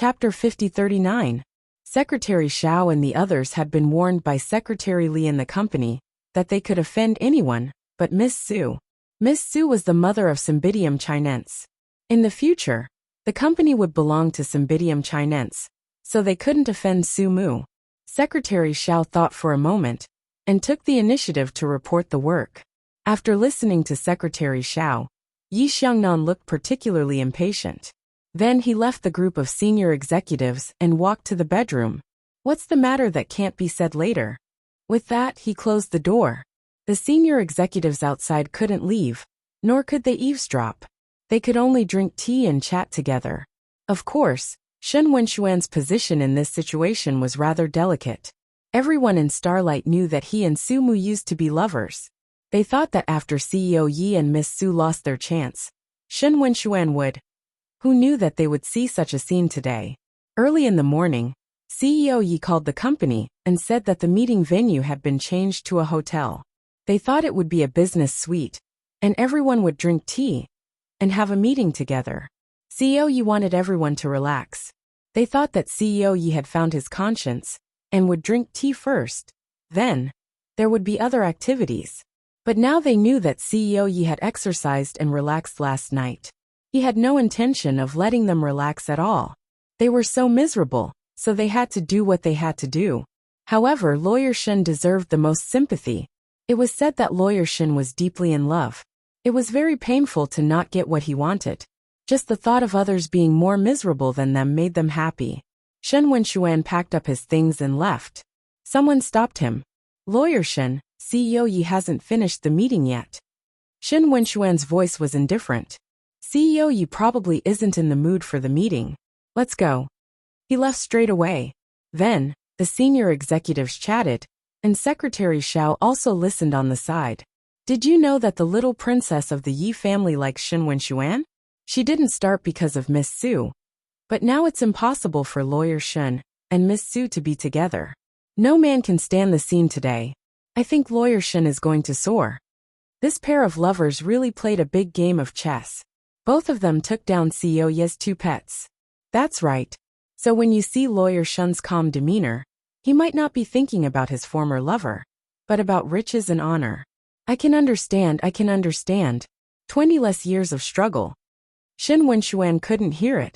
Chapter 5039. Secretary Xiao and the others had been warned by Secretary Li in the company that they could offend anyone but Miss Su. Miss Su was the mother of Cymbidium chinense. In the future, the company would belong to Cymbidium chinense, so they couldn't offend Su Mu. Secretary Xiao thought for a moment and took the initiative to report the work. After listening to Secretary Xiao, Yi Xiangnan looked particularly impatient. Then he left the group of senior executives and walked to the bedroom. What's the matter that can't be said later? With that, he closed the door. The senior executives outside couldn't leave, nor could they eavesdrop. They could only drink tea and chat together. Of course, Shen Wenxuan's position in this situation was rather delicate. Everyone in Starlight knew that he and Su Mu used to be lovers. They thought that after CEO Yi and Miss Su lost their chance, Shen Wenxuan would. Who knew that they would see such a scene today? Early in the morning, CEO Yi called the company and said that the meeting venue had been changed to a hotel. They thought it would be a business suite, and everyone would drink tea and have a meeting together. CEO Yi wanted everyone to relax. They thought that CEO Yi had found his conscience and would drink tea first. Then, there would be other activities. But now they knew that CEO Yi had exercised and relaxed last night. He had no intention of letting them relax at all. They were so miserable, so they had to do what they had to do. However, Lawyer Shen deserved the most sympathy. It was said that Lawyer Shen was deeply in love. It was very painful to not get what he wanted. Just the thought of others being more miserable than them made them happy. Shen Wenxuan packed up his things and left. Someone stopped him. Lawyer Shen, CEO Yi hasn't finished the meeting yet. Shen Wenxuan's voice was indifferent. CEO Yi probably isn't in the mood for the meeting. Let's go. He left straight away. Then, the senior executives chatted, and Secretary Xiao also listened on the side. Did you know that the little princess of the Yi family likes Shen Wenxuan? She didn't start because of Miss Su. But now it's impossible for Lawyer Shen and Miss Su to be together. No man can stand the scene today. I think Lawyer Shen is going to soar. This pair of lovers really played a big game of chess. Both of them took down CEO Ye's two pets. That's right. So when you see Lawyer Shen's calm demeanor, he might not be thinking about his former lover, but about riches and honor. I can understand. 20 less years of struggle. Shen Wenxuan couldn't hear it,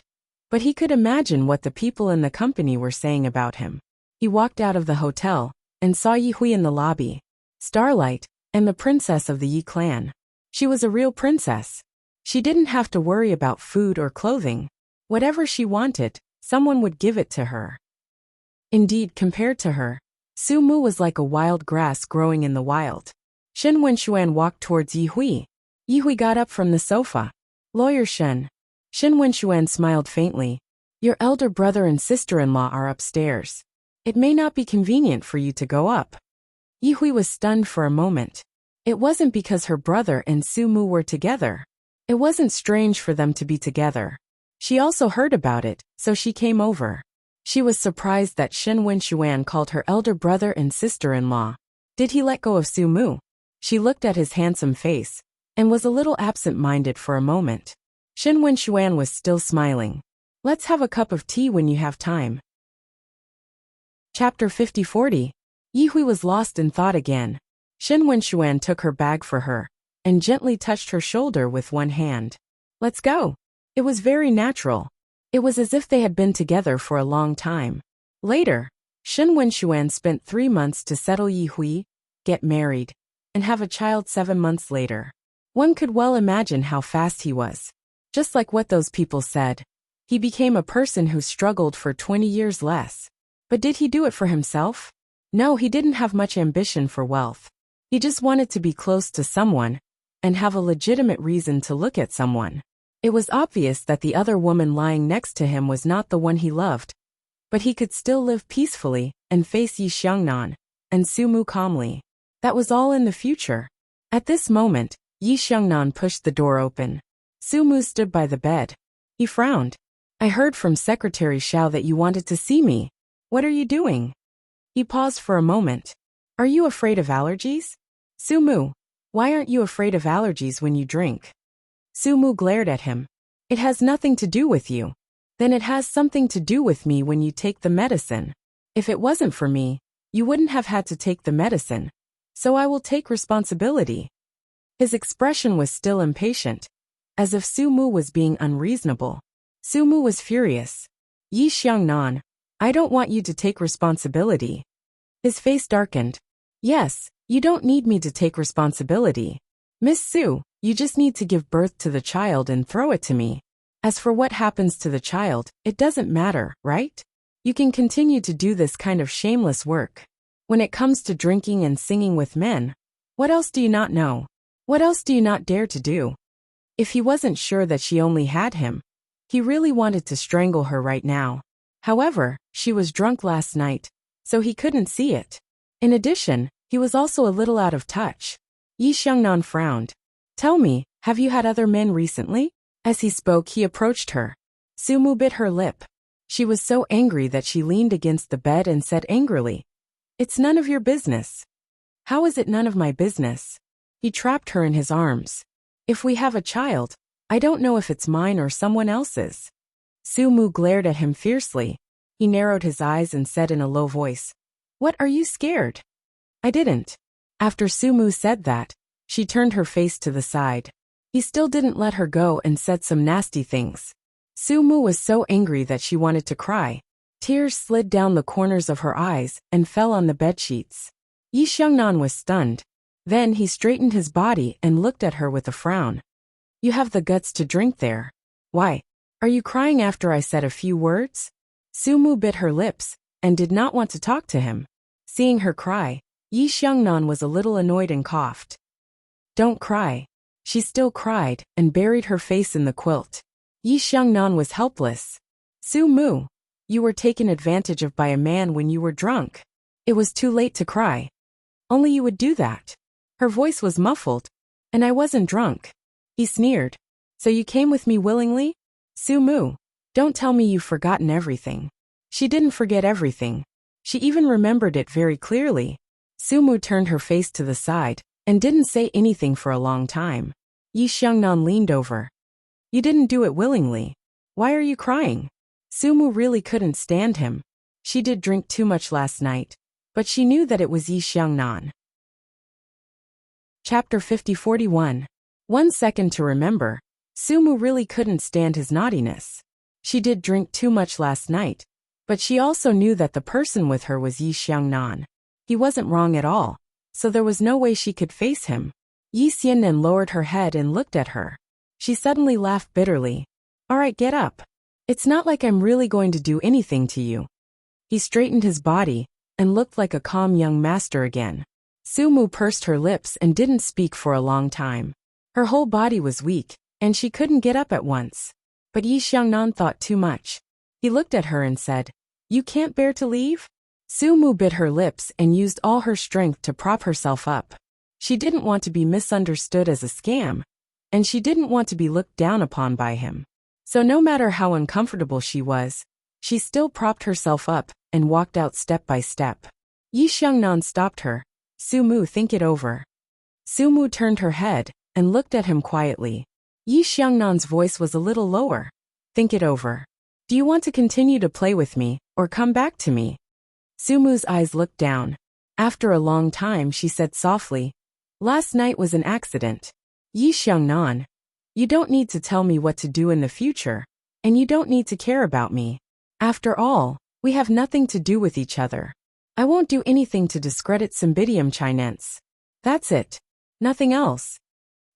but he could imagine what the people in the company were saying about him. He walked out of the hotel and saw Yi Hui in the lobby. Starlight, and the princess of the Yi clan. She was a real princess. She didn't have to worry about food or clothing. Whatever she wanted, someone would give it to her. Indeed, compared to her, Su Mu was like a wild grass growing in the wild. Shen Wenxuan walked towards Yi Hui. Yi Hui got up from the sofa. Lawyer Shen. Shen Wenxuan smiled faintly. Your elder brother and sister-in-law are upstairs. It may not be convenient for you to go up. Yi Hui was stunned for a moment. It wasn't because her brother and Su Mu were together. It wasn't strange for them to be together. She also heard about it, so she came over. She was surprised that Shen Wenxuan called her elder brother and sister-in-law. Did he let go of Su Mu? She looked at his handsome face and was a little absent-minded for a moment. Shen Wenxuan was still smiling. Let's have a cup of tea when you have time. Chapter 5040. Yi Hui was lost in thought again. Shen Wenxuan took her bag for her and gently touched her shoulder with one hand. Let's go. It was very natural. It was as if they had been together for a long time. Later, Shen Wenxuan spent 3 months to settle Yi Hui, get married, and have a child 7 months later. One could well imagine how fast he was. Just like what those people said. He became a person who struggled for 20 years less. But did he do it for himself? No, he didn't have much ambition for wealth. He just wanted to be close to someone and have a legitimate reason to look at someone. It was obvious that the other woman lying next to him was not the one he loved, but he could still live peacefully and face Yi Xiangnan and Su Mu calmly. That was all in the future. At this moment, Yi Xiangnan pushed the door open. Su Mu stood by the bed. He frowned. I heard from Secretary Xiao that you wanted to see me. What are you doing? He paused for a moment. Are you afraid of allergies? Su Mu, why aren't you afraid of allergies when you drink? Su Mu glared at him. It has nothing to do with you. Then it has something to do with me when you take the medicine. If it wasn't for me, you wouldn't have had to take the medicine. So I will take responsibility. His expression was still impatient, as if Sumu was being unreasonable. Sumu was furious. Yi Xiangnan, I don't want you to take responsibility. His face darkened. Yes, you don't need me to take responsibility. Miss Su, you just need to give birth to the child and throw it to me. As for what happens to the child, it doesn't matter, right? You can continue to do this kind of shameless work. When it comes to drinking and singing with men, what else do you not know? What else do you not dare to do? If he wasn't sure that she only had him, he really wanted to strangle her right now. However, she was drunk last night, so he couldn't see it. In addition, he was also a little out of touch. Yi Xiangnan frowned. Tell me, have you had other men recently? As he spoke, he approached her. Sumu bit her lip. She was so angry that she leaned against the bed and said angrily, It's none of your business. How is it none of my business? He trapped her in his arms. If we have a child, I don't know if it's mine or someone else's. Sumu glared at him fiercely. He narrowed his eyes and said in a low voice, What are you scared? I didn't. After Sumu said that, she turned her face to the side. He still didn't let her go and said some nasty things. Sumu was so angry that she wanted to cry. Tears slid down the corners of her eyes and fell on the bedsheets. Yi Xiangnan was stunned. Then he straightened his body and looked at her with a frown. You have the guts to drink there. Why? Are you crying after I said a few words? Sumu bit her lips and did not want to talk to him. Seeing her cry, Yi Xiangnan was a little annoyed and coughed. Don't cry. She still cried and buried her face in the quilt. Yi Xiangnan was helpless. Sumu, you were taken advantage of by a man when you were drunk. It was too late to cry. Only you would do that. Her voice was muffled. And I wasn't drunk. He sneered. So you came with me willingly? Sumu, don't tell me you've forgotten everything. She didn't forget everything. She even remembered it very clearly. Sumu turned her face to the side and didn't say anything for a long time. Yi Xiangnan leaned over. You didn't do it willingly. Why are you crying? Sumu really couldn't stand him. She did drink too much last night, but she knew that it was Yi Xiangnan. Chapter 50-41. 1 second to remember. Sumu really couldn't stand his naughtiness. She did drink too much last night, but she also knew that the person with her was Yi Xiangnan. He wasn't wrong at all, so there was no way she could face him. Yi Xiannan lowered her head and looked at her. She suddenly laughed bitterly. All right, get up. It's not like I'm really going to do anything to you. He straightened his body and looked like a calm young master again. Sumu pursed her lips and didn't speak for a long time. Her whole body was weak, and she couldn't get up at once. But Yi Xiangnan thought too much. He looked at her and said, You can't bear to leave? Sumu bit her lips and used all her strength to prop herself up. She didn't want to be misunderstood as a scam, and she didn't want to be looked down upon by him. So no matter how uncomfortable she was, she still propped herself up and walked out step by step. Yi Xiangnan stopped her. Sumu, think it over. Sumu turned her head and looked at him quietly. Yi Xiangnan's voice was a little lower. Think it over. Do you want to continue to play with me, or come back to me? Sumu's eyes looked down. After a long time she said softly, Last night was an accident. Yi Xiangnan, you don't need to tell me what to do in the future, and you don't need to care about me. After all, we have nothing to do with each other. I won't do anything to discredit Cymbidium chinense. That's it. Nothing else.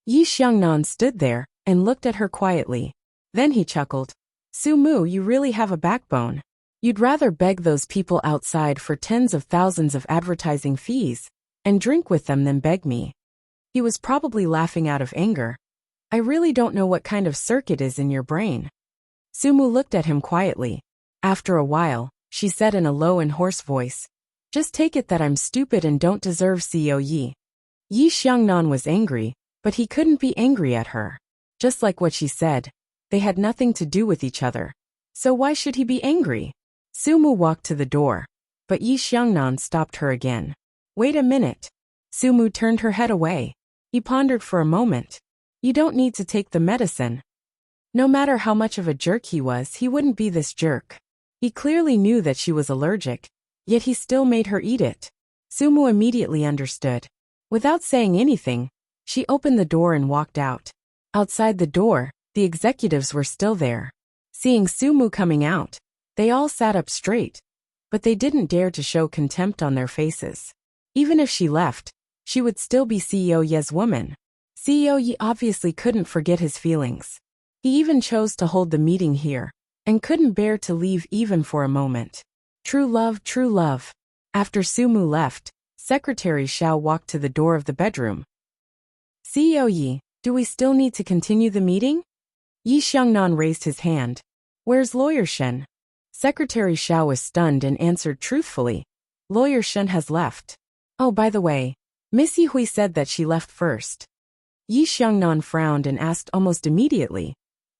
Yi Xiangnan stood there and looked at her quietly. Then he chuckled. Sumu, you really have a backbone. You'd rather beg those people outside for tens of thousands of advertising fees and drink with them than beg me. He was probably laughing out of anger. I really don't know what kind of circuit is in your brain. Sumu looked at him quietly. After a while, she said in a low and hoarse voice, Just take it that I'm stupid and don't deserve CEO Yi. Yi Xiangnan was angry, but he couldn't be angry at her. Just like what she said, they had nothing to do with each other. So why should he be angry? Sumu walked to the door, but Yi Xiangnan stopped her again. Wait a minute. Sumu turned her head away. He pondered for a moment. You don't need to take the medicine. No matter how much of a jerk he was, he wouldn't be this jerk. He clearly knew that she was allergic, yet he still made her eat it. Sumu immediately understood. Without saying anything, she opened the door and walked out. Outside the door, the executives were still there. Seeing Sumu coming out, they all sat up straight, but they didn't dare to show contempt on their faces. Even if she left, she would still be CEO Ye's woman. CEO Ye obviously couldn't forget his feelings. He even chose to hold the meeting here, and couldn't bear to leave even for a moment. True love, true love. After Sumu left, Secretary Xiao walked to the door of the bedroom. CEO Yi, do we still need to continue the meeting? Yi Xiangnan raised his hand. Where's Lawyer Shen? Secretary Xiao was stunned and answered truthfully. Lawyer Shen has left. Oh, by the way, Miss Yi Hui said that she left first. Yi Xiangnan frowned and asked almost immediately.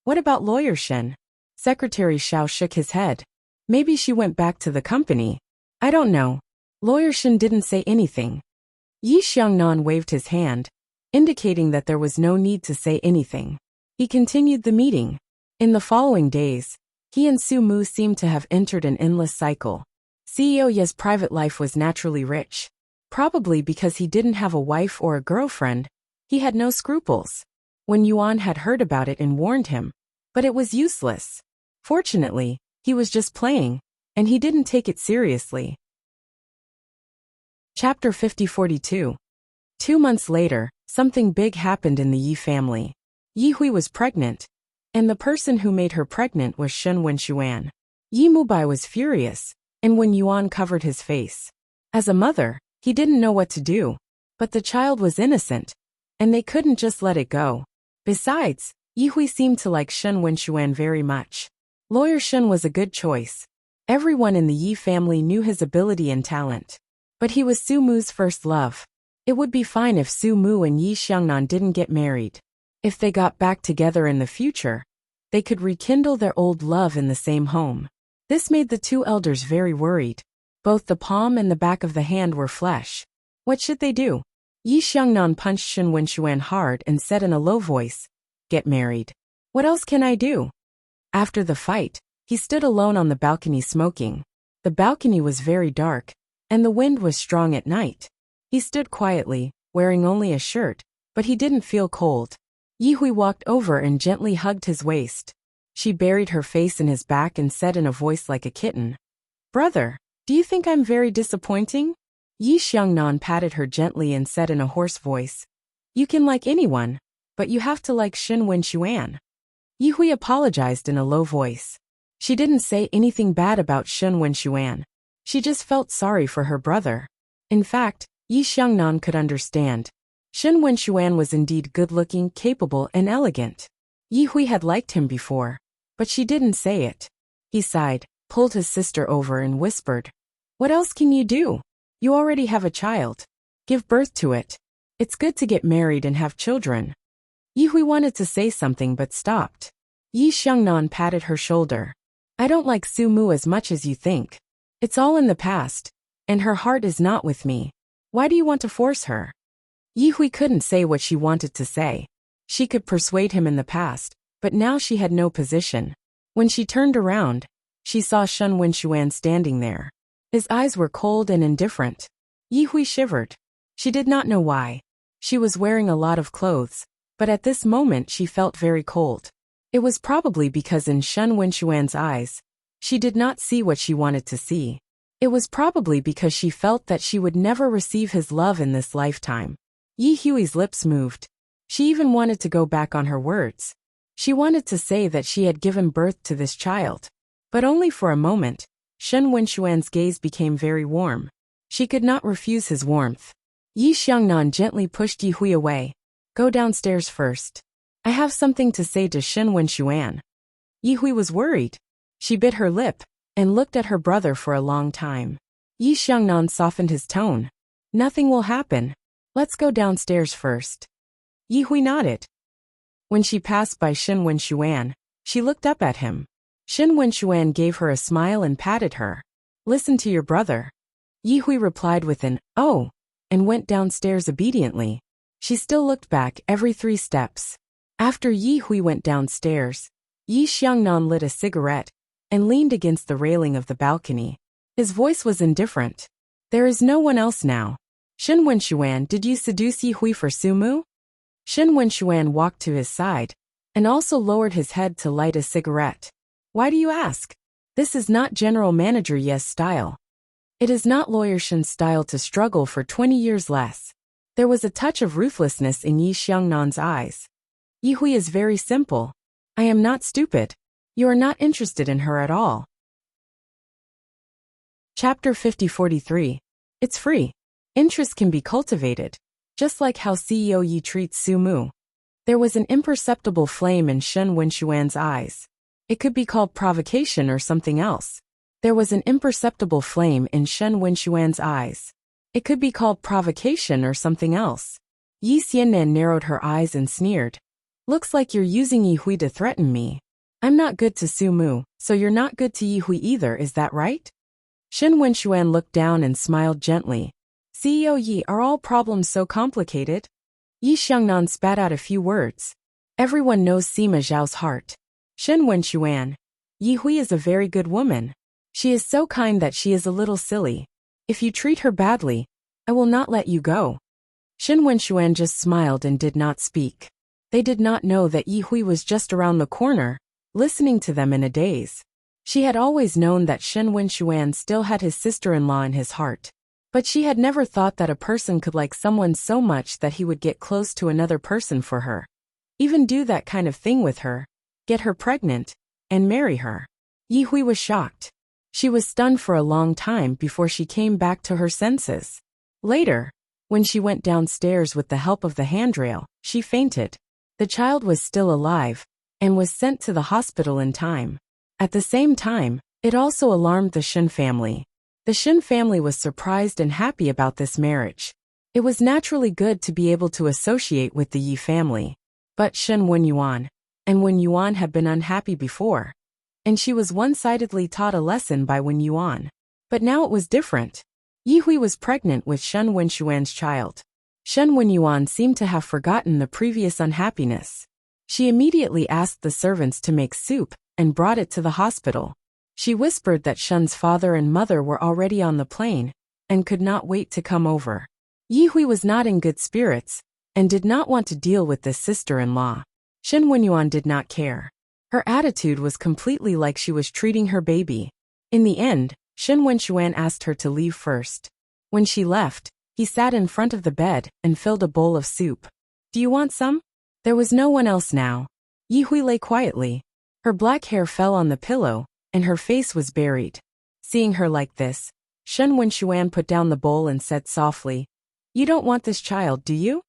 What about Lawyer Shen? Secretary Xiao shook his head. Maybe she went back to the company. I don't know. Lawyer Shen didn't say anything. Yi Xiangnan waved his hand, indicating that there was no need to say anything. He continued the meeting. In the following days, he and Sumu seemed to have entered an endless cycle. CEO Ye's private life was naturally rich. Probably because he didn't have a wife or a girlfriend, he had no scruples. When Yuan had heard about it and warned him, but it was useless. Fortunately, he was just playing, and he didn't take it seriously. Chapter 50-42. 2 months later, something big happened in the Yi family. Yi Hui was pregnant, and the person who made her pregnant was Shen Wenxuan. Yi Mubai was furious, and when Yuan covered his face. As a mother, he didn't know what to do, but the child was innocent, and they couldn't just let it go. Besides, Yi Hui seemed to like Shen Wenxuan very much. Lawyer Shen was a good choice. Everyone in the Yi family knew his ability and talent. But he was Sumu's first love. It would be fine if Sumu and Yi Xiangnan didn't get married. If they got back together in the future, they could rekindle their old love in the same home. This made the two elders very worried. Both the palm and the back of the hand were flesh. What should they do? Yi Xiangnan punched Shen Wenxuan hard and said in a low voice, "Get married. What else can I do?" After the fight, he stood alone on the balcony smoking. The balcony was very dark, and the wind was strong at night. He stood quietly, wearing only a shirt, but he didn't feel cold. Yi Hui walked over and gently hugged his waist. She buried her face in his back and said in a voice like a kitten, "Brother, do you think I'm very disappointing?" Yi Xiangnan patted her gently and said in a hoarse voice, "You can like anyone, but you have to like Shen Wenxuan." Yi Hui apologized in a low voice. She didn't say anything bad about Shen Wenxuan. She just felt sorry for her brother. In fact, Yi Xiangnan could understand. Shen Wenxuan was indeed good-looking, capable, and elegant. Yi Hui had liked him before, but she didn't say it. He sighed, pulled his sister over and whispered, "What else can you do? You already have a child. Give birth to it. It's good to get married and have children." Yi Hui wanted to say something but stopped. Yi Xiangnan patted her shoulder. "I don't like Sumu as much as you think. It's all in the past, and her heart is not with me. Why do you want to force her?" Yi Hui couldn't say what she wanted to say. She could persuade him in the past, but now she had no position. When she turned around, she saw Shen Wenxuan standing there. His eyes were cold and indifferent. Yi Hui shivered. She did not know why. She was wearing a lot of clothes, but at this moment she felt very cold. It was probably because in Shen Wenxuan's eyes, she did not see what she wanted to see. It was probably because she felt that she would never receive his love in this lifetime. Yi Hui's lips moved. She even wanted to go back on her words. She wanted to say that she had given birth to this child. But only for a moment. Shen Wenxuan's gaze became very warm. She could not refuse his warmth. Yi Xiangnan gently pushed Yi Hui away. "Go downstairs first. I have something to say to Shen Wenxuan." Yi Hui was worried. She bit her lip and looked at her brother for a long time. Yi Xiangnan softened his tone. "Nothing will happen. Let's go downstairs first." Yi Hui nodded. When she passed by Shen Wenxuan, she looked up at him. Shen Wenxuan gave her a smile and patted her. "Listen to your brother." Yi Hui replied with an, "Oh," and went downstairs obediently. She still looked back every 3 steps. After Yi Hui went downstairs, Yi Xiangnan lit a cigarette and leaned against the railing of the balcony. His voice was indifferent. There is no one else now. Shen Wenxuan, did you seduce Yi Hui for Sumu? Shen Wenxuan walked to his side and also lowered his head to light a cigarette. Why do you ask? This is not General Manager Ye's style. It is not Lawyer Shen's style to struggle for 20 years less. There was a touch of ruthlessness in Yi Xiangnan's eyes. Yi Hui is very simple. I am not stupid. You are not interested in her at all. Chapter 50-43. It's free. Interest can be cultivated, just like how CEO Yi treats Sumu. There was an imperceptible flame in Shen Wenxuan's eyes. It could be called provocation or something else. There was an imperceptible flame in Shen Wenxuan's eyes. It could be called provocation or something else. Yi Xiannan narrowed her eyes and sneered. Looks like you're using Yi Hui to threaten me. I'm not good to Sumu, so you're not good to Yi Hui either, is that right? Shen Wenxuan looked down and smiled gently. CEO Yi, are all problems so complicated? Yi Xiangnan spat out a few words. Everyone knows Sima Zhao's heart. Shen Wenxuan. Yi Hui is a very good woman. She is so kind that she is a little silly. If you treat her badly, I will not let you go. Shen Wenxuan just smiled and did not speak. They did not know that Yi Hui was just around the corner, listening to them in a daze. She had always known that Shen Wenxuan still had his sister-in-law in his heart. But she had never thought that a person could like someone so much that he would get close to another person for her. Even do that kind of thing with her, get her pregnant, and marry her. Yi Hui was shocked. She was stunned for a long time before she came back to her senses. Later, when she went downstairs with the help of the handrail, she fainted. The child was still alive and was sent to the hospital in time. At the same time, it also alarmed the Shen family. The Shen family was surprised and happy about this marriage. It was naturally good to be able to associate with the Yi family. But Shen Wenyuan and Wenyuan had been unhappy before, and she was one-sidedly taught a lesson by Wenyuan. But now it was different. Yi Hui was pregnant with Shen Wenxuan's child. Shen Wenyuan seemed to have forgotten the previous unhappiness. She immediately asked the servants to make soup and brought it to the hospital. She whispered that Shen's father and mother were already on the plane and could not wait to come over. Yi Hui was not in good spirits and did not want to deal with this sister-in-law. Shen Wenyuan did not care. Her attitude was completely like she was treating her baby. In the end, Shen Wenxuan asked her to leave first. When she left, he sat in front of the bed and filled a bowl of soup. Do you want some? There was no one else now. Yi Hui lay quietly. Her black hair fell on the pillow, and her face was buried. Seeing her like this, Shen Wenxuan put down the bowl and said softly, You don't want this child, do you?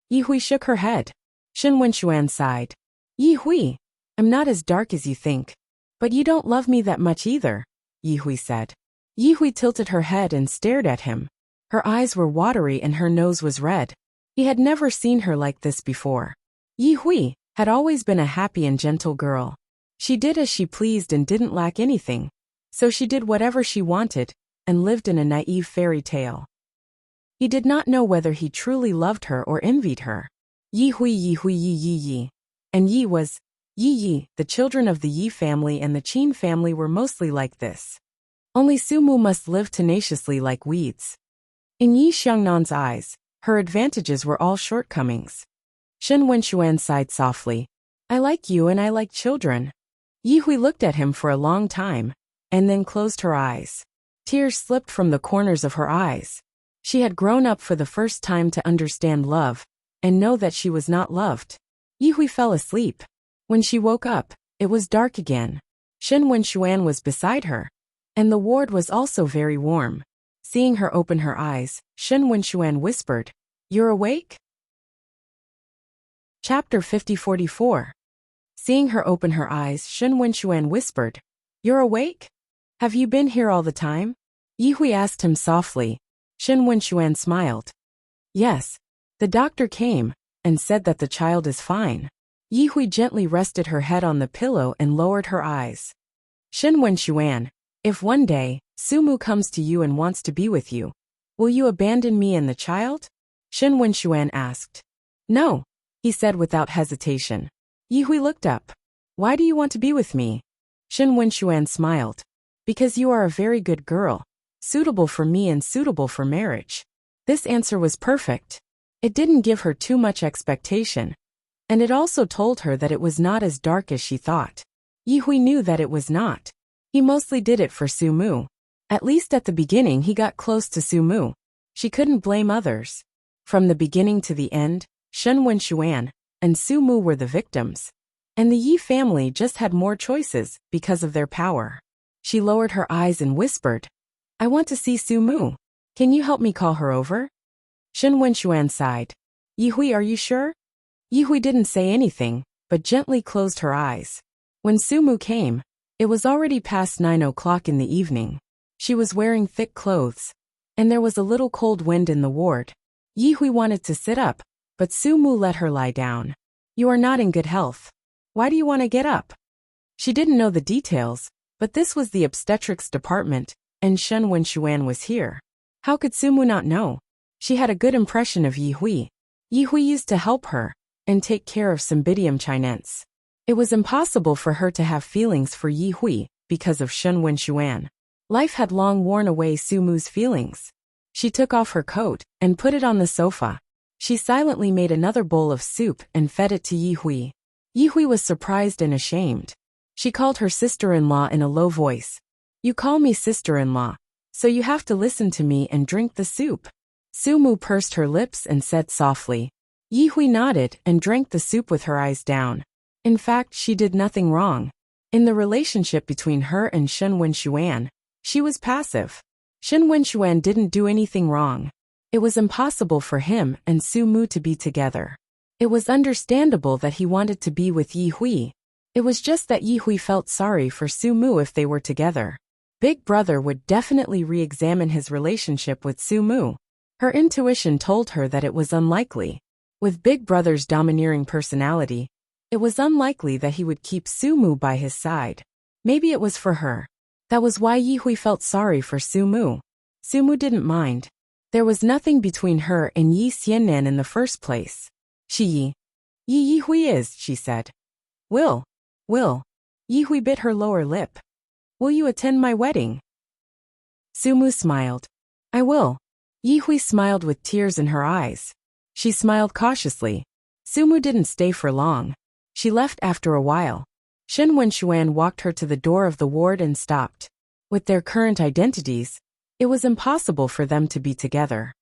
Yi Hui shook her head. Shen Wenxuan sighed. Yi Hui, I'm not as dark as you think. But you don't love me that much either, Yi Hui said. Yi Hui tilted her head and stared at him. Her eyes were watery and her nose was red. He had never seen her like this before. Yi Hui had always been a happy and gentle girl. She did as she pleased and didn't lack anything. So she did whatever she wanted and lived in a naive fairy tale. He did not know whether he truly loved her or envied her. Yi Hui, Yi Hui, Yi Yi Yi. And Yi was Yi Yi. The children of the Yi family and the Qin family were mostly like this. Only Sumu must live tenaciously like weeds. In Yi Xiangnan's eyes, her advantages were all shortcomings. Shen Wenxuan sighed softly. I like you and I like children. Yi Hui looked at him for a long time, and then closed her eyes. Tears slipped from the corners of her eyes. She had grown up for the first time to understand love, and know that she was not loved. Yi Hui fell asleep. When she woke up, it was dark again. Shen Wenxuan was beside her, and the ward was also very warm. Seeing her open her eyes, Shen Wenxuan whispered, You're awake? Chapter 50-44. Seeing her open her eyes, Shen Wenxuan whispered, You're awake? Have you been here all the time? Yi Hui asked him softly. Shen Wenxuan smiled. Yes. The doctor came and said that the child is fine. Yi Hui gently rested her head on the pillow and lowered her eyes. Shen Wenxuan, if one day Sumu comes to you and wants to be with you, will you abandon me and the child? Shen Wenxuan asked. No, he said without hesitation. Yi Hui looked up. Why do you want to be with me? Shen Wenxuan smiled. Because you are a very good girl, suitable for me and suitable for marriage. This answer was perfect. It didn't give her too much expectation, and it also told her that it was not as dark as she thought. Yi Hui knew that it was not. He mostly did it for Su Mu. At least at the beginning he got close to Su Mu. She couldn't blame others. From the beginning to the end, Shen Wenxuan and Su Mu were the victims. And the Yi family just had more choices because of their power. She lowered her eyes and whispered, I want to see Su Mu. Can you help me call her over? Shen Wenxuan sighed. Yi Hui, are you sure? Yi Hui didn't say anything, but gently closed her eyes. When Su Mu came, it was already past 9 o'clock in the evening. She was wearing thick clothes, and there was a little cold wind in the ward. Yi Hui wanted to sit up, but Su Mu let her lie down. You are not in good health. Why do you want to get up? She didn't know the details, but this was the obstetrics department, and Shen Wenxuan was here. How could Su Mu not know? She had a good impression of Yi Hui. Yi Hui used to help her and take care of Cymbidium chinense. It was impossible for her to have feelings for Yi Hui because of Shen Wenxuan. Life had long worn away Su Mu's feelings. She took off her coat and put it on the sofa. She silently made another bowl of soup and fed it to Yi Hui. Yi Hui was surprised and ashamed. She called her sister-in-law in a low voice. You call me sister-in-law, so you have to listen to me and drink the soup. Su Mu pursed her lips and said softly. Yi Hui nodded and drank the soup with her eyes down. In fact, she did nothing wrong. In the relationship between her and Shen Wenxuan, she was passive. Shen Wenxuan didn't do anything wrong. It was impossible for him and Su Mu to be together. It was understandable that he wanted to be with Yi Hui. It was just that Yi Hui felt sorry for Su Mu if they were together. Big Brother would definitely re-examine his relationship with Su Mu. Her intuition told her that it was unlikely. With Big Brother's domineering personality, it was unlikely that he would keep Su Mu by his side. Maybe it was for her. That was why Yi Hui felt sorry for Su Mu. Su Mu didn't mind. There was nothing between her and Yi Xiannan in the first place. Yi Hui is, she said. Will. Yi Hui bit her lower lip. Will you attend my wedding? Su Mu smiled. I will. Yi Hui smiled with tears in her eyes. She smiled cautiously. Su Mu didn't stay for long. She left after a while. Shen Wenxuan walked her to the door of the ward and stopped. With their current identities, it was impossible for them to be together.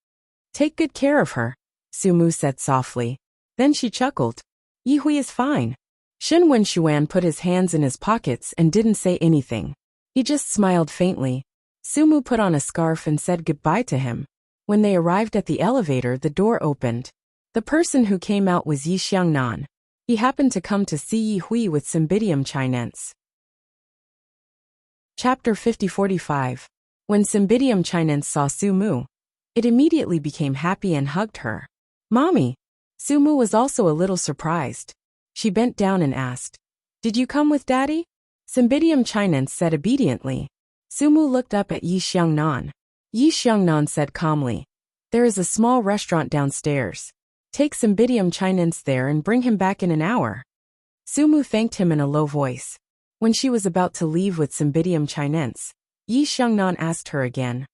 Take good care of her, Su Mu said softly. Then she chuckled. Yi Hui is fine. Shen Wenxuan put his hands in his pockets and didn't say anything. He just smiled faintly. Su Mu put on a scarf and said goodbye to him. When they arrived at the elevator, the door opened. The person who came out was Yi Xiangnan. He happened to come to see Yi Hui with Cymbidium chinense. Chapter 50-45. When Cymbidium chinense saw Su Mu, it immediately became happy and hugged her. Mommy! Su Mu was also a little surprised. She bent down and asked, Did you come with Daddy? Cymbidium chinense said obediently. Su Mu looked up at Yi Xiangnan. Yi Xiangnan said calmly, There is a small restaurant downstairs. Take Cymbidium chinense there and bring him back in an hour. Su Mu thanked him in a low voice. When she was about to leave with Cymbidium chinense, Yi Xiangnan asked her again,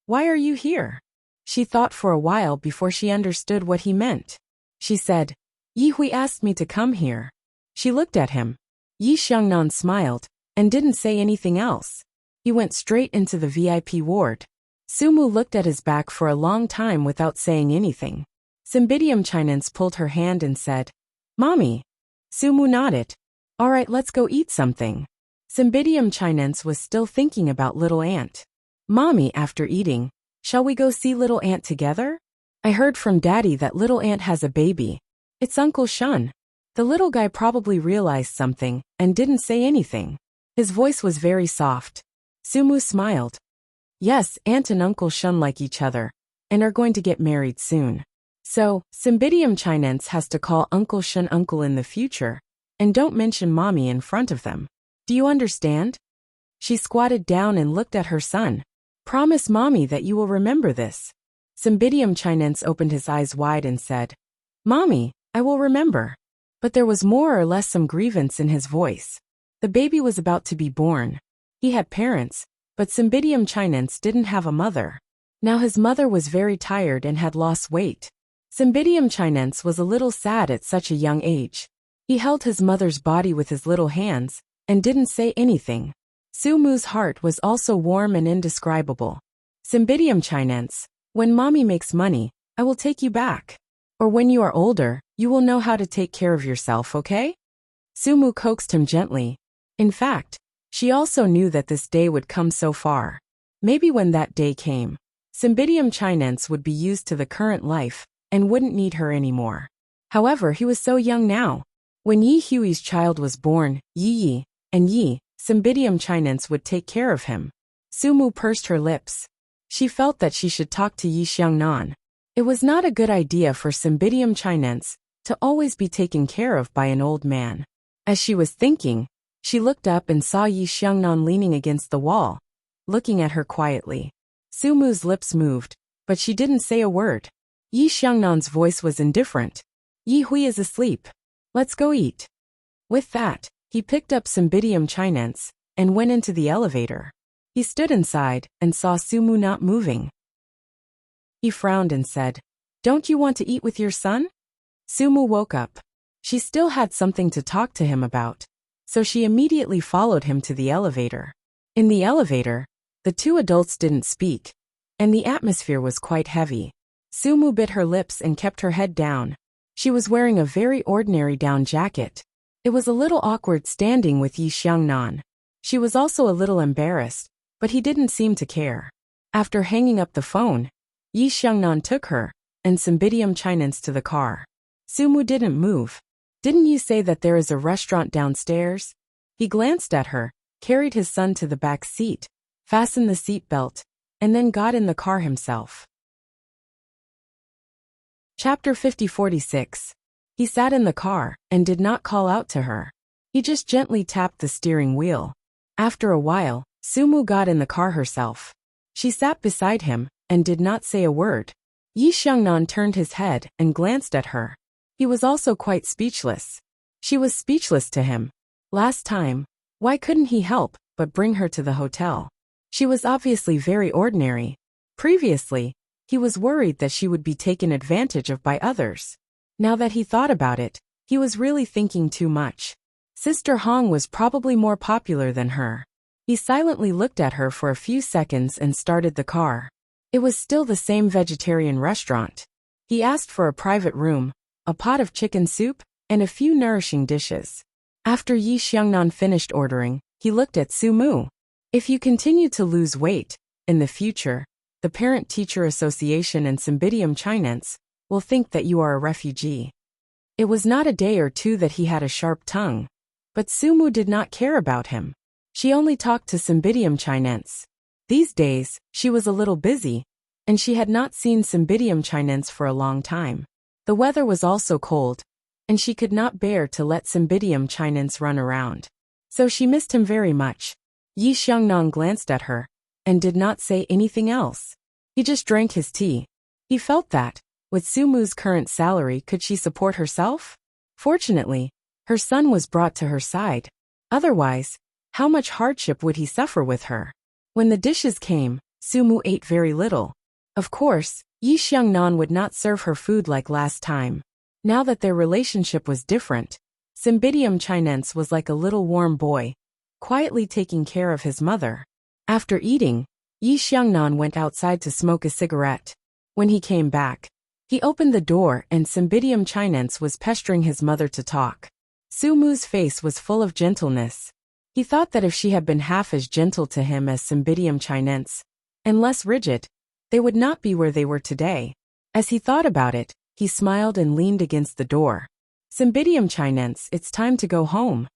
Why are you here? She thought for a while before she understood what he meant. She said, Yi Hui asked me to come here. She looked at him. Yi Xiangnan smiled and didn't say anything else. He went straight into the VIP ward. Su Mu looked at his back for a long time without saying anything. Cymbidium chinense pulled her hand and said, Mommy. Su Mu nodded. All right, let's go eat something. Cymbidium chinense was still thinking about little Aunt. Mommy, after eating, shall we go see little Aunt together? I heard from Daddy that little Aunt has a baby. It's Uncle Shun. The little guy probably realized something and didn't say anything. His voice was very soft. Su Mu smiled. Yes, Aunt and Uncle Shun like each other and are going to get married soon. So, Cymbidium chinense has to call Uncle Shun uncle in the future, and don't mention Mommy in front of them. Do you understand? She squatted down and looked at her son. Promise Mommy that you will remember this. Cymbidium chinense opened his eyes wide and said, Mommy, I will remember. But there was more or less some grievance in his voice. The baby was about to be born. He had parents, but Cymbidium chinense didn't have a mother. Now his mother was very tired and had lost weight. Cymbidium chinense was a little sad at such a young age. He held his mother's body with his little hands, and didn't say anything. Sumu's heart was also warm and indescribable. Cymbidium chinense, when mommy makes money, I will take you back. Or when you are older, you will know how to take care of yourself, okay? Sumu coaxed him gently. In fact, she also knew that this day would come so far. Maybe when that day came, Cymbidium chinense would be used to the current life, and wouldn't need her anymore. However, he was so young now. When Yi Hui's child was born, Yi, and Yi, Cymbidium chinense would take care of him. Sumu pursed her lips. She felt that she should talk to Yi Xiangnan. It was not a good idea for Cymbidium chinense to always be taken care of by an old man. As she was thinking, she looked up and saw Yi Xiangnan leaning against the wall, looking at her quietly. Sumu's lips moved, but she didn't say a word. Yi Xiangnan's voice was indifferent. Yi Hui is asleep. Let's go eat. With that, he picked up Cymbidium chinense and went into the elevator. He stood inside and saw Sumu not moving. He frowned and said, "Don't you want to eat with your son?" Sumu woke up. She still had something to talk to him about, so she immediately followed him to the elevator. In the elevator, the two adults didn't speak, and the atmosphere was quite heavy. Sumu bit her lips and kept her head down. She was wearing a very ordinary down jacket. It was a little awkward standing with Yi Xiangnan. She was also a little embarrassed, but he didn't seem to care. After hanging up the phone, Yi Xiangnan took her and Cymbidium chinense to the car. Sumu didn't move. "Didn't you say that there is a restaurant downstairs?" He glanced at her, carried his son to the back seat, fastened the seat belt, and then got in the car himself. Chapter 50-46. He sat in the car and did not call out to her. He just gently tapped the steering wheel. After a while, Sumu got in the car herself. She sat beside him and did not say a word. Yi Xiangnan turned his head and glanced at her. He was also quite speechless. She was speechless to him. Last time, why couldn't he help but bring her to the hotel? She was obviously very ordinary. Previously, he was worried that she would be taken advantage of by others. Now that he thought about it, he was really thinking too much. Sister Hong was probably more popular than her. He silently looked at her for a few seconds and started the car. It was still the same vegetarian restaurant. He asked for a private room, a pot of chicken soup, and a few nourishing dishes. After Yi Xiangnan finished ordering, he looked at Sumu. "If you continue to lose weight, in the future, the Parent-Teacher Association and Cymbidium chinense will think that you are a refugee." It was not a day or two that he had a sharp tongue, but Sumu did not care about him. She only talked to Cymbidium chinense. These days, she was a little busy, and she had not seen Cymbidium chinense for a long time. The weather was also cold, and she could not bear to let Cymbidium chinense run around. So she missed him very much. Yi Xiangnan glanced at her, and did not say anything else. He just drank his tea. He felt that, with Sumu's current salary, could she support herself? Fortunately, her son was brought to her side. Otherwise, how much hardship would he suffer with her? When the dishes came, Sumu ate very little. Of course, Yi Xiangnan would not serve her food like last time. Now that their relationship was different, Cymbidium chinense was like a little warm boy, quietly taking care of his mother. After eating, Yi Xiangnan went outside to smoke a cigarette. When he came back, he opened the door and Cymbidium chinense was pestering his mother to talk. Sumu's face was full of gentleness. He thought that if she had been half as gentle to him as Cymbidium chinense, and less rigid, they would not be where they were today. As he thought about it, he smiled and leaned against the door. "Cymbidium chinense, it's time to go home."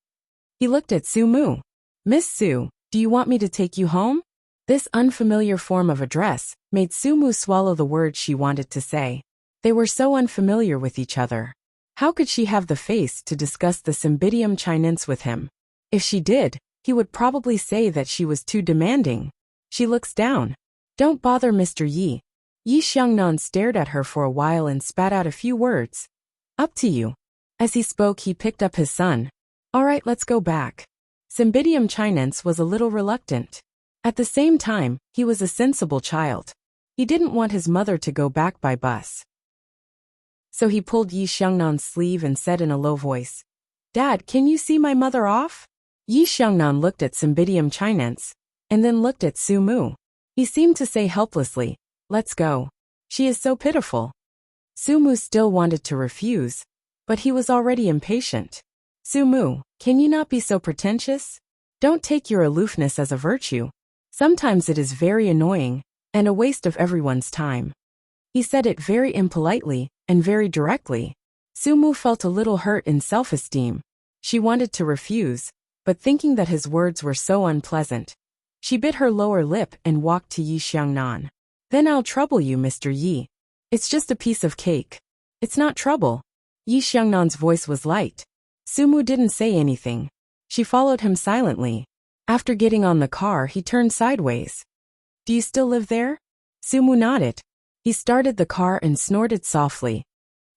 He looked at Sumu. "Miss Su, do you want me to take you home?" This unfamiliar form of address made Sumu swallow the words she wanted to say. They were so unfamiliar with each other. How could she have the face to discuss the Cymbidium chinense with him? If she did, he would probably say that she was too demanding. She looks down. "Don't bother Mr. Yi." Yi Xiangnan stared at her for a while and spat out a few words. "Up to you." As he spoke, he picked up his son. All right, let's go back. Cymbidium Chinense was a little reluctant. At the same time, he was a sensible child. He didn't want his mother to go back by bus. So he pulled Yi Xiangnan's sleeve and said in a low voice, Dad, can you see my mother off? Yi Xiangnan looked at Cymbidium Chinense, and then looked at Su Mu. He seemed to say helplessly, let's go. She is so pitiful. Su Mu still wanted to refuse, but he was already impatient. Su Mu, can you not be so pretentious? Don't take your aloofness as a virtue. Sometimes it is very annoying, and a waste of everyone's time. He said it very impolitely, and very directly. Su Mu felt a little hurt in self-esteem. She wanted to refuse, but thinking that his words were so unpleasant, she bit her lower lip and walked to Yi Xiangnan. Then I'll trouble you, Mr. Yi. It's just a piece of cake. It's not trouble. Yi Xiangnan's voice was light. Su Mu didn't say anything. She followed him silently. After getting on the car, he turned sideways. Do you still live there? Su Mu nodded. He started the car and snorted softly.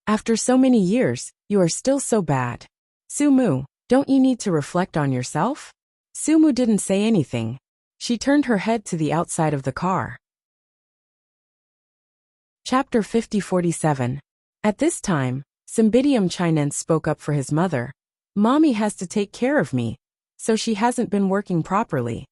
After so many years, you are still so bad. Su Mu, don't you need to reflect on yourself? Su Mu didn't say anything. She turned her head to the outside of the car. Chapter 50-47. At this time, Cymbidium Chinense spoke up for his mother. Mommy has to take care of me, so she hasn't been working properly.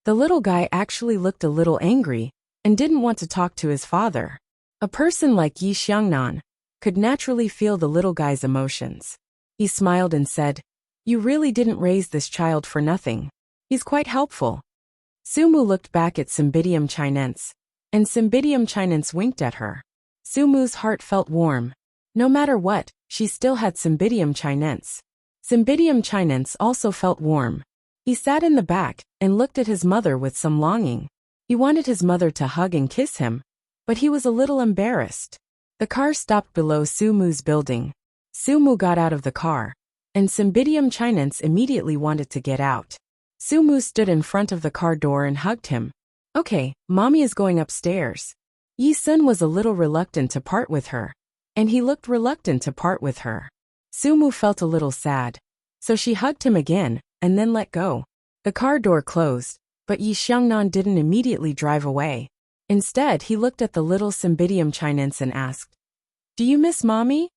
The little guy actually looked a little angry, and didn't want to talk to his father. A person like Yi Xiangnan could naturally feel the little guy's emotions. He smiled and said, You really didn't raise this child for nothing. He's quite helpful. Su Mu looked back at Cymbidium Chinense, and Cymbidium Chinense winked at her. Su Mu's heart felt warm. No matter what, she still had Cymbidium Chinense. Cymbidium Chinense also felt warm. He sat in the back and looked at his mother with some longing. He wanted his mother to hug and kiss him, but he was a little embarrassed. The car stopped below Su Mu's building. Su Mu got out of the car, and Cymbidium Chinense immediately wanted to get out. Su Mu stood in front of the car door and hugged him. Okay, mommy is going upstairs. Yi Sun was a little reluctant to part with her, and he looked reluctant to part with her. Su Mu felt a little sad, so she hugged him again, and then let go. The car door closed, but Yi Xiangnan didn't immediately drive away. Instead, he looked at the little Cymbidium Chinense and asked, Do you miss mommy?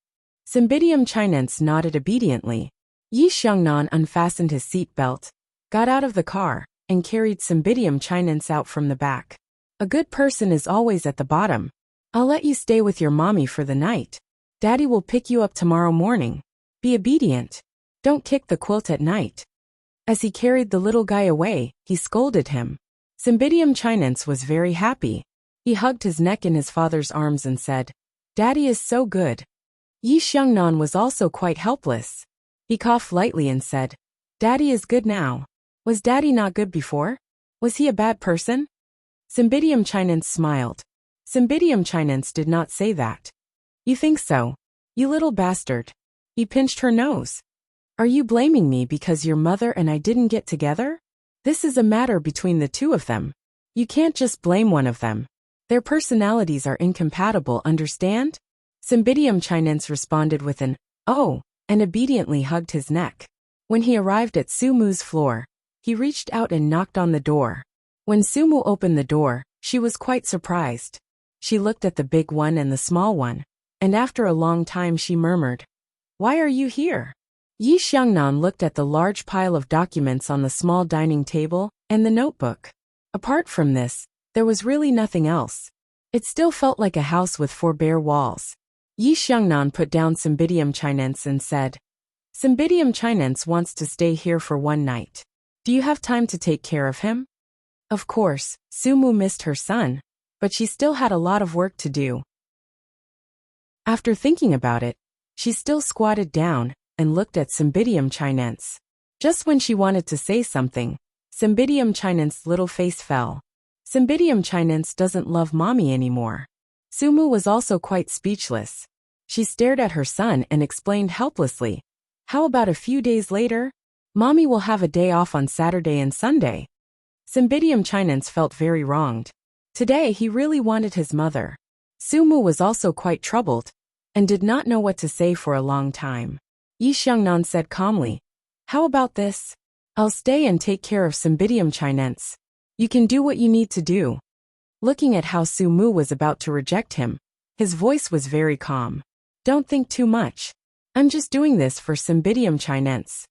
Cymbidium Chinense nodded obediently. Yi Xiangnan unfastened his seat belt, got out of the car, and carried Cymbidium Chinense out from the back. A good person is always at the bottom. I'll let you stay with your mommy for the night. Daddy will pick you up tomorrow morning. Be obedient. Don't kick the quilt at night. As he carried the little guy away, he scolded him. Cymbidium Chinense was very happy. He hugged his neck in his father's arms and said, Daddy is so good. Yi Xiangnan was also quite helpless. He coughed lightly and said, Daddy is good now. Was Daddy not good before? Was he a bad person? Cymbidium Chinense smiled. Cymbidium Chinense did not say that. You think so? You little bastard. He pinched her nose. Are you blaming me because your mother and I didn't get together? This is a matter between the two of them. You can't just blame one of them. Their personalities are incompatible, understand? Cymbidium Chinense responded with an, oh, and obediently hugged his neck. When he arrived at Su Mu's floor, he reached out and knocked on the door. When Su Mu opened the door, she was quite surprised. She looked at the big one and the small one, and after a long time she murmured, Why are you here? Yi Xiangnan looked at the large pile of documents on the small dining table and the notebook. Apart from this, there was really nothing else. It still felt like a house with 4 bare walls. Yi Xiangnan put down Cymbidium Chinense and said, Cymbidium Chinense wants to stay here for one night. Do you have time to take care of him? Of course, Su Mu missed her son, but she still had a lot of work to do. After thinking about it, she still squatted down and looked at Cymbidium Chinense. Just when she wanted to say something, Cymbidium Chinense's little face fell. Cymbidium Chinense doesn't love mommy anymore. Su Mu was also quite speechless. She stared at her son and explained helplessly, How about a few days later? Mommy will have a day off on Saturday and Sunday. Cymbidium Chinense felt very wronged. Today he really wanted his mother. Su Mu was also quite troubled, and did not know what to say for a long time. Yi Xiangnan said calmly. How about this? I'll stay and take care of Cymbidium chinense. You can do what you need to do. Looking at how Su Mu was about to reject him, his voice was very calm. Don't think too much. I'm just doing this for Cymbidium chinense.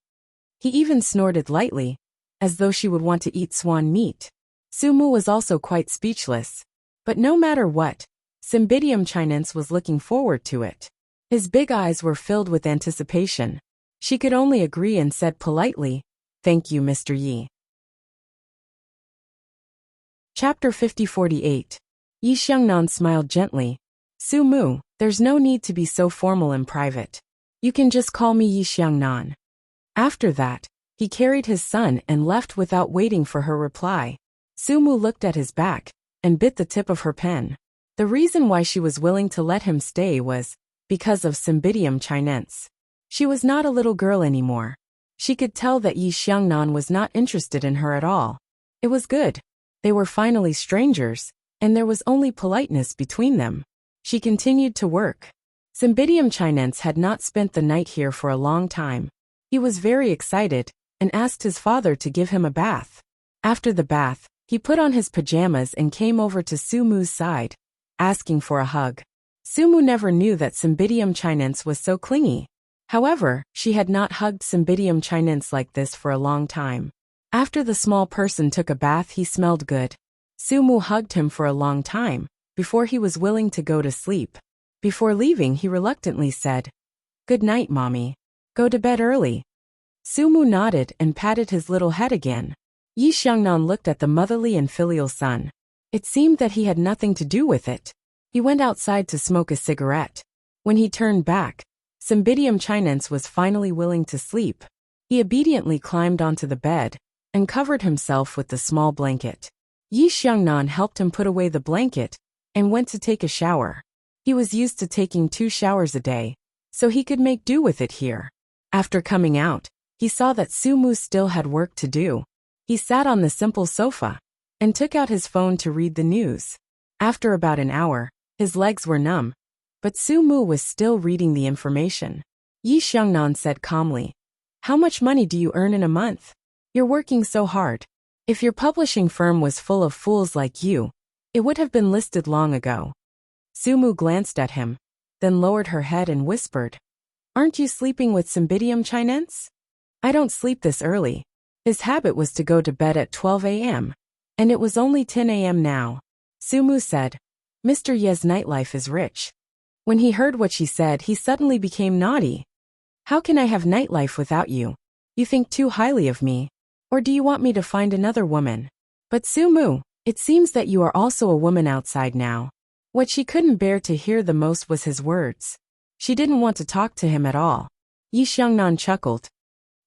He even snorted lightly, as though she would want to eat swan meat. Su Mu was also quite speechless. But no matter what, Cymbidium chinense was looking forward to it. His big eyes were filled with anticipation. She could only agree and said politely, Thank you, Mr. Yi. Chapter 50-48. Yi Xiangnan smiled gently. Su Mu, there's no need to be so formal in private. You can just call me Yi Xiangnan. After that, he carried his son and left without waiting for her reply. Su Mu looked at his back and bit the tip of her pen. The reason why she was willing to let him stay was because of Cymbidium chinense. She was not a little girl anymore. She could tell that Yi Xiangnan was not interested in her at all. It was good. They were finally strangers, and there was only politeness between them. She continued to work. Cymbidium chinense had not spent the night here for a long time. He was very excited and asked his father to give him a bath. After the bath, he put on his pajamas and came over to Su Mu's side, asking for a hug. Su Mu never knew that Cymbidium chinense was so clingy. However, she had not hugged Cymbidium chinense like this for a long time. After the small person took a bath, he smelled good. Su Mu hugged him for a long time, before he was willing to go to sleep. Before leaving, he reluctantly said, Good night, Mommy. Go to bed early. Su Mu nodded and patted his little head again. Yi Xiangnan looked at the motherly and filial son. It seemed that he had nothing to do with it. He went outside to smoke a cigarette. When he turned back, Cymbidium chinense was finally willing to sleep. He obediently climbed onto the bed and covered himself with the small blanket. Yi Xiangnan helped him put away the blanket and went to take a shower. He was used to taking 2 showers a day, so he could make do with it here. After coming out, he saw that Su Mu still had work to do. He sat on the simple sofa and took out his phone to read the news. After about an hour, his legs were numb, but Su Mu was still reading the information. Yi Xiangnan said calmly, How much money do you earn in a month? You're working so hard. If your publishing firm was full of fools like you, it would have been listed long ago. Su Mu glanced at him, then lowered her head and whispered, Aren't you sleeping with Cymbidium chinense? I don't sleep this early. His habit was to go to bed at 12 a.m., and it was only 10 a.m. now. Su Mu said, Mr. Ye's nightlife is rich. When he heard what she said, he suddenly became naughty. How can I have nightlife without you? You think too highly of me. Or do you want me to find another woman? But Su Mu, it seems that you are also a woman outside now. What she couldn't bear to hear the most was his words. She didn't want to talk to him at all. Yi Xiangnan chuckled.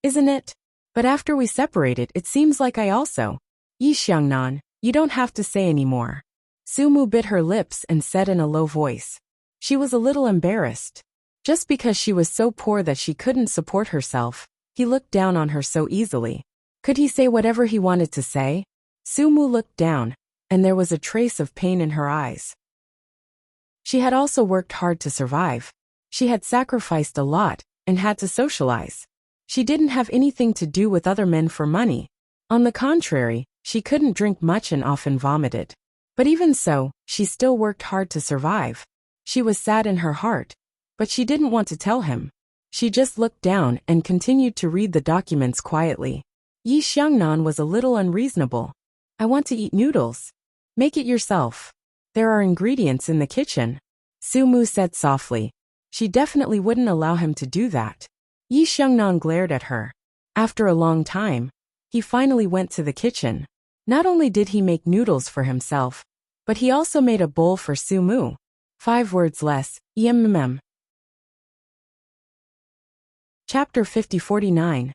Isn't it? But after we separated, it seems like I also. Yi Xiangnan, you don't have to say any more. Su Mu bit her lips and said in a low voice. She was a little embarrassed. Just because she was so poor that she couldn't support herself, he looked down on her so easily. Could he say whatever he wanted to say? Su Mu looked down, and there was a trace of pain in her eyes. She had also worked hard to survive. She had sacrificed a lot and had to socialize. She didn't have anything to do with other men for money. On the contrary, she couldn't drink much and often vomited. But even so, she still worked hard to survive. She was sad in her heart, but she didn't want to tell him. She just looked down and continued to read the documents quietly. Yi Xiangnan was a little unreasonable. I want to eat noodles. Make it yourself. There are ingredients in the kitchen. Su Mu said softly. She definitely wouldn't allow him to do that. Yi Xiangnan glared at her. After a long time, he finally went to the kitchen. Not only did he make noodles for himself, but he also made a bowl for Su Mu. 5 words less, ymm. Chapter 50-49.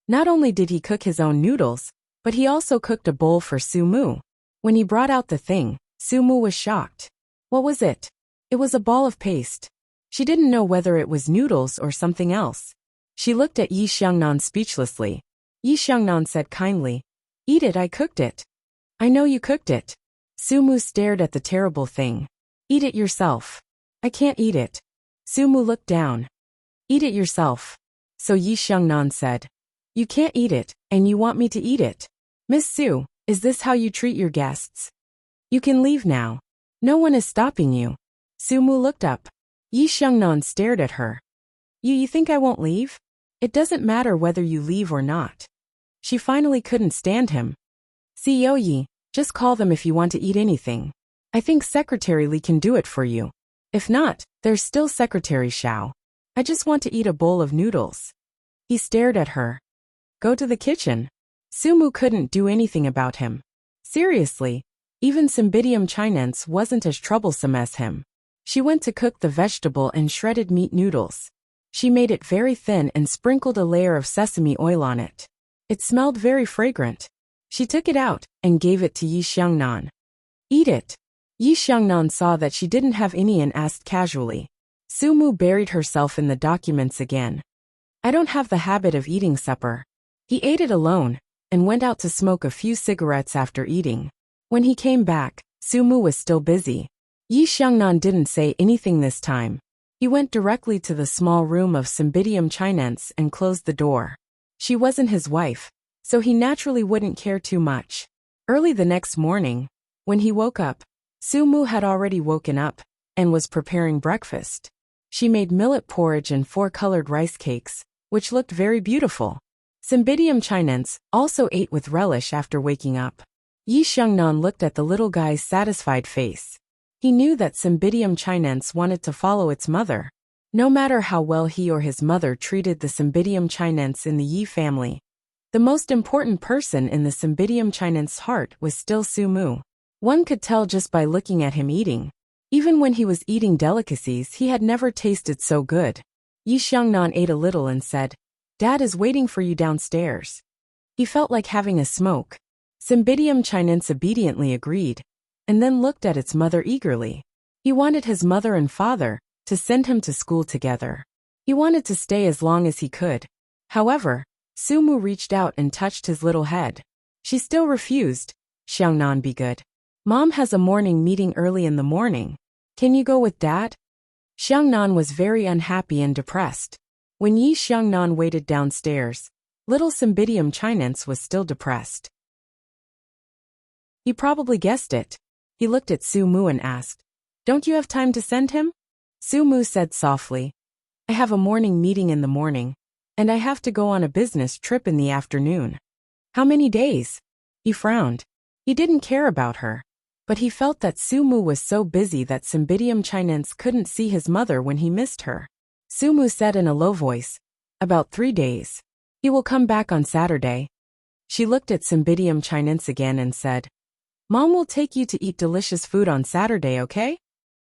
Not only did he cook his own noodles, but he also cooked a bowl for Su Mu. When he brought out the thing, Su Mu was shocked. What was it? It was a ball of paste. She didn't know whether it was noodles or something else. She looked at Yi Xiangnan speechlessly. Yi Xiangnan said kindly, Eat it, I cooked it. I know you cooked it. Su Mu stared at the terrible thing. Eat it yourself. I can't eat it. Su Mu looked down. Eat it yourself. so Yi Xiangnan said. You can't eat it, and you want me to eat it. Miss Su, is this how you treat your guests? You can leave now. No one is stopping you. Su Mu looked up. Yi Xiangnan stared at her. You think I won't leave? It doesn't matter whether you leave or not. She finally couldn't stand him. CEO Yi, just call them if you want to eat anything. I think Secretary Li can do it for you. If not, there's still Secretary Xiao. I just want to eat a bowl of noodles. He stared at her. Go to the kitchen. Su Mu couldn't do anything about him. Seriously, even Cymbidium chinense wasn't as troublesome as him. She went to cook the vegetable and shredded meat noodles. She made it very thin and sprinkled a layer of sesame oil on it. It smelled very fragrant. She took it out and gave it to Yi Xiangnan. Eat it. Yi Xiangnan saw that she didn't have any and asked casually. Su Mu buried herself in the documents again. I don't have the habit of eating supper. He ate it alone and went out to smoke a few cigarettes after eating. When he came back, Su Mu was still busy. Yi Xiangnan didn't say anything this time. He went directly to the small room of Cymbidium chinense and closed the door. She wasn't his wife, so he naturally wouldn't care too much. Early the next morning, when he woke up, Su Mu had already woken up and was preparing breakfast. She made millet porridge and 4 colored rice cakes, which looked very beautiful. Cymbidium chinense also ate with relish after waking up. Yi Xiangnan looked at the little guy's satisfied face. He knew that Cymbidium chinense wanted to follow its mother. No matter how well he or his mother treated the Cymbidium chinense in the Yi family, the most important person in the Cymbidium chinense's heart was still Su Mu. One could tell just by looking at him eating. Even when he was eating delicacies, he had never tasted so good. Yi Xiangnan ate a little and said, Dad is waiting for you downstairs. He felt like having a smoke. Cymbidium chinense obediently agreed, and then looked at its mother eagerly. He wanted his mother and father to send him to school together. He wanted to stay as long as he could. However, Su Mu reached out and touched his little head. She still refused. Xiangnan, be good. Mom has a morning meeting early in the morning. Can you go with Dad? Xiangnan was very unhappy and depressed. When Yi Xiangnan waited downstairs, little Cymbidium chinense was still depressed. He probably guessed it. He looked at Su Mu and asked, Don't you have time to send him? Su Mu said softly, I have a morning meeting in the morning, and I have to go on a business trip in the afternoon. How many days? He frowned. He didn't care about her, but he felt that Su Mu was so busy that Cymbidium chinense couldn't see his mother when he missed her. Su Mu said in a low voice, About 3 days. He will come back on Saturday. She looked at Cymbidium chinense again and said, Mom will take you to eat delicious food on Saturday, okay?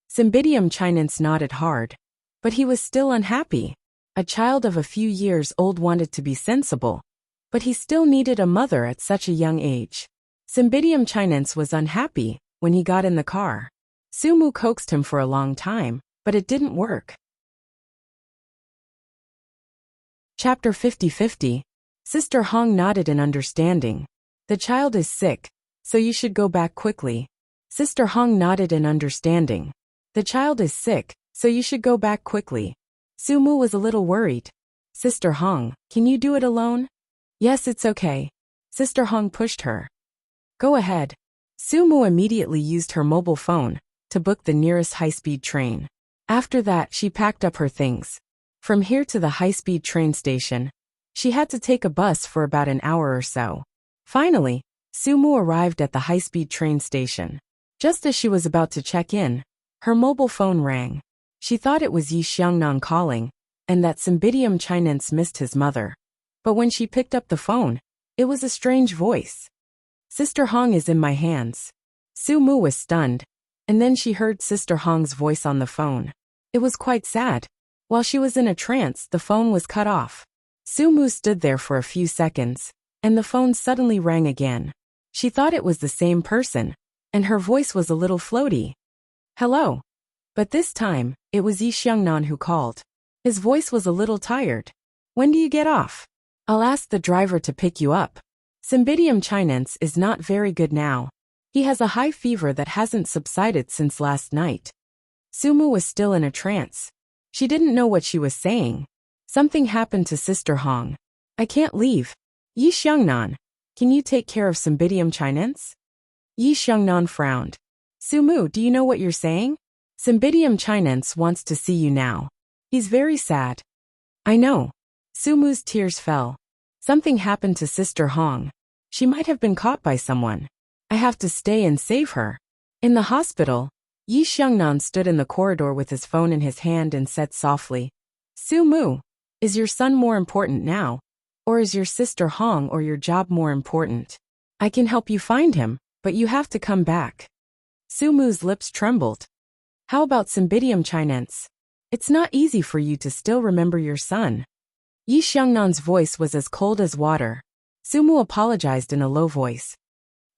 Cymbidium chinense nodded hard. But he was still unhappy. A child of a few years old wanted to be sensible, but he still needed a mother at such a young age. Cymbidium chinense was unhappy when he got in the car. Su Mu coaxed him for a long time, but it didn't work. Chapter 50-50. Sister Hong nodded in understanding. The child is sick, so you should go back quickly. Sister Hong nodded in understanding. The child is sick, so you should go back quickly. Su Mu was a little worried. Sister Hong, can you do it alone? Yes, it's okay. Sister Hong pushed her. Go ahead. Su Mu immediately used her mobile phone to book the nearest high-speed train. After that, she packed up her things. From here to the high-speed train station, she had to take a bus for about an hour or so. Finally, Su Mu arrived at the high-speed train station. Just as she was about to check in, her mobile phone rang. She thought it was Yi Xiangnan calling, and that Cymbidium chinense missed his mother. But when she picked up the phone, it was a strange voice. Sister Hong is in my hands. Su Mu was stunned, and then she heard Sister Hong's voice on the phone. It was quite sad. While she was in a trance, the phone was cut off. Su Mu stood there for a few seconds, and the phone suddenly rang again. She thought it was the same person, and her voice was a little floaty. Hello. But this time, it was Yi Xiangnan who called. His voice was a little tired. When do you get off? I'll ask the driver to pick you up. Cymbidium chinense is not very good now. He has a high fever that hasn't subsided since last night. Su Mu was still in a trance. She didn't know what she was saying. Something happened to Sister Hong. I can't leave. Yi Xiangnan, can you take care of Cymbidium chinense? Yi Xiangnan frowned. Sumu, do you know what you're saying? Cymbidium chinense wants to see you now. He's very sad. I know. Sumu's tears fell. Something happened to Sister Hong. She might have been caught by someone. I have to stay and save her. In the hospital, Yi Xiangnan stood in the corridor with his phone in his hand and said softly, Sumu, is your son more important now? Or is your Sister Hong or your job more important? I can help you find him, but you have to come back. Sumu's lips trembled. How about Cymbidium chinense? It's not easy for you to still remember your son. Yi Xiangnan's voice was as cold as water. Sumu apologized in a low voice.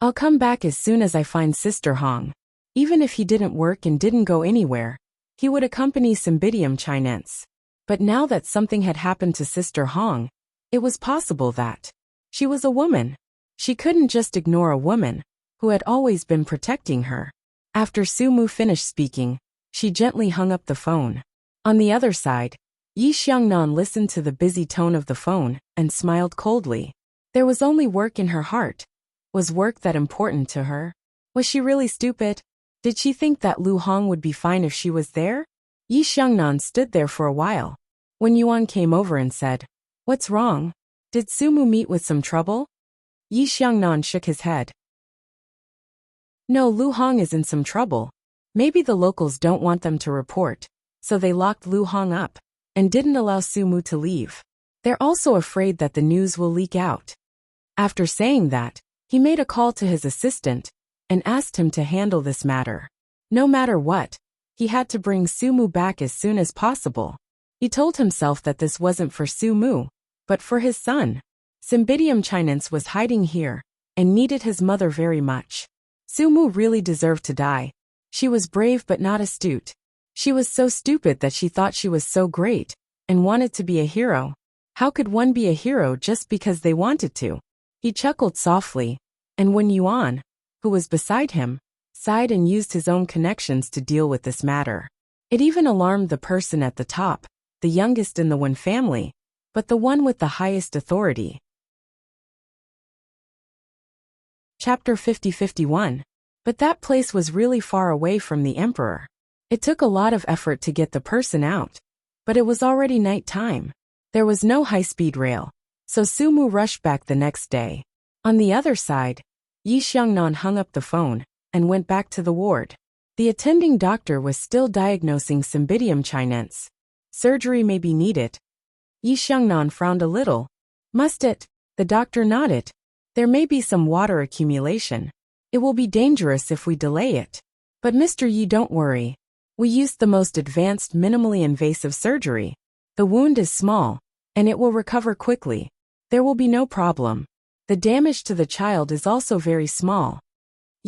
I'll come back as soon as I find Sister Hong. Even if he didn't work and didn't go anywhere, he would accompany Cymbidium chinense. But now that something had happened to Sister Hong, it was possible that she was a woman. She couldn't just ignore a woman who had always been protecting her. After Sumu finished speaking, she gently hung up the phone. On the other side, Yi Xiangnan listened to the busy tone of the phone and smiled coldly. There was only work in her heart. Was work that important to her? Was she really stupid? Did she think that Lu Hong would be fine if she was there? Yi Xiangnan stood there for a while. When Yuan came over and said, What's wrong? Did Sumu meet with some trouble? Yi Xiangnan shook his head. No, Lu Hong is in some trouble. Maybe the locals don't want them to report, so they locked Lu Hong up and didn't allow Sumu to leave. They're also afraid that the news will leak out. After saying that, he made a call to his assistant and asked him to handle this matter. No matter what, he had to bring Sumu back as soon as possible. He told himself that this wasn't for Sumu, but for his son. Cymbidium chinense was hiding here and needed his mother very much. Sumu really deserved to die. She was brave but not astute. She was so stupid that she thought she was so great and wanted to be a hero. How could one be a hero just because they wanted to? He chuckled softly, and when Yuan, who was beside him, sighed and used his own connections to deal with this matter. It even alarmed the person at the top, the youngest in the Wen family, but the one with the highest authority. Chapter 50-51. But that place was really far away from the emperor. It took a lot of effort to get the person out, but it was already night time. There was no high-speed rail, so Sumu rushed back the next day. On the other side, Yi Xiangnan hung up the phone and went back to the ward. The attending doctor was still diagnosing Cymbidium chinense. Surgery may be needed. Yi Xiangnan frowned a little. Must it? The doctor nodded. There may be some water accumulation. It will be dangerous if we delay it. But Mr. Yi, don't worry. We used the most advanced minimally invasive surgery. The wound is small, and it will recover quickly. There will be no problem. The damage to the child is also very small.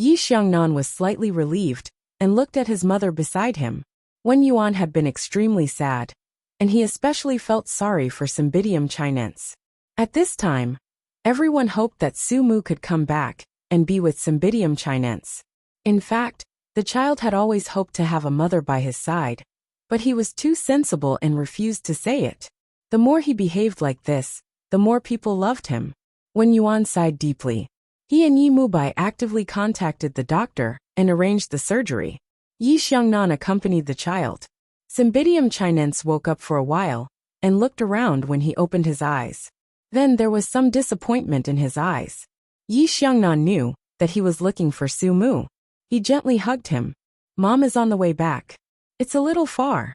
Yi Xiangnan was slightly relieved and looked at his mother beside him. Wen Yuan had been extremely sad, and he especially felt sorry for Cymbidium chinense. At this time, everyone hoped that Sumu could come back and be with Cymbidium chinense. In fact, the child had always hoped to have a mother by his side, but he was too sensible and refused to say it. The more he behaved like this, the more people loved him. When Yuan sighed deeply, he and Yi Mubai actively contacted the doctor and arranged the surgery. Yi Xiangnan accompanied the child. Cymbidium chinense woke up for a while and looked around when he opened his eyes. Then there was some disappointment in his eyes. Yi Xiangnan knew that he was looking for Sumu. He gently hugged him. Mom is on the way back. It's a little far.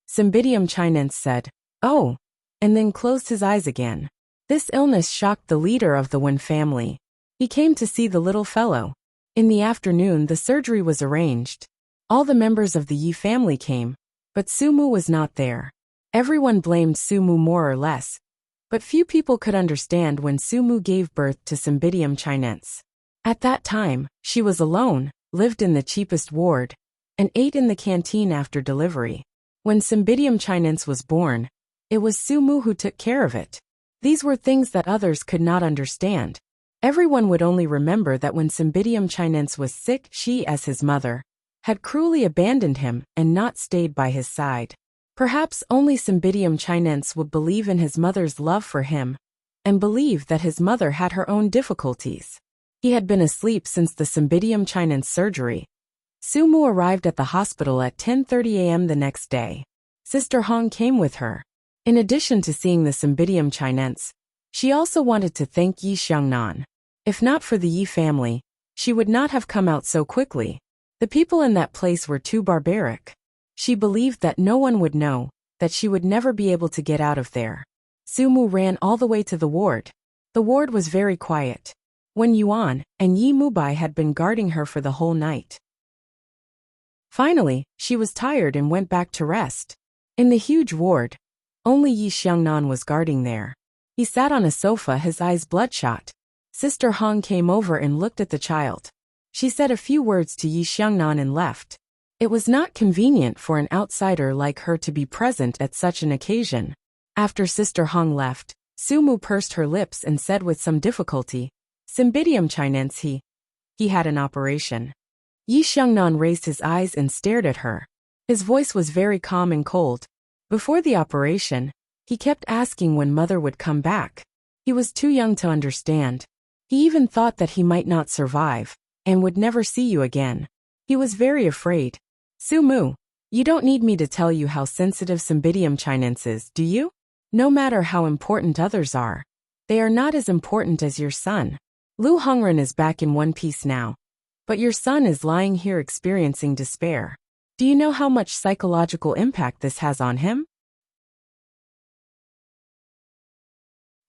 Cymbidium chinense said, Oh, and then closed his eyes again. This illness shocked the leader of the Wen family. He came to see the little fellow. In the afternoon, the surgery was arranged. All the members of the Yi family came, but Sumu was not there. Everyone blamed Sumu more or less, but few people could understand when Sumu gave birth to Cymbidium chinense. At that time, she was alone, lived in the cheapest ward, and ate in the canteen after delivery. When Cymbidium chinense was born, it was Sumu who took care of it. These were things that others could not understand. Everyone would only remember that when Cymbidium chinense was sick, she, as his mother, had cruelly abandoned him and not stayed by his side. Perhaps only Cymbidium Chinense would believe in his mother's love for him, and believe that his mother had her own difficulties. He had been asleep since the Cymbidium Chinense surgery. Sumu arrived at the hospital at 10:30 a.m. the next day. Sister Hong came with her. In addition to seeing the Cymbidium Chinense, she also wanted to thank Yi Xiangnan. If not for the Yi family, she would not have come out so quickly. The people in that place were too barbaric. She believed that no one would know, that she would never be able to get out of there. Sumu ran all the way to the ward. The ward was very quiet. Wen Yuan and Yi Mubai had been guarding her for the whole night. Finally, she was tired and went back to rest. In the huge ward, only Yi Xiangnan was guarding there. He sat on a sofa, his eyes bloodshot. Sister Hong came over and looked at the child. She said a few words to Yi Xiangnan and left. It was not convenient for an outsider like her to be present at such an occasion. After Sister Hong left, Sumu pursed her lips and said with some difficulty, "Cymbidium Chinense, he had an operation." Yi Xiangnan raised his eyes and stared at her. His voice was very calm and cold. Before the operation, he kept asking when mother would come back. He was too young to understand. He even thought that he might not survive, and would never see you again. He was very afraid. "Sumu, you don't need me to tell you how sensitive Cymbidium Chinense is, do you? No matter how important others are, they are not as important as your son. Lu Hongren is back in one piece now. But your son is lying here experiencing despair. Do you know how much psychological impact this has on him?"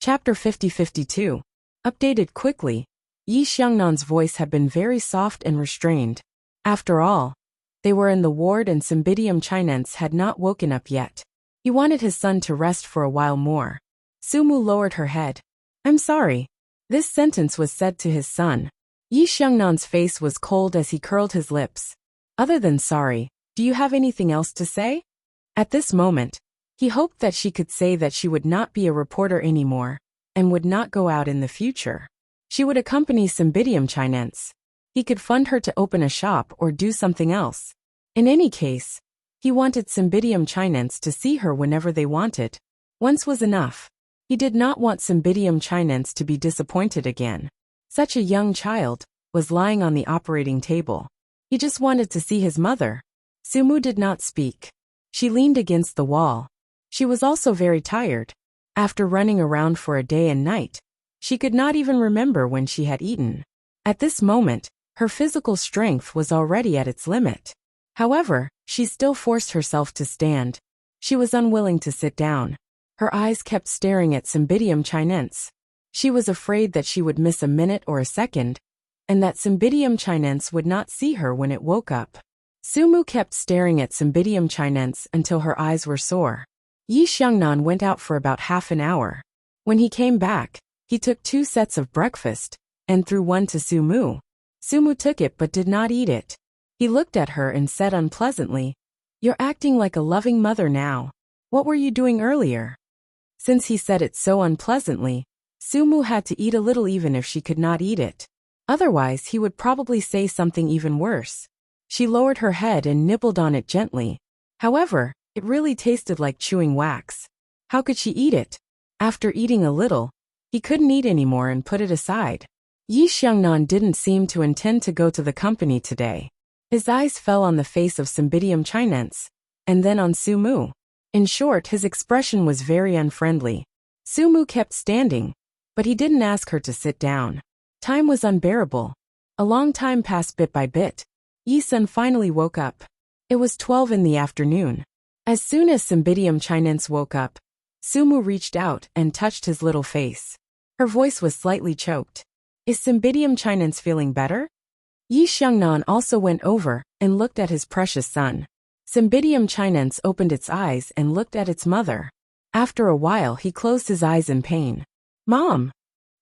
Chapter 50-52. Updated quickly. Yi Xiangnan's voice had been very soft and restrained. After all, they were in the ward and Cymbidium Chinense had not woken up yet. He wanted his son to rest for a while more. Sumu lowered her head. "I'm sorry." This sentence was said to his son. Yi Xiangnan's face was cold as he curled his lips. "Other than sorry, do you have anything else to say?" At this moment, he hoped that she could say that she would not be a reporter anymore, and would not go out in the future. She would accompany Cymbidium Chinense. He could fund her to open a shop or do something else. In any case, he wanted Cymbidium Chinense to see her whenever they wanted. Once was enough. He did not want Cymbidium Chinense to be disappointed again. Such a young child was lying on the operating table. He just wanted to see his mother. Sumu did not speak. She leaned against the wall. She was also very tired. After running around for a day and night, she could not even remember when she had eaten. At this moment, her physical strength was already at its limit. However, she still forced herself to stand. She was unwilling to sit down. Her eyes kept staring at Cymbidium Chinense. She was afraid that she would miss a minute or a second, and that Cymbidium Chinense would not see her when it woke up. Sumu kept staring at Cymbidium Chinense until her eyes were sore. Yi Xiangnan went out for about half an hour. When he came back, he took 2 sets of breakfast, and threw one to Sumu. Sumu took it but did not eat it. He looked at her and said unpleasantly, "You're acting like a loving mother now. What were you doing earlier?" Since he said it so unpleasantly, Sumu had to eat a little even if she could not eat it. Otherwise he would probably say something even worse. She lowered her head and nibbled on it gently. However, it really tasted like chewing wax. How could she eat it? After eating a little, he couldn't eat anymore and put it aside. Yi Xiangnan didn't seem to intend to go to the company today. His eyes fell on the face of Cymbidium Chinense, and then on Sumu. In short, his expression was very unfriendly. Sumu kept standing, but he didn't ask her to sit down. Time was unbearable. A long time passed bit by bit. Yi-sun finally woke up. It was 12 in the afternoon. As soon as Cymbidium Chinense woke up, Sumu reached out and touched his little face. Her voice was slightly choked. "Is Cymbidium Chinense feeling better?" Yi Xiangnan also went over and looked at his precious son. Cymbidium Chinense opened its eyes and looked at its mother. After a while he closed his eyes in pain. "Mom!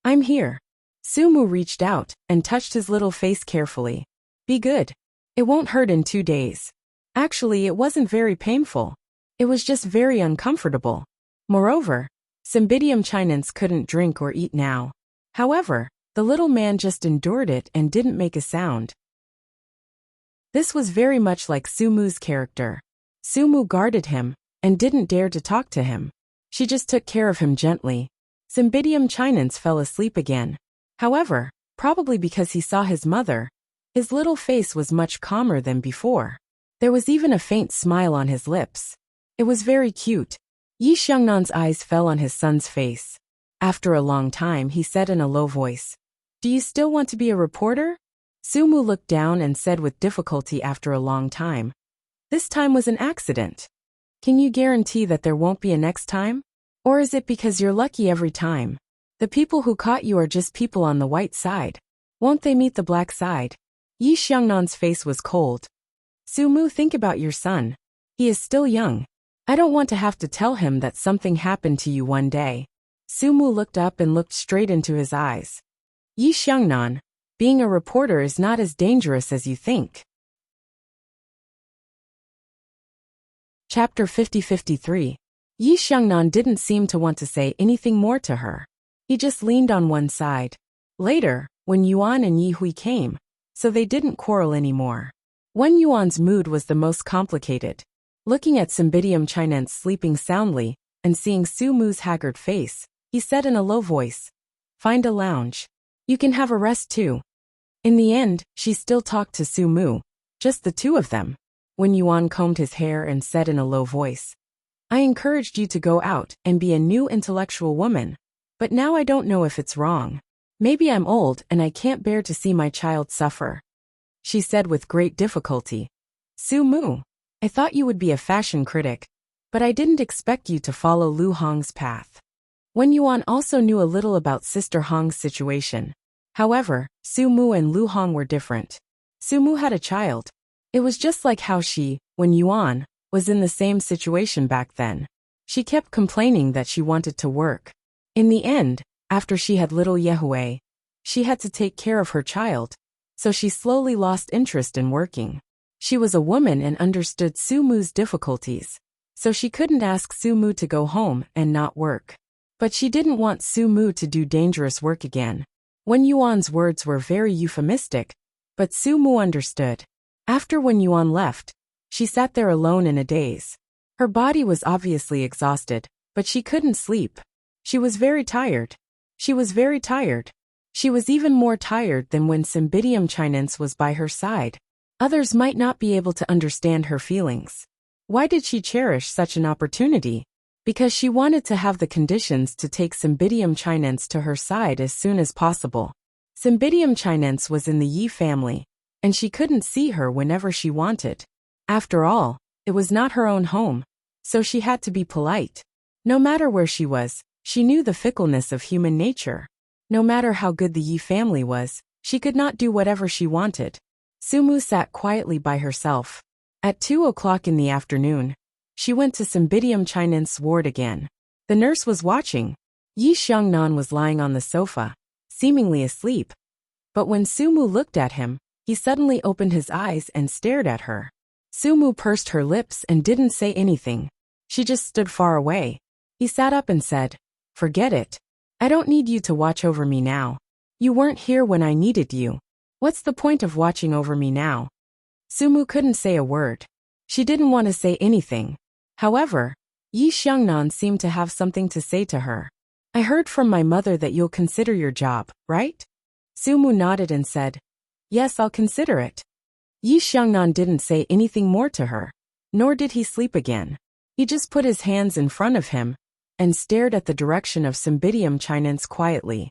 I'm here." Sumu reached out and touched his little face carefully. "Be good. It won't hurt in 2 days." Actually, it wasn't very painful. It was just very uncomfortable. Moreover, Cymbidium Chinense couldn't drink or eat now. However, the little man just endured it and didn't make a sound. This was very much like Sumu's character. Sumu guarded him, and didn't dare to talk to him. She just took care of him gently. Cymbidium chinense fell asleep again. However, probably because he saw his mother, his little face was much calmer than before. There was even a faint smile on his lips. It was very cute. Yi Xiangnan's eyes fell on his son's face. After a long time, he said in a low voice, "Do you still want to be a reporter?" Sumu looked down and said with difficulty after a long time, "This time was an accident. Can you guarantee that there won't be a next time? Or is it because you're lucky every time? The people who caught you are just people on the white side. Won't they meet the black side?" Yi Xiangnan's face was cold. "Sumu, think about your son. He is still young. I don't want to have to tell him that something happened to you one day." Sumu looked up and looked straight into his eyes. "Yi Xiangnan, being a reporter is not as dangerous as you think." Chapter 50-53. Yi Xiangnan didn't seem to want to say anything more to her. He just leaned on one side. Later, when Yuan and Yi Hui came, so they didn't quarrel anymore. Wen Yuan's mood was the most complicated. Looking at Cymbidium chinense sleeping soundly, and seeing Sumu's haggard face, he said in a low voice, "Find a lounge. You can have a rest too." In the end, she still talked to Sumu, just the two of them. When Yuan combed his hair and said in a low voice, "I encouraged you to go out and be a new intellectual woman, but now I don't know if it's wrong. Maybe I'm old and I can't bear to see my child suffer." She said with great difficulty, "Sumu, I thought you would be a fashion critic, but I didn't expect you to follow Lu Hong's path." Wen Yuan also knew a little about Sister Hong's situation. However, Sumu and Lu Hong were different. Sumu had a child. It was just like how she, Wen Yuan, was in the same situation back then. She kept complaining that she wanted to work. In the end, after she had little Yehui, she had to take care of her child, so she slowly lost interest in working. She was a woman and understood Sumu's difficulties, so she couldn't ask Sumu to go home and not work. But she didn't want Sumu to do dangerous work again. Wen Yuan's words were very euphemistic, but Sumu understood. After Wen Yuan left, she sat there alone in a daze. Her body was obviously exhausted, but she couldn't sleep. She was very tired. She was very tired. She was even more tired than when Cymbidium chinense was by her side. Others might not be able to understand her feelings. Why did she cherish such an opportunity? Because she wanted to have the conditions to take Cymbidium chinense to her side as soon as possible. Cymbidium chinense was in the Yi family, and she couldn't see her whenever she wanted. After all, it was not her own home, so she had to be polite. No matter where she was, she knew the fickleness of human nature. No matter how good the Yi family was, she could not do whatever she wanted. Sumu sat quietly by herself. At 2 o'clock in the afternoon, she went to Cymbidium chinense's ward again. The nurse was watching. Yi Xiangnan was lying on the sofa, seemingly asleep. But when Sumu looked at him, he suddenly opened his eyes and stared at her. Sumu pursed her lips and didn't say anything. She just stood far away. He sat up and said, "Forget it. I don't need you to watch over me now. You weren't here when I needed you. What's the point of watching over me now?" Sumu couldn't say a word. She didn't want to say anything. However, Yi Xiangnan seemed to have something to say to her. "I heard from my mother that you'll consider your job, right?" Sumu nodded and said, "Yes, I'll consider it." Yi Xiangnan didn't say anything more to her, nor did he sleep again. He just put his hands in front of him and stared at the direction of Cymbidium chinense quietly.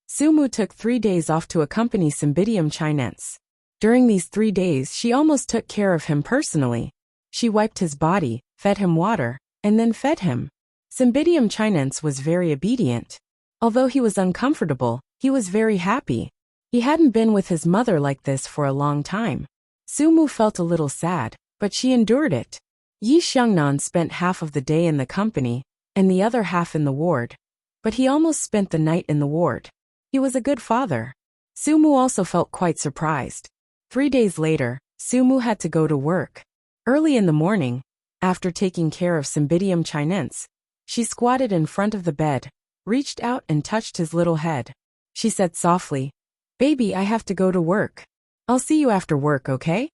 Sumu took 3 days off to accompany Cymbidium chinense. During these 3 days she almost took care of him personally. She wiped his body, fed him water, and then fed him. Cymbidium chinense was very obedient. Although he was uncomfortable, he was very happy. He hadn't been with his mother like this for a long time. Sumu felt a little sad, but she endured it. Yi Xiangnan spent half of the day in the company, and the other half in the ward. But he almost spent the night in the ward. He was a good father. Sumu also felt quite surprised. 3 days later, Sumu had to go to work. Early in the morning, after taking care of Cymbidium chinense, she squatted in front of the bed, reached out and touched his little head. She said softly, "Baby, I have to go to work. I'll see you after work, okay?"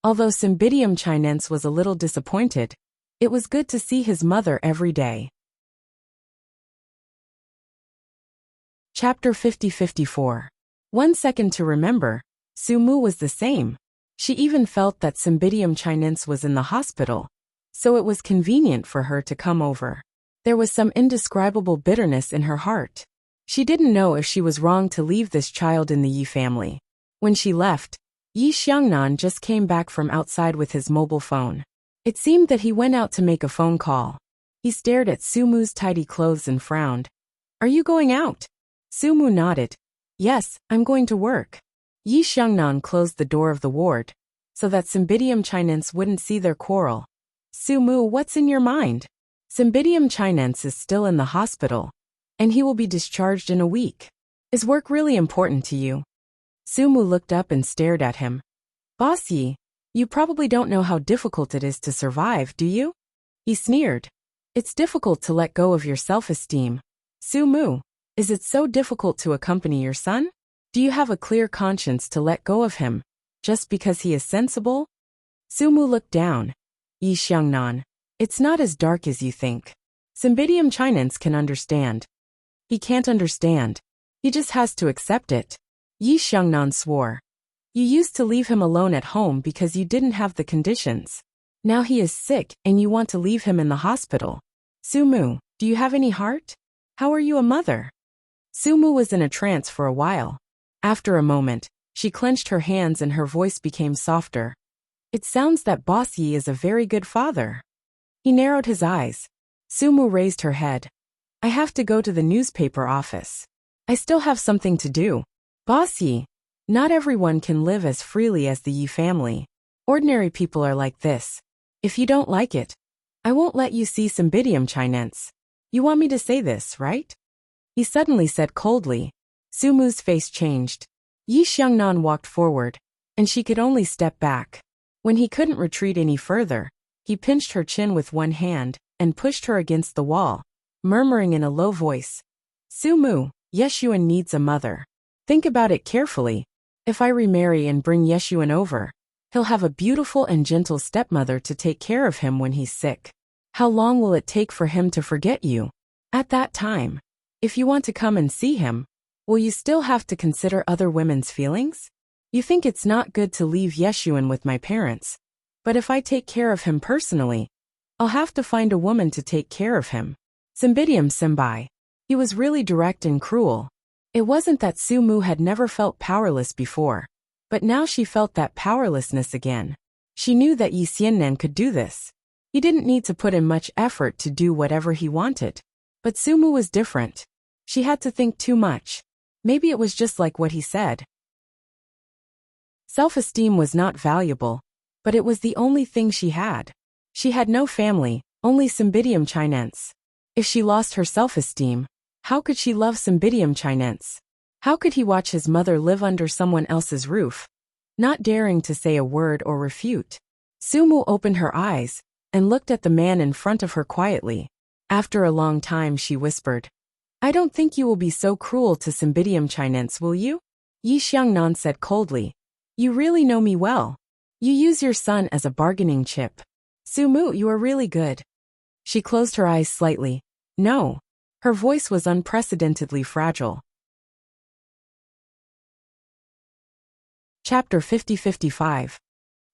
Although Cymbidium chinense was a little disappointed, it was good to see his mother every day. Chapter 50-54. 1 second to remember, Sumu was the same. She even felt that Cymbidium chinense was in the hospital, so it was convenient for her to come over. There was some indescribable bitterness in her heart. She didn't know if she was wrong to leave this child in the Yi family. When she left, Yi Xiangnan just came back from outside with his mobile phone. It seemed that he went out to make a phone call. He stared at Sumu's tidy clothes and frowned. "Are you going out?" Sumu nodded. "Yes, I'm going to work." Yi Xiangnan closed the door of the ward, so that Cymbidium chinense wouldn't see their quarrel. "Sumu, what's in your mind?" "Cymbidium chinense is still in the hospital, and he will be discharged in a week. Is work really important to you?" Sumu looked up and stared at him. "Boss Yi, you probably don't know how difficult it is to survive, do you?" He sneered. "It's difficult to let go of your self-esteem. Sumu, is it so difficult to accompany your son? Do you have a clear conscience to let go of him, just because he is sensible?" Sumu looked down. "Yi Xiangnan, it's not as dark as you think. Cymbidium chinense can understand." "He can't understand. He just has to accept it." Yi Xiangnan swore. "You used to leave him alone at home because you didn't have the conditions. Now he is sick and you want to leave him in the hospital. Sumu, do you have any heart? How are you a mother?" Sumu was in a trance for a while. After a moment, she clenched her hands and her voice became softer. "It sounds that Boss Yi is a very good father." He narrowed his eyes. Sumu raised her head. "I have to go to the newspaper office. I still have something to do. Boss Yi, not everyone can live as freely as the Yi family. Ordinary people are like this. If you don't like it, I won't let you see Cymbidium chinense. You want me to say this, right?" He suddenly said coldly. Sumu's face changed. Yi Xiangnan walked forward, and she could only step back. When he couldn't retreat any further, he pinched her chin with one hand and pushed her against the wall, murmuring in a low voice, "Sumu, Yeshuan needs a mother. Think about it carefully. If I remarry and bring Yeshuan over, he'll have a beautiful and gentle stepmother to take care of him when he's sick. How long will it take for him to forget you? At that time, if you want to come and see him, will you still have to consider other women's feelings? You think it's not good to leave Yeshuan with my parents, but if I take care of him personally, I'll have to find a woman to take care of him." Cymbidium Simbai. He was really direct and cruel. It wasn't that Sumu had never felt powerless before, but now she felt that powerlessness again. She knew that Yi Xiannan could do this. He didn't need to put in much effort to do whatever he wanted. But Sumu was different. She had to think too much. Maybe it was just like what he said. Self-esteem was not valuable, but it was the only thing she had. She had no family, only Cymbidium chinense. If she lost her self-esteem, how could she love Cymbidium chinense? How could he watch his mother live under someone else's roof, not daring to say a word or refute? Sumu opened her eyes and looked at the man in front of her quietly. After a long time she whispered, "I don't think you will be so cruel to Cymbidium chinense, will you?" Yi Xiangnan said coldly, "You really know me well. You use your son as a bargaining chip. Sumu, you are really good." She closed her eyes slightly. "No." Her voice was unprecedentedly fragile. Chapter 50-55.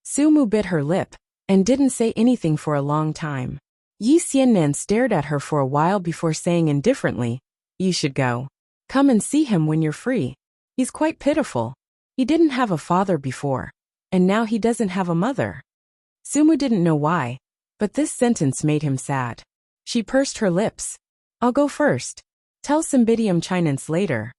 Sumu bit her lip and didn't say anything for a long time. Yi Xiannan stared at her for a while before saying indifferently, "You should go. Come and see him when you're free. He's quite pitiful. He didn't have a father before, and now he doesn't have a mother." Sumu didn't know why, but this sentence made him sad. She pursed her lips. "I'll go first. Tell Cymbidium chinense later."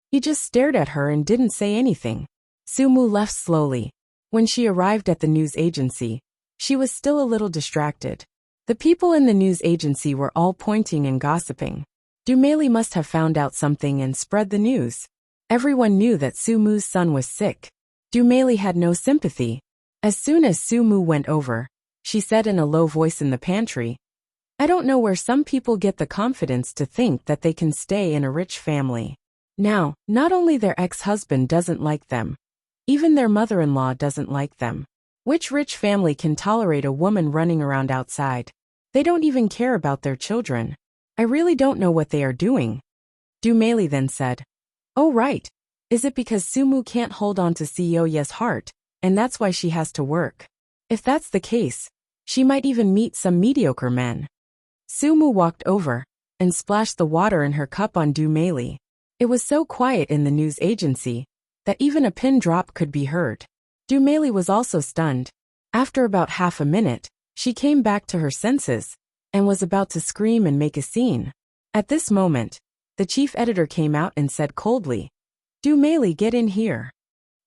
He just stared at her and didn't say anything. Sumu left slowly. When she arrived at the news agency, she was still a little distracted. The people in the news agency were all pointing and gossiping. Dumeli must have found out something and spread the news. Everyone knew that Sumu's son was sick. Dumeli had no sympathy. As soon as Sumu went over, she said in a low voice in the pantry, "I don't know where some people get the confidence to think that they can stay in a rich family. Now, not only their ex-husband doesn't like them, even their mother-in-law doesn't like them. Which rich family can tolerate a woman running around outside? They don't even care about their children. I really don't know what they are doing. Du Meili then said. Oh right. Is it because Sumu can't hold on to CEO Ye's heart, and that's why she has to work? If that's the case, she might even meet some mediocre men. Sumu walked over and splashed the water in her cup on Du Meili. It was so quiet in the news agency that even a pin drop could be heard. Du Meili was also stunned. After about half a minute, she came back to her senses and was about to scream and make a scene. At this moment, the chief editor came out and said coldly, Du Meili, get in here.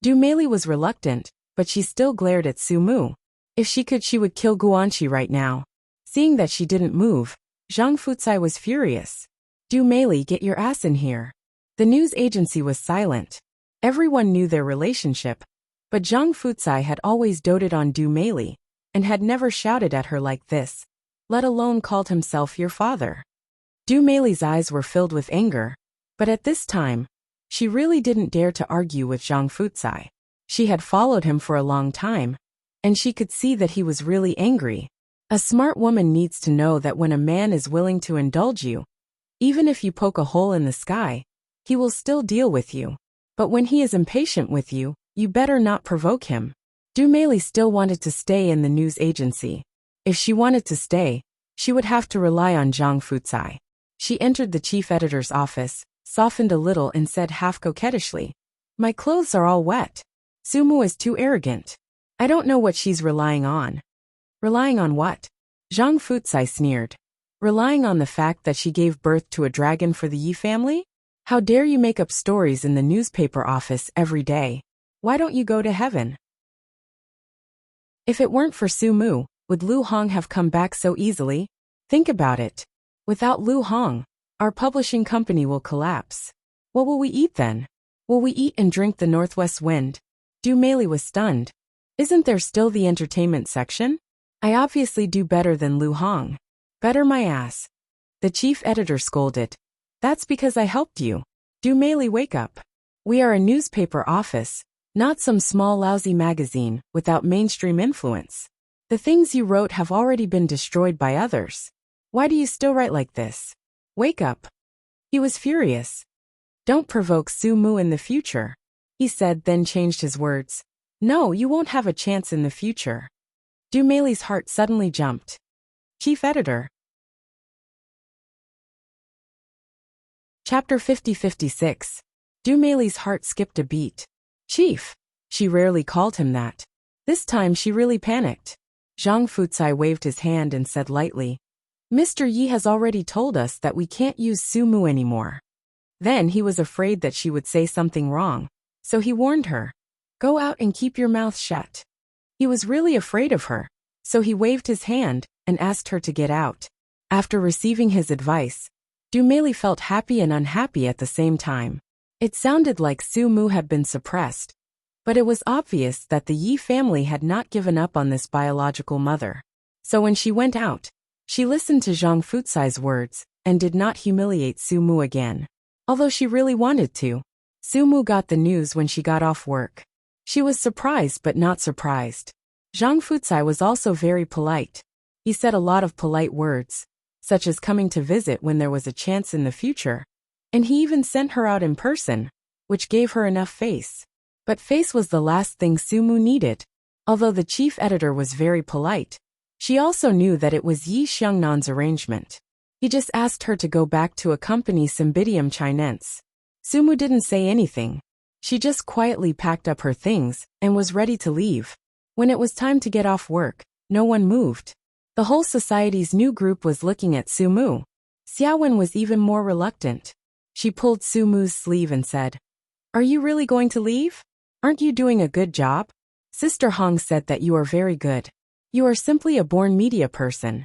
Du Meili was reluctant, but she still glared at Sumu. If she could, she would kill Guanxi right now. Seeing that she didn't move, Zhang Fucai was furious. Du Meili, get your ass in here. The news agency was silent. Everyone knew their relationship, but Zhang Fucai had always doted on Du Meili and had never shouted at her like this, let alone called himself your father. Du Meili's eyes were filled with anger, but at this time, she really didn't dare to argue with Zhang Fucai. She had followed him for a long time, and she could see that he was really angry. A smart woman needs to know that when a man is willing to indulge you, even if you poke a hole in the sky, he will still deal with you. But when he is impatient with you, you better not provoke him. Du Meili still wanted to stay in the news agency. If she wanted to stay, she would have to rely on Zhang Fucai. She entered the chief editor's office, softened a little and said half coquettishly, my clothes are all wet. Sumu is too arrogant. I don't know what she's relying on. Relying on what? Zhang Fucai sneered. Relying on the fact that she gave birth to a dragon for the Yi family? How dare you make up stories in the newspaper office every day? Why don't you go to heaven? If it weren't for Sumu, would Lu Hong have come back so easily? Think about it. Without Lu Hong, our publishing company will collapse. What will we eat then? Will we eat and drink the northwest wind? Du Meili was stunned. Isn't there still the entertainment section? I obviously do better than Lu Hong. Better my ass. The chief editor scolded. That's because I helped you. Du Meili, wake up. We are a newspaper office, not some small lousy magazine without mainstream influence. The things you wrote have already been destroyed by others. Why do you still write like this? Wake up. He was furious. Don't provoke Sumu in the future, he said, then changed his words. No, you won't have a chance in the future. Du Meili's heart suddenly jumped. Chief editor. Chapter 50-56. Du Meili's heart skipped a beat. Chief. She rarely called him that. This time she really panicked. Zhang Fucai waved his hand and said lightly, Mr. Yi has already told us that we can't use Sumu anymore. Then he was afraid that she would say something wrong, so he warned her. Go out and keep your mouth shut. He was really afraid of her, so he waved his hand and asked her to get out. After receiving his advice, Du Meili felt happy and unhappy at the same time. It sounded like Sumu had been suppressed, but it was obvious that the Yi family had not given up on this biological mother. So when she went out, she listened to Zhang Fucai's words and did not humiliate Sumu again. Although she really wanted to. Sumu got the news when she got off work. She was surprised but not surprised. Zhang Fucai was also very polite. He said a lot of polite words, such as coming to visit when there was a chance in the future. And he even sent her out in person, which gave her enough face. But face was the last thing Sumu needed. Although the chief editor was very polite, she also knew that it was Yi Xiangnan's arrangement. He just asked her to go back to accompany Cymbidium Chinense. Sumu didn't say anything. She just quietly packed up her things and was ready to leave. When it was time to get off work, no one moved. The whole society's new group was looking at Sumu. Xiaowen was even more reluctant. She pulled Sumu's sleeve and said, Are you really going to leave? Aren't you doing a good job? Sister Hong said that you are very good. You are simply a born media person.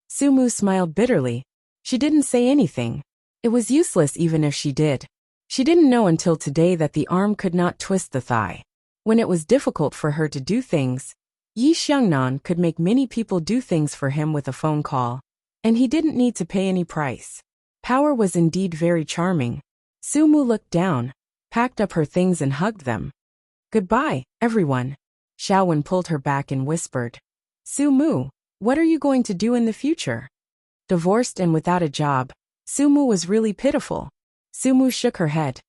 Sumu smiled bitterly. She didn't say anything. It was useless even if she did. She didn't know until today that the arm could not twist the thigh. When it was difficult for her to do things, Yi Xiangnan could make many people do things for him with a phone call, and he didn't need to pay any price. Power was indeed very charming. Sumu looked down, packed up her things and hugged them. Goodbye, everyone. Xiaowen pulled her back and whispered, Su Mu, what are you going to do in the future? Divorced and without a job, Su Mu was really pitiful. Su Mu shook her head.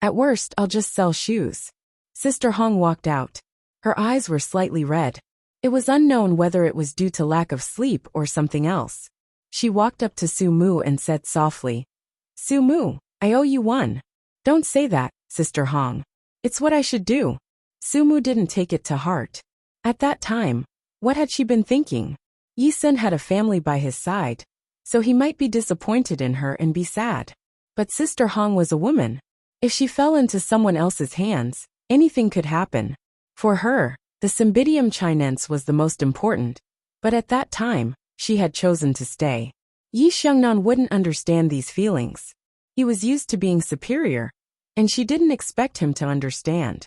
At worst, I'll just sell shoes. Sister Hong walked out. Her eyes were slightly red. It was unknown whether it was due to lack of sleep or something else. She walked up to Su Mu and said softly, Su Mu, I owe you one. Don't say that, Sister Hong. It's what I should do. Su Mu didn't take it to heart. At that time, what had she been thinking? Yi Sun had a family by his side, so he might be disappointed in her and be sad. But Sister Hong was a woman. If she fell into someone else's hands, anything could happen. For her, the Cymbidium chinense was the most important, but at that time, she had chosen to stay. Yi Xiangnan wouldn't understand these feelings. He was used to being superior, and she didn't expect him to understand.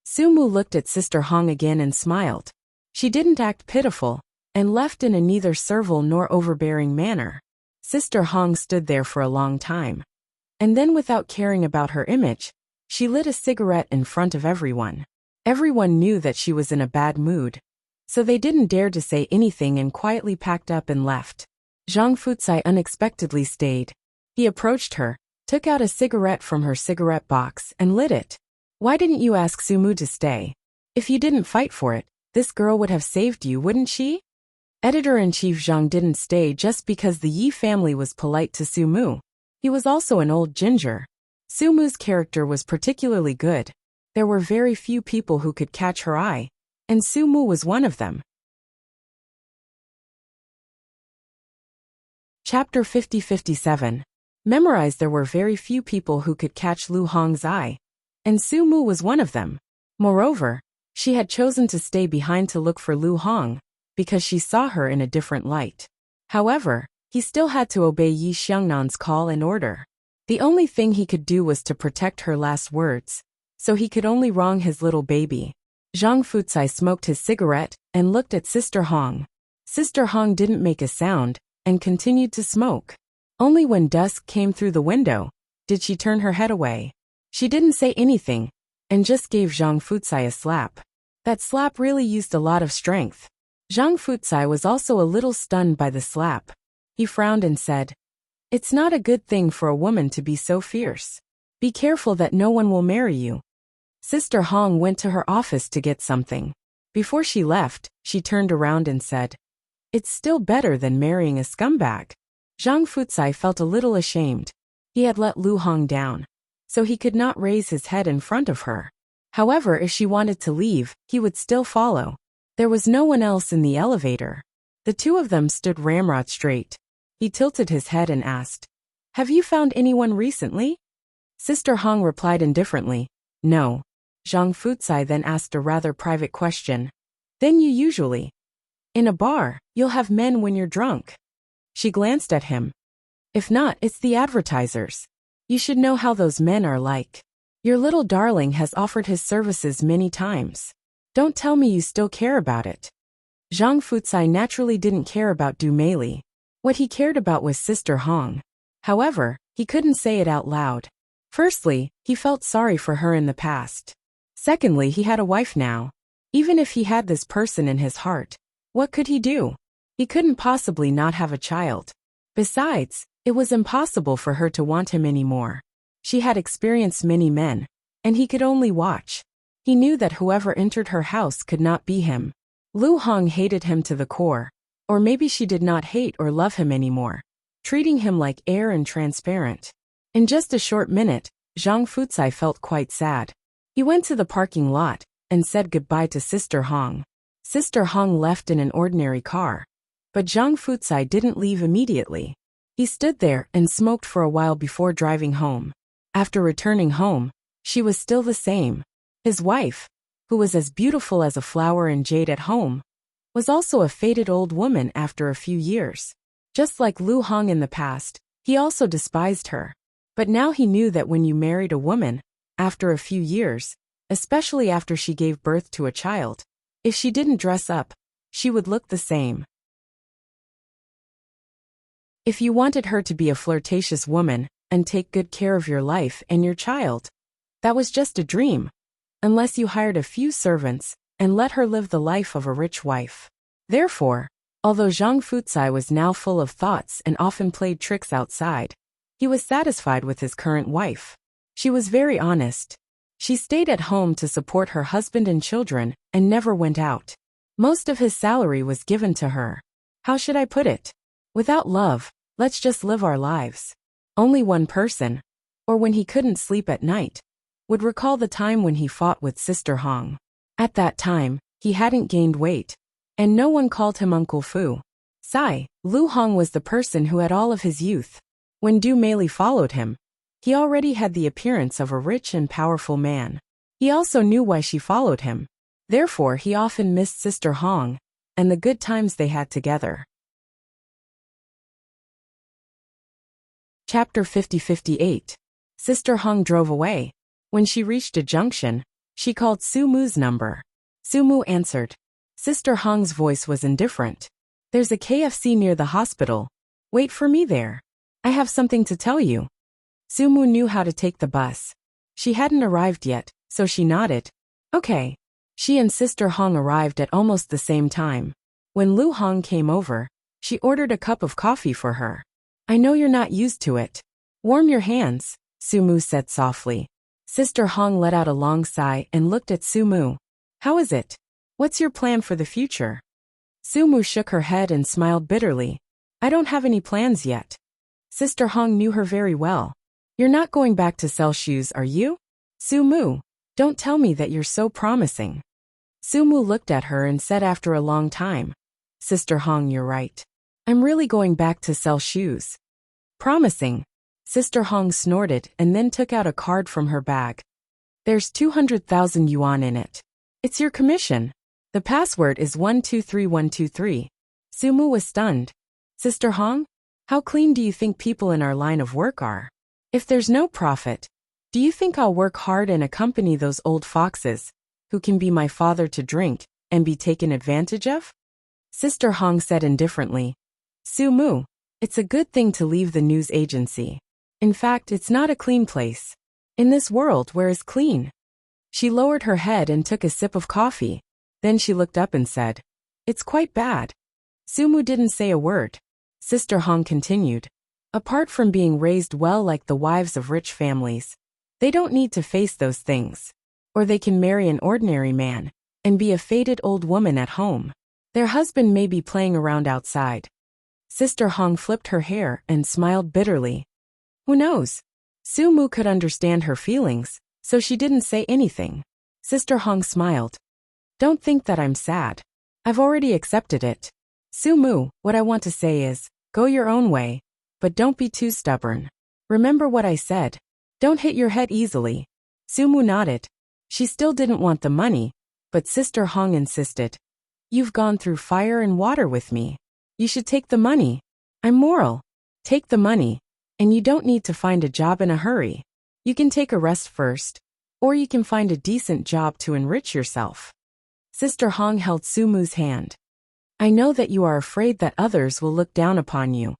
Su Mu looked at Sister Hong again and smiled. She didn't act pitiful, and left in a neither servile nor overbearing manner. Sister Hong stood there for a long time. And then, without caring about her image, she lit a cigarette in front of everyone. Everyone knew that she was in a bad mood, so they didn't dare to say anything and quietly packed up and left. Zhang Fucai unexpectedly stayed. He approached her, took out a cigarette from her cigarette box, and lit it. Why didn't you ask Su Mu to stay? If you didn't fight for it, this girl would have saved you, wouldn't she? Editor-in-Chief Zhang didn't stay just because the Yi family was polite to Su Mu. He was also an old ginger. Su Mu's character was particularly good. There were very few people who could catch her eye, and Su Mu was one of them. Chapter 50-57. Memorized. There were very few people who could catch Lu Hong's eye, and Su Mu was one of them. Moreover, she had chosen to stay behind to look for Lu Hong, because she saw her in a different light. However, he still had to obey Yi Xiangnan's call and order. The only thing he could do was to protect her last words, so he could only wrong his little baby. Zhang Fucai smoked his cigarette and looked at Sister Hong. Sister Hong didn't make a sound and continued to smoke. Only when dusk came through the window did she turn her head away. She didn't say anything and just gave Zhang Fucai a slap. That slap really used a lot of strength. Zhang Fucai was also a little stunned by the slap. He frowned and said, It's not a good thing for a woman to be so fierce. Be careful that no one will marry you. Sister Hong went to her office to get something. Before she left, she turned around and said, It's still better than marrying a scumbag. Zhang Fucai felt a little ashamed. He had let Lu Hong down, so he could not raise his head in front of her. However, if she wanted to leave, he would still follow. There was no one else in the elevator. The two of them stood ramrod straight. He tilted his head and asked, Have you found anyone recently? Sister Hong replied indifferently, No. Zhang Fucai then asked a rather private question. Then you usually. In a bar, you'll have men when you're drunk. She glanced at him. If not, it's the advertisers. You should know how those men are like. Your little darling has offered his services many times. Don't tell me you still care about it. Zhang Fucai naturally didn't care about Du Meili. What he cared about was Sister Hong. However, he couldn't say it out loud. Firstly, he felt sorry for her in the past. Secondly, he had a wife now. Even if he had this person in his heart, what could he do? He couldn't possibly not have a child. Besides, it was impossible for her to want him anymore. She had experienced many men, and he could only watch. He knew that whoever entered her house could not be him. Lu Hong hated him to the core, or maybe she did not hate or love him anymore, treating him like air and transparent. In just a short minute, Zhang Fucai felt quite sad. He went to the parking lot and said goodbye to Sister Hong. Sister Hong left in an ordinary car, but Zhang Fucai didn't leave immediately. He stood there and smoked for a while before driving home. After returning home, she was still the same. His wife, who was as beautiful as a flower and jade at home, was also a faded old woman after a few years. Just like Lu Hong in the past, he also despised her. But now he knew that when you married a woman, after a few years, especially after she gave birth to a child, if she didn't dress up, she would look the same. If you wanted her to be a flirtatious woman and take good care of your life and your child, that was just a dream. unless you hired a few servants and let her live the life of a rich wife. Therefore, although Zhang Fucai was now full of thoughts and often played tricks outside, he was satisfied with his current wife. She was very honest. She stayed at home to support her husband and children and never went out. Most of his salary was given to her. How should I put it? Without love, let's just live our lives. Only one person, or when he couldn't sleep at night, would recall the time when he fought with Sister Hong. At that time, he hadn't gained weight, and no one called him Uncle Fu. Lu Hong was the person who had all of his youth. When Du Meili followed him, he already had the appearance of a rich and powerful man. He also knew why she followed him. Therefore, he often missed Sister Hong and the good times they had together. Chapter 50-58. Sister Hong drove away. When she reached a junction, she called Su Mu's number. Su Mu answered. Sister Hong's voice was indifferent. There's a KFC near the hospital. Wait for me there. I have something to tell you. Su Mu knew how to take the bus. She hadn't arrived yet, so she nodded. Okay. She and Sister Hong arrived at almost the same time. When Lu Hong came over, she ordered a cup of coffee for her. I know you're not used to it. Warm your hands, Su Mu said softly. Sister Hong let out a long sigh and looked at Su Mu. How is it? What's your plan for the future? Su Mu shook her head and smiled bitterly. I don't have any plans yet. Sister Hong knew her very well. You're not going back to sell shoes, are you? Su Mu, don't tell me that you're so promising. Su Mu looked at her and said after a long time. Sister Hong, you're right. I'm really going back to sell shoes. Promising. Sister Hong snorted and then took out a card from her bag. There's 200,000 yuan in it. It's your commission. The password is 123123. Su Mu was stunned. Sister Hong? How clean do you think people in our line of work are? If there's no profit, do you think I'll work hard and accompany those old foxes, who can be my father to drink, and be taken advantage of? Sister Hong said indifferently. Su Mu, it's a good thing to leave the news agency. In fact, it's not a clean place. In this world, where is clean? She lowered her head and took a sip of coffee. Then she looked up and said, It's quite bad. Su Mu didn't say a word. Sister Hong continued. Apart from being raised well like the wives of rich families, they don't need to face those things. Or they can marry an ordinary man and be a faded old woman at home. Their husband may be playing around outside. Sister Hong flipped her hair and smiled bitterly. Who knows? Su Mu could understand her feelings, so she didn't say anything. Sister Hong smiled. Don't think that I'm sad. I've already accepted it. Su Mu, what I want to say is, go your own way, but don't be too stubborn. Remember what I said. Don't hit your head easily. Su Mu nodded. She still didn't want the money, but Sister Hong insisted. You've gone through fire and water with me. You should take the money. I'm moral. Take the money, and you don't need to find a job in a hurry. You can take a rest first, or you can find a decent job to enrich yourself. Sister Hong held Su Mu's hand. I know that you are afraid that others will look down upon you.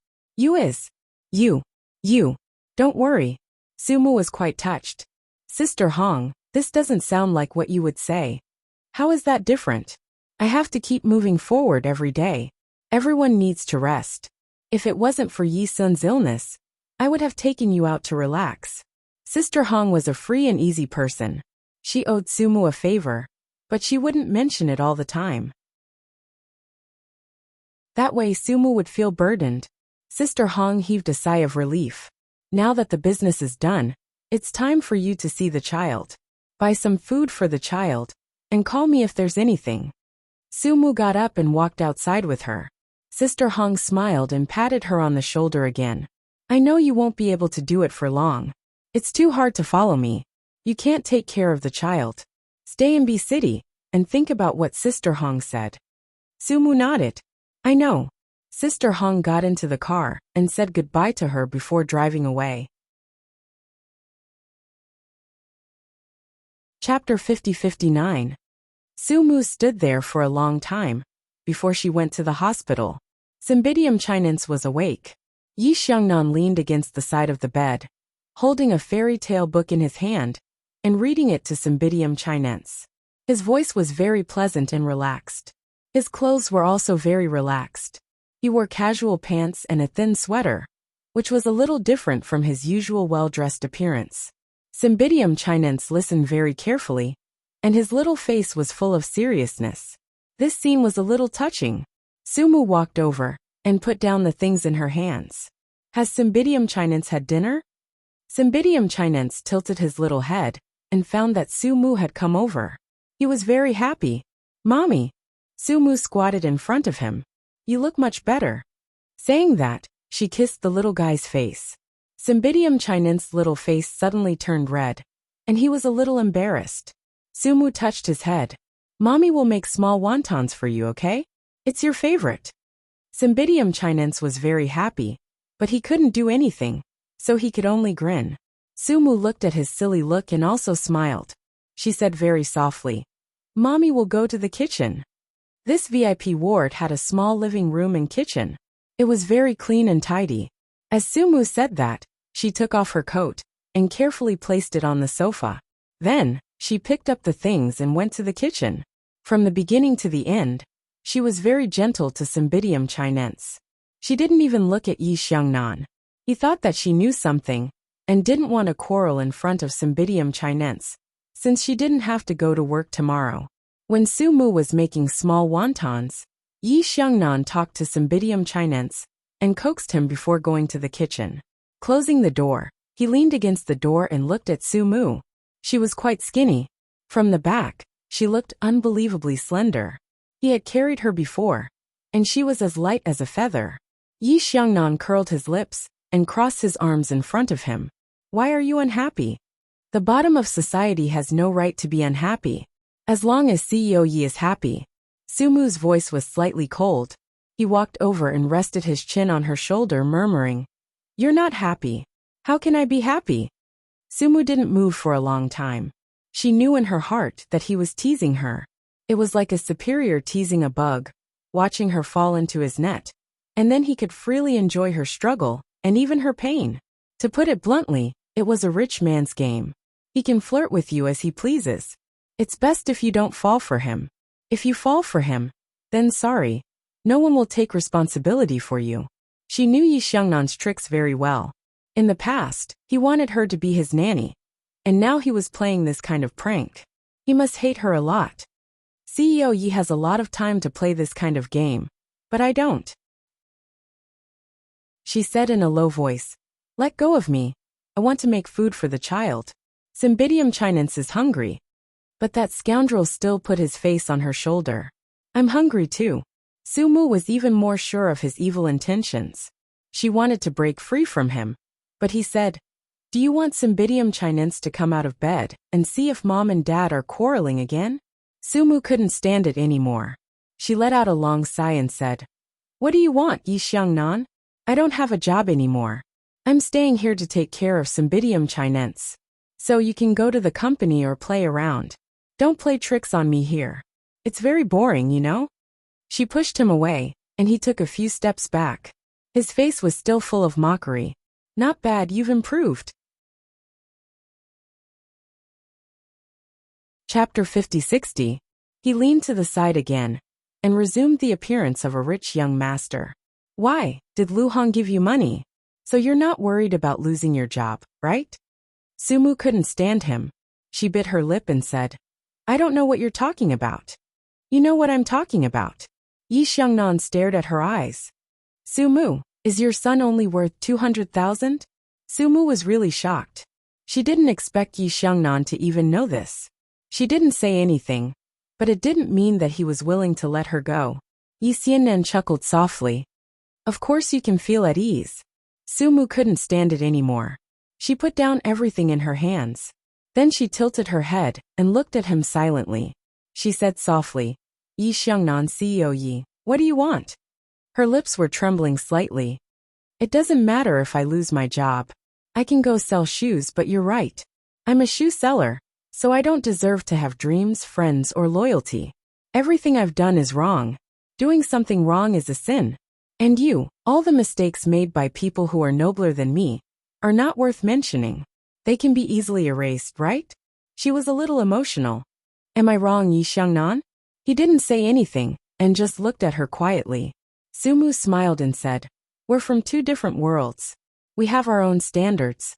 You. Don't worry. Su Mu was quite touched. Sister Hong, this doesn't sound like what you would say. How is that different? I have to keep moving forward every day. Everyone needs to rest. If it wasn't for Yi Sun's illness, I would have taken you out to relax. Sister Hong was a free and easy person. She owed Su Mu a favor, but she wouldn't mention it all the time. That way Su Mu would feel burdened. Sister Hong heaved a sigh of relief. Now that the business is done, it's time for you to see the child. Buy some food for the child, and call me if there's anything. Su Mu got up and walked outside with her. Sister Hong smiled and patted her on the shoulder again. I know you won't be able to do it for long. It's too hard to follow me. You can't take care of the child. Stay and be city, and think about what Sister Hong said. Su Mu nodded. I know. Sister Hong got into the car and said goodbye to her before driving away. Chapter 50-59. Su Mu stood there for a long time before she went to the hospital. Cymbidium chinense was awake. Yi Xiangnan leaned against the side of the bed, holding a fairy tale book in his hand, and reading it to Cymbidium Chinense. His voice was very pleasant and relaxed. His clothes were also very relaxed. He wore casual pants and a thin sweater, which was a little different from his usual well-dressed appearance. Cymbidium Chinense listened very carefully, and his little face was full of seriousness. This scene was a little touching. Sumu walked over and put down the things in her hands. Has Cymbidium Chinense had dinner? Cymbidium Chinense tilted his little head and found that Sumu had come over. He was very happy. Mommy. Sumu squatted in front of him. You look much better. Saying that, she kissed the little guy's face. Cymbidium Chinense's little face suddenly turned red, and he was a little embarrassed. Sumu touched his head. Mommy will make small wontons for you, okay? It's your favorite. Cymbidium Chinense was very happy, but he couldn't do anything, so he could only grin. Sumu looked at his silly look and also smiled. She said very softly, Mommy will go to the kitchen. This VIP ward had a small living room and kitchen. It was very clean and tidy. As Sumu said that, she took off her coat and carefully placed it on the sofa. Then, she picked up the things and went to the kitchen. From the beginning to the end, she was very gentle to Cymbidium Chinense. She didn't even look at Yi Xiangnan. He thought that she knew something and didn't want to quarrel in front of Cymbidium Chinense, since she didn't have to go to work tomorrow. When Sumu was making small wontons, Yi Xiangnan talked to Cymbidium Chinense and coaxed him before going to the kitchen. Closing the door, he leaned against the door and looked at Sumu. She was quite skinny. From the back, she looked unbelievably slender. He had carried her before, and she was as light as a feather. Yi Xiangnan curled his lips and crossed his arms in front of him. Why are you unhappy? The bottom of society has no right to be unhappy, as long as CEO Yi is happy. Sumu's voice was slightly cold. He walked over and rested his chin on her shoulder, murmuring, You're not happy. How can I be happy? Sumu didn't move for a long time. She knew in her heart that he was teasing her. It was like a superior teasing a bug, watching her fall into his net, and then he could freely enjoy her struggle and even her pain. To put it bluntly, it was a rich man's game. He can flirt with you as he pleases. It's best if you don't fall for him. If you fall for him, then sorry, no one will take responsibility for you. She knew Yi Xiangnan's tricks very well. In the past, he wanted her to be his nanny, and now he was playing this kind of prank. He must hate her a lot. CEO Yi has a lot of time to play this kind of game, but I don't. She said in a low voice, Let go of me. I want to make food for the child. Cymbidium Chinense is hungry. But that scoundrel still put his face on her shoulder. I'm hungry too. Sumu was even more sure of his evil intentions. She wanted to break free from him, but he said, Do you want Cymbidium Chinense to come out of bed and see if mom and dad are quarreling again? Sumu couldn't stand it anymore. She let out a long sigh and said, What do you want, Yi Xiangnan? I don't have a job anymore. I'm staying here to take care of Cymbidium Chinense. So you can go to the company or play around. Don't play tricks on me here. It's very boring, you know? She pushed him away, and he took a few steps back. His face was still full of mockery. Not bad, you've improved. Chapter 50-60. He leaned to the side again, and resumed the appearance of a rich young master. Why, did Lu Hong give you money? So you're not worried about losing your job, right? Sumu couldn't stand him. She bit her lip and said, I don't know what you're talking about. You know what I'm talking about. Yi Xiangnan stared at her eyes. Sumu, is your son only worth 200,000? Sumu was really shocked. She didn't expect Yi Xiangnan to even know this. She didn't say anything, but it didn't mean that he was willing to let her go. Yi Xiangnan chuckled softly. Of course you can feel at ease. Sumu couldn't stand it anymore. She put down everything in her hands. Then she tilted her head and looked at him silently. She said softly, Yi Xiangnan, CEO Yi, what do you want? Her lips were trembling slightly. It doesn't matter if I lose my job. I can go sell shoes, but you're right. I'm a shoe seller, so I don't deserve to have dreams, friends, or loyalty. Everything I've done is wrong. Doing something wrong is a sin. And you, all the mistakes made by people who are nobler than me, are not worth mentioning. They can be easily erased, right? She was a little emotional. Am I wrong, Yi Xiangnan? He didn't say anything, and just looked at her quietly. Sumu smiled and said, we're from two different worlds. We have our own standards.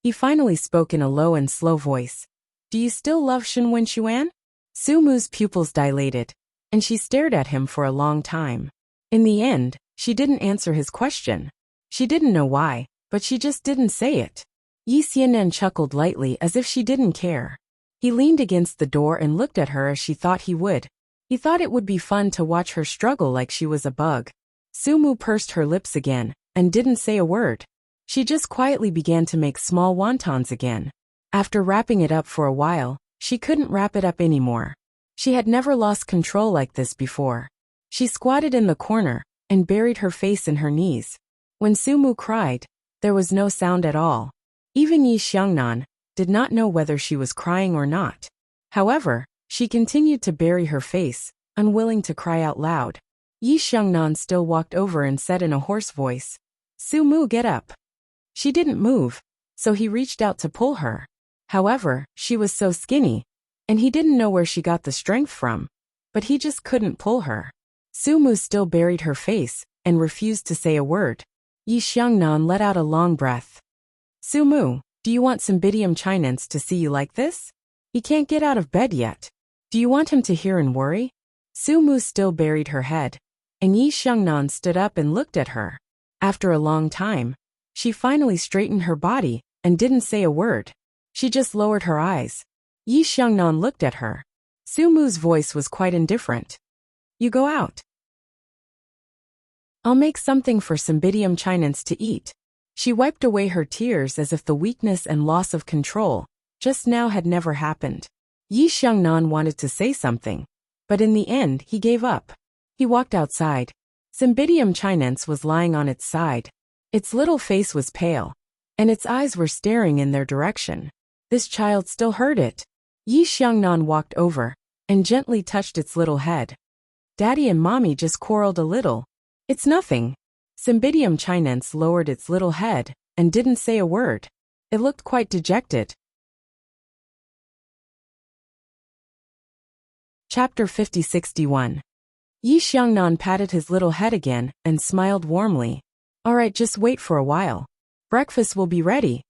He finally spoke in a low and slow voice. Do you still love Shenwen Xuan? Sumu's pupils dilated, and she stared at him for a long time. In the end, she didn't answer his question. She didn't know why, but she just didn't say it. Yi Xianan chuckled lightly as if she didn't care. He leaned against the door and looked at her as she thought he would. He thought it would be fun to watch her struggle like she was a bug. Sumu pursed her lips again, and didn't say a word. She just quietly began to make small wontons again. After wrapping it up for a while, she couldn't wrap it up anymore. She had never lost control like this before. She squatted in the corner, and buried her face in her knees. When Sumu cried, there was no sound at all. Even Yi Xiangnan did not know whether she was crying or not. However, she continued to bury her face, unwilling to cry out loud. Yi Xiangnan still walked over and said in a hoarse voice, Sumu, get up. She didn't move, so he reached out to pull her. However, she was so skinny, and he didn't know where she got the strength from, but he just couldn't pull her. Sumu still buried her face, and refused to say a word. Yi Xiangnan let out a long breath. Sumu, do you want Cymbidium Chinense to see you like this? He can't get out of bed yet. Do you want him to hear and worry? Sumu still buried her head, and Yi Xiangnan stood up and looked at her. After a long time, she finally straightened her body, and didn't say a word. She just lowered her eyes. Yi Xiangnan looked at her. Sumu's voice was quite indifferent. You go out. I'll make something for Cymbidium Chinense to eat. She wiped away her tears as if the weakness and loss of control just now had never happened. Yi Xiangnan wanted to say something, but in the end he gave up. He walked outside. Cymbidium Chinense was lying on its side. Its little face was pale, and its eyes were staring in their direction. This child still heard it. Yi Xiangnan walked over, and gently touched its little head. Daddy and Mommy just quarreled a little. It's nothing. Cymbidium Chinense lowered its little head, and didn't say a word. It looked quite dejected. Chapter 50-61. Yi Xiangnan patted his little head again, and smiled warmly. Alright, just wait for a while. Breakfast will be ready.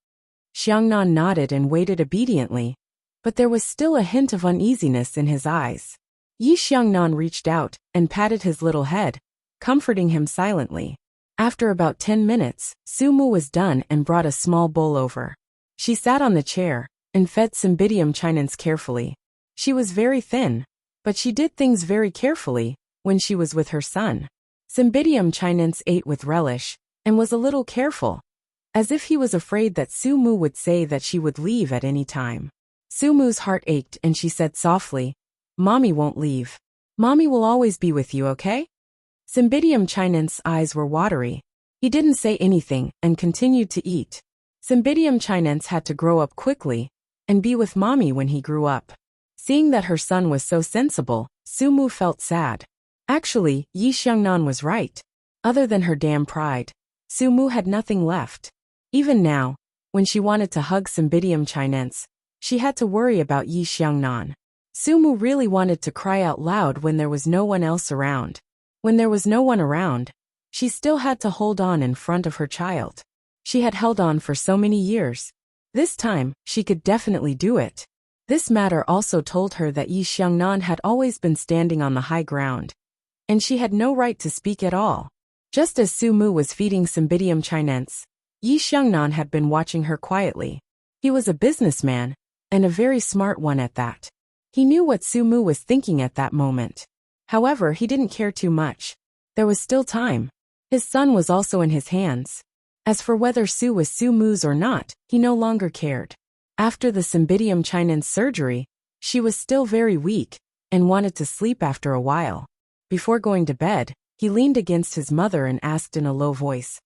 Xiangnan nodded and waited obediently, but there was still a hint of uneasiness in his eyes. Yi Xiangnan reached out, and patted his little head, comforting him silently. After about 10 minutes, Sumu was done and brought a small bowl over. She sat on the chair, and fed Cymbidium Chinense carefully. She was very thin, but she did things very carefully when she was with her son. Cymbidium Chinense ate with relish, and was a little careful, as if he was afraid that Sumu would say that she would leave at any time. Sumu's heart ached and she said softly, Mommy won't leave. Mommy will always be with you, okay? Cymbidium Chinense's eyes were watery. He didn't say anything and continued to eat. Cymbidium Chinense had to grow up quickly and be with Mommy when he grew up. Seeing that her son was so sensible, Sumu felt sad. Actually, Yi Xiangnan was right. Other than her damn pride, Sumu had nothing left. Even now, when she wanted to hug Cymbidium Chinense, she had to worry about Yi Xiangnan. Sumu really wanted to cry out loud when there was no one else around. When there was no one around, she still had to hold on in front of her child. She had held on for so many years. This time, she could definitely do it. This matter also told her that Yi Xiangnan had always been standing on the high ground, and she had no right to speak at all. Just as Sumu was feeding Cymbidium Chinense, Yi Xiangnan had been watching her quietly. He was a businessman, and a very smart one at that. He knew what Sumu was thinking at that moment. However, he didn't care too much. There was still time. His son was also in his hands. As for whether Su was Sumu's or not, he no longer cared. After the Cymbidium Chinense surgery, she was still very weak, and wanted to sleep after a while. Before going to bed, he leaned against his mother and asked in a low voice,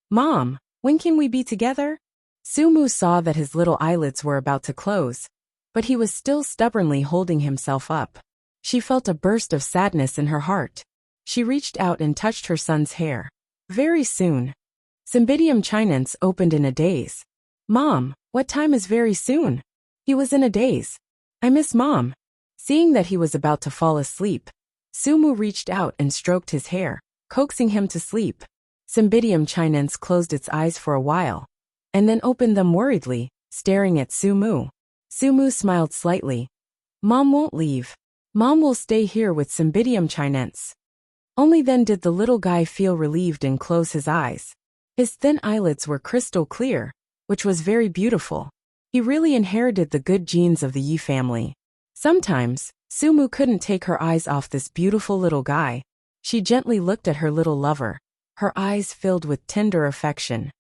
Mom, when can we be together? Sumu saw that his little eyelids were about to close, but he was still stubbornly holding himself up. She felt a burst of sadness in her heart. She reached out and touched her son's hair. Very soon. Cymbidium Chinense opened in a daze. Mom, what time is very soon? He was in a daze. I miss Mom. Seeing that he was about to fall asleep, Sumu reached out and stroked his hair, coaxing him to sleep. Cymbidium chinense closed its eyes for a while, and then opened them worriedly, staring at Sumu. Sumu smiled slightly. Mom won't leave. Mom will stay here with Cymbidium chinense. Only then did the little guy feel relieved and close his eyes. His thin eyelids were crystal clear, which was very beautiful. He really inherited the good genes of the Yi family. Sometimes, Sumu couldn't take her eyes off this beautiful little guy. She gently looked at her little lover, her eyes filled with tender affection.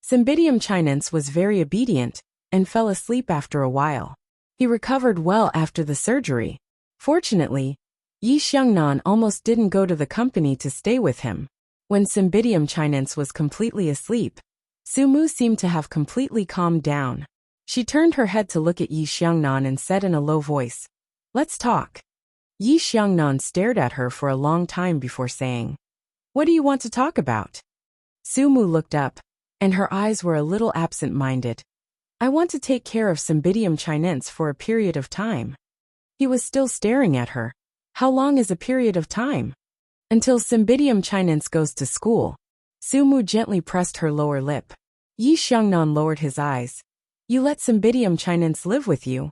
Cymbidium chinense was very obedient and fell asleep after a while. He recovered well after the surgery. Fortunately, Yi Xiangnan almost didn't go to the company to stay with him. When Cymbidium chinense was completely asleep, Sumu seemed to have completely calmed down. She turned her head to look at Yi Xiangnan and said in a low voice, "Let's talk." Yi Xiangnan stared at her for a long time before saying, "What do you want to talk about?" Sumu looked up, and her eyes were a little absent-minded. "I want to take care of Cymbidium chinense for a period of time." He was still staring at her. How long is a period of time? Until Cymbidium chinense goes to school. Sumu gently pressed her lower lip. Yi Xiangnan lowered his eyes. "You let Cymbidium chinense live with you?"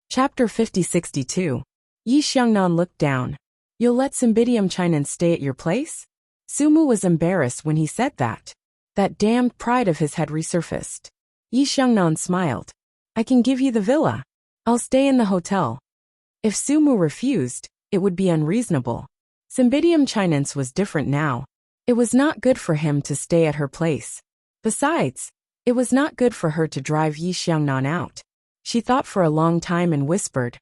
Chapter 50-62. Yi Xiangnan looked down. "You'll let Cymbidium chinense stay at your place?" Sumu was embarrassed when he said that. That damned pride of his had resurfaced. Yi Xiangnan smiled. "I can give you the villa. I'll stay in the hotel." If Sumu refused, it would be unreasonable. Cymbidium chinense was different now. It was not good for him to stay at her place. Besides, it was not good for her to drive Yi Xiangnan out. She thought for a long time and whispered,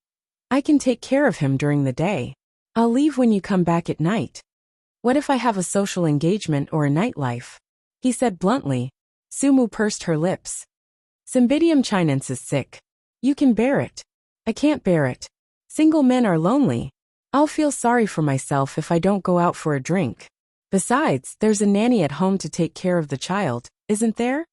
"I can take care of him during the day. I'll leave when you come back at night." "What if I have a social engagement or a nightlife?" he said bluntly. Sumu pursed her lips. "Cymbidium chinense is sick. You can bear it. I can't bear it. Single men are lonely. I'll feel sorry for myself if I don't go out for a drink. Besides, there's a nanny at home to take care of the child, isn't there?"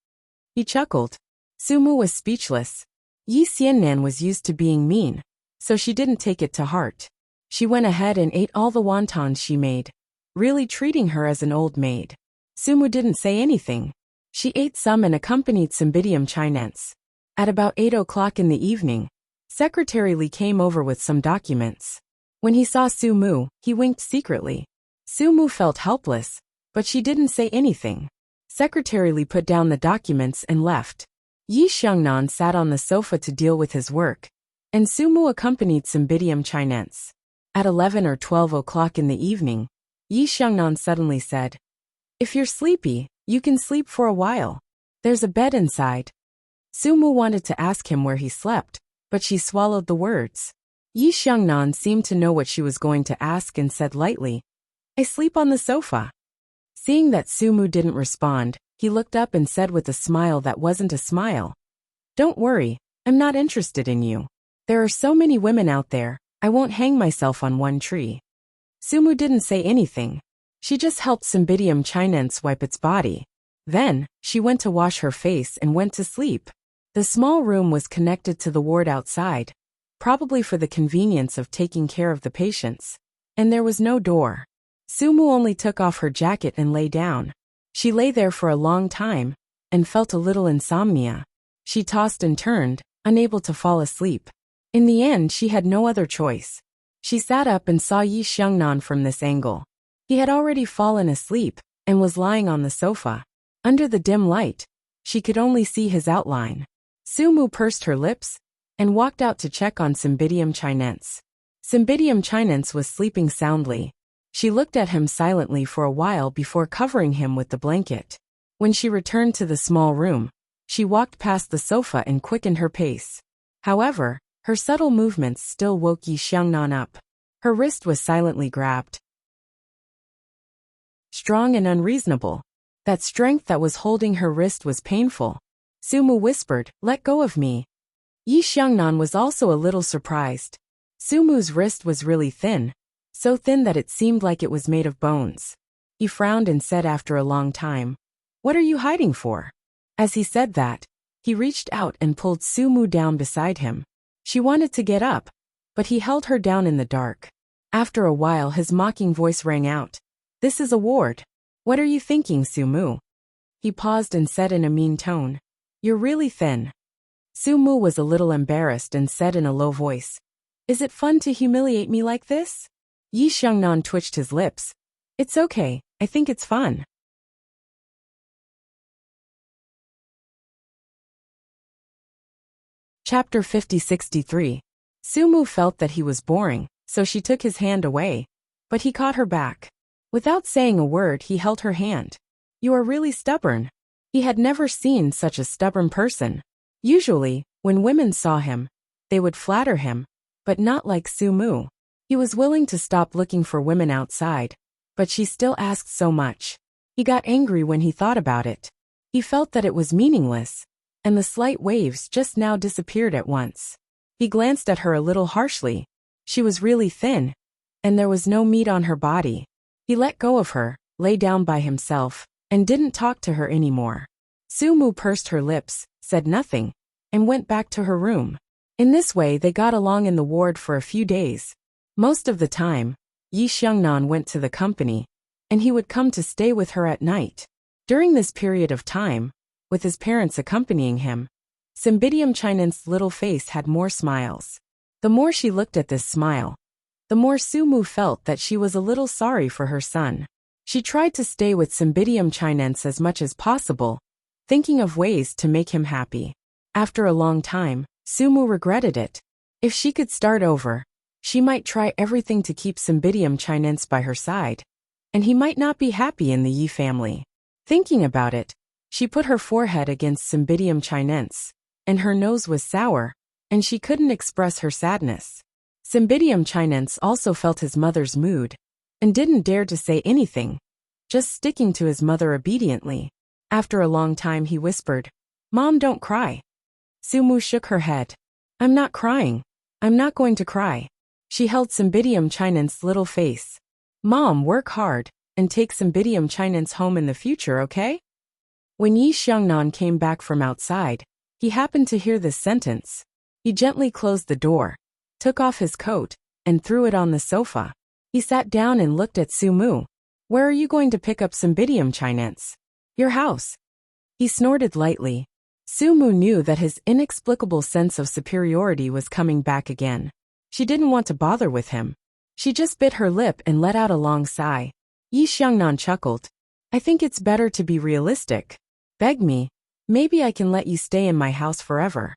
He chuckled. Sumu was speechless. Yi Xiannan was used to being mean, so she didn't take it to heart. She went ahead and ate all the wontons she made, really treating her as an old maid. Sumu didn't say anything. She ate some and accompanied Cymbidium chinense. At about 8 o'clock in the evening, Secretary Li came over with some documents. When he saw Sumu, he winked secretly. Sumu felt helpless, but she didn't say anything. Secretary Li put down the documents and left. Yi Xiangnan sat on the sofa to deal with his work, and Sumu accompanied Cymbidium chinense. At 11 or 12 o'clock in the evening, Yi Xiangnan suddenly said, "If you're sleepy, you can sleep for a while. There's a bed inside." Sumu wanted to ask him where he slept, but she swallowed the words. Yi Xiangnan seemed to know what she was going to ask and said lightly, "I sleep on the sofa." Seeing that Sumu didn't respond, he looked up and said with a smile that wasn't a smile, "Don't worry, I'm not interested in you. There are so many women out there, I won't hang myself on one tree." Sumu didn't say anything. She just helped Cymbidium chinense wipe its body. Then, she went to wash her face and went to sleep. The small room was connected to the ward outside, probably for the convenience of taking care of the patients, and there was no door. Sumu only took off her jacket and lay down. She lay there for a long time, and felt a little insomnia. She tossed and turned, unable to fall asleep. In the end, she had no other choice. She sat up and saw Yi Xiangnan from this angle. He had already fallen asleep, and was lying on the sofa. Under the dim light, she could only see his outline. Sumu pursed her lips, and walked out to check on Cymbidium chinense. Cymbidium chinense was sleeping soundly. She looked at him silently for a while before covering him with the blanket. When she returned to the small room, she walked past the sofa and quickened her pace. However, her subtle movements still woke Yi Xiangnan up. Her wrist was silently grabbed. Strong and unreasonable. That strength that was holding her wrist was painful. Sumu whispered, "Let go of me." Yi Xiangnan was also a little surprised. Sumu's wrist was really thin, so thin that it seemed like it was made of bones. He frowned and said after a long time, What are you hiding for? As he said that, he reached out and pulled Sumu down beside him. She wanted to get up, but he held her down in the dark. After a while his mocking voice rang out. This is a ward. What are you thinking, Sumu? He paused and said in a mean tone. You're really thin. Sumu was a little embarrassed and said in a low voice. Is it fun to humiliate me like this? Yi Xiangnan twitched his lips. It's okay, I think it's fun. Chapter 50-63. Sumu felt that he was boring, so she took his hand away, but he caught her back. Without saying a word, he held her hand. You are really stubborn. He had never seen such a stubborn person. Usually, when women saw him, they would flatter him, but not like Sumu. He was willing to stop looking for women outside, but she still asked so much. He got angry when he thought about it. He felt that it was meaningless, and the slight waves just now disappeared at once. He glanced at her a little harshly. She was really thin, and there was no meat on her body. He let go of her, lay down by himself, and didn't talk to her anymore. Sumu pursed her lips, said nothing, and went back to her room. In this way they got along in the ward for a few days. Most of the time, Yi Xiangnan went to the company, and he would come to stay with her at night. During this period of time, with his parents accompanying him, Cymbidium Chinen's little face had more smiles. The more she looked at this smile, the more Sumu felt that she was a little sorry for her son. She tried to stay with Cymbidium Chinense as much as possible, thinking of ways to make him happy. After a long time, Sumu regretted it. If she could start over, she might try everything to keep Cymbidium Chinense by her side, and he might not be happy in the Yi family. Thinking about it, she put her forehead against Cymbidium Chinense, and her nose was sour, and she couldn't express her sadness. Cymbidium Chinense also felt his mother's mood, and didn't dare to say anything, just sticking to his mother obediently. After a long time he whispered, Mom, don't cry. Sumu shook her head. I'm not crying. I'm not going to cry. She held Cymbidium Chinense's little face. Mom, work hard, and take Cymbidium Chinense home in the future, okay? When Yi Xiangnan came back from outside, he happened to hear this sentence. He gently closed the door, took off his coat, and threw it on the sofa. He sat down and looked at Sumu. Where are you going to pick up Cymbidium Chinense? Your house. He snorted lightly. Sumu knew that his inexplicable sense of superiority was coming back again. She didn't want to bother with him. She just bit her lip and let out a long sigh. Yi Xiangnan chuckled. I think it's better to be realistic. Beg me. Maybe I can let you stay in my house forever.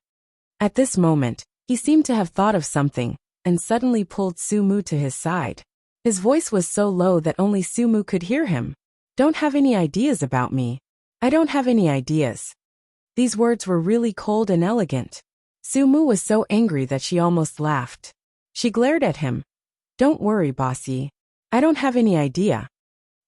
At this moment, he seemed to have thought of something, and suddenly pulled Sumu to his side. His voice was so low that only Sumu could hear him. Don't have any ideas about me. I don't have any ideas. These words were really cold and elegant. Sumu was so angry that she almost laughed. She glared at him. Don't worry, bossy. I don't have any idea.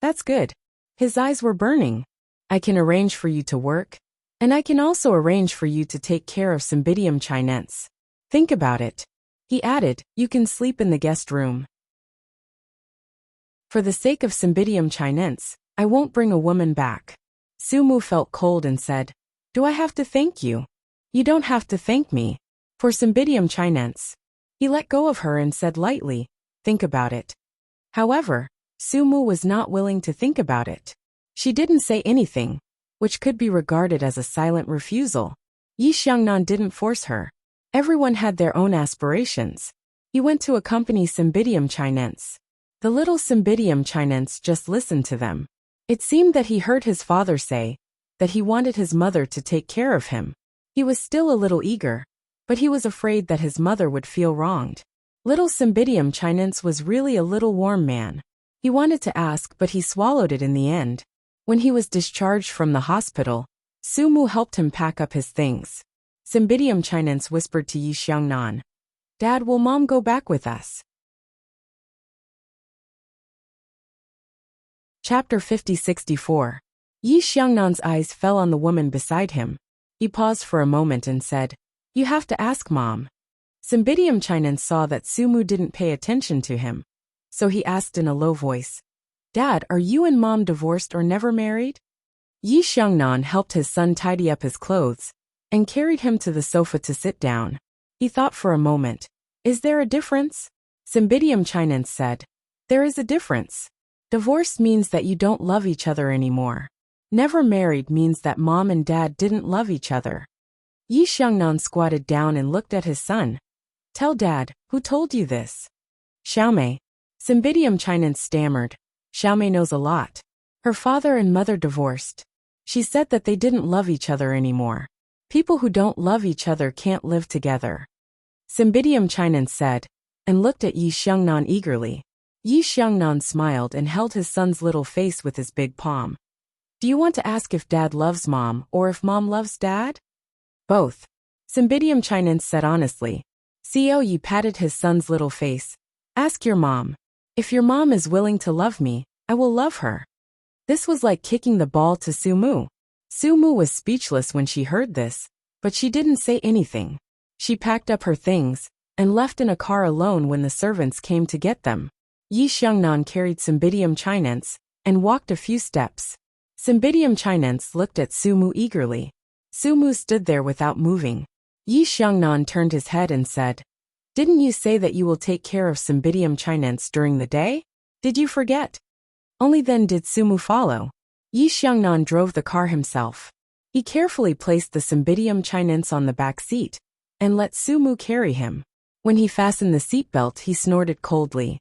That's good. His eyes were burning. I can arrange for you to work, and I can also arrange for you to take care of Cymbidium Chinense. Think about it. He added, you can sleep in the guest room. For the sake of Cymbidium Chinense, I won't bring a woman back. Sumu felt cold and said, Do I have to thank you? You don't have to thank me. For Cymbidium Chinense. He let go of her and said lightly, Think about it. However, Sumu was not willing to think about it. She didn't say anything, which could be regarded as a silent refusal. Yi Xiangnan didn't force her. Everyone had their own aspirations. He went to accompany Cymbidium Chinense. The little Cymbidium Chinense just listened to them. It seemed that he heard his father say that he wanted his mother to take care of him. He was still a little eager, but he was afraid that his mother would feel wronged. Little Cymbidium Chinense was really a little warm man. He wanted to ask, but he swallowed it in the end. When he was discharged from the hospital, Sumu helped him pack up his things. Cymbidium Chinense whispered to Yi Xiangnan, Dad, will Mom go back with us? Chapter 50-64. Yi Xiangnan's eyes fell on the woman beside him. He paused for a moment and said, You have to ask Mom. Cymbidium Chinense saw that Sumu didn't pay attention to him, so he asked in a low voice, Dad, are you and Mom divorced or never married? Yi Xiangnan helped his son tidy up his clothes and carried him to the sofa to sit down. He thought for a moment. Is there a difference? Cymbidium Chinense said. There is a difference. Divorce means that you don't love each other anymore. Never married means that mom and dad didn't love each other. Yi Xiangnan squatted down and looked at his son. Tell dad, who told you this? Xiaomei. Cymbidium Chinense stammered. Xiaomei knows a lot. Her father and mother divorced. She said that they didn't love each other anymore. People who don't love each other can't live together. Cymbidium Chinense said, and looked at Yi Xiangnan eagerly. Yi Xiangnan smiled and held his son's little face with his big palm. Do you want to ask if dad loves mom or if mom loves dad? Both. Cymbidium Chinense said honestly. Co Yi patted his son's little face. Ask your mom. If your mom is willing to love me, I will love her. This was like kicking the ball to Sumu. Sumu was speechless when she heard this, but she didn't say anything. She packed up her things and left in a car alone when the servants came to get them. Yi Xiangnan carried Cymbidium Chinense and walked a few steps. Cymbidium Chinense looked at Sumu eagerly. Sumu stood there without moving. Yi Xiangnan turned his head and said, Didn't you say that you will take care of Cymbidium Chinense during the day? Did you forget? Only then did Sumu follow. Yi Xiangnan drove the car himself. He carefully placed the Cymbidium Chinense on the back seat and let Sumu carry him. When he fastened the seatbelt, he snorted coldly.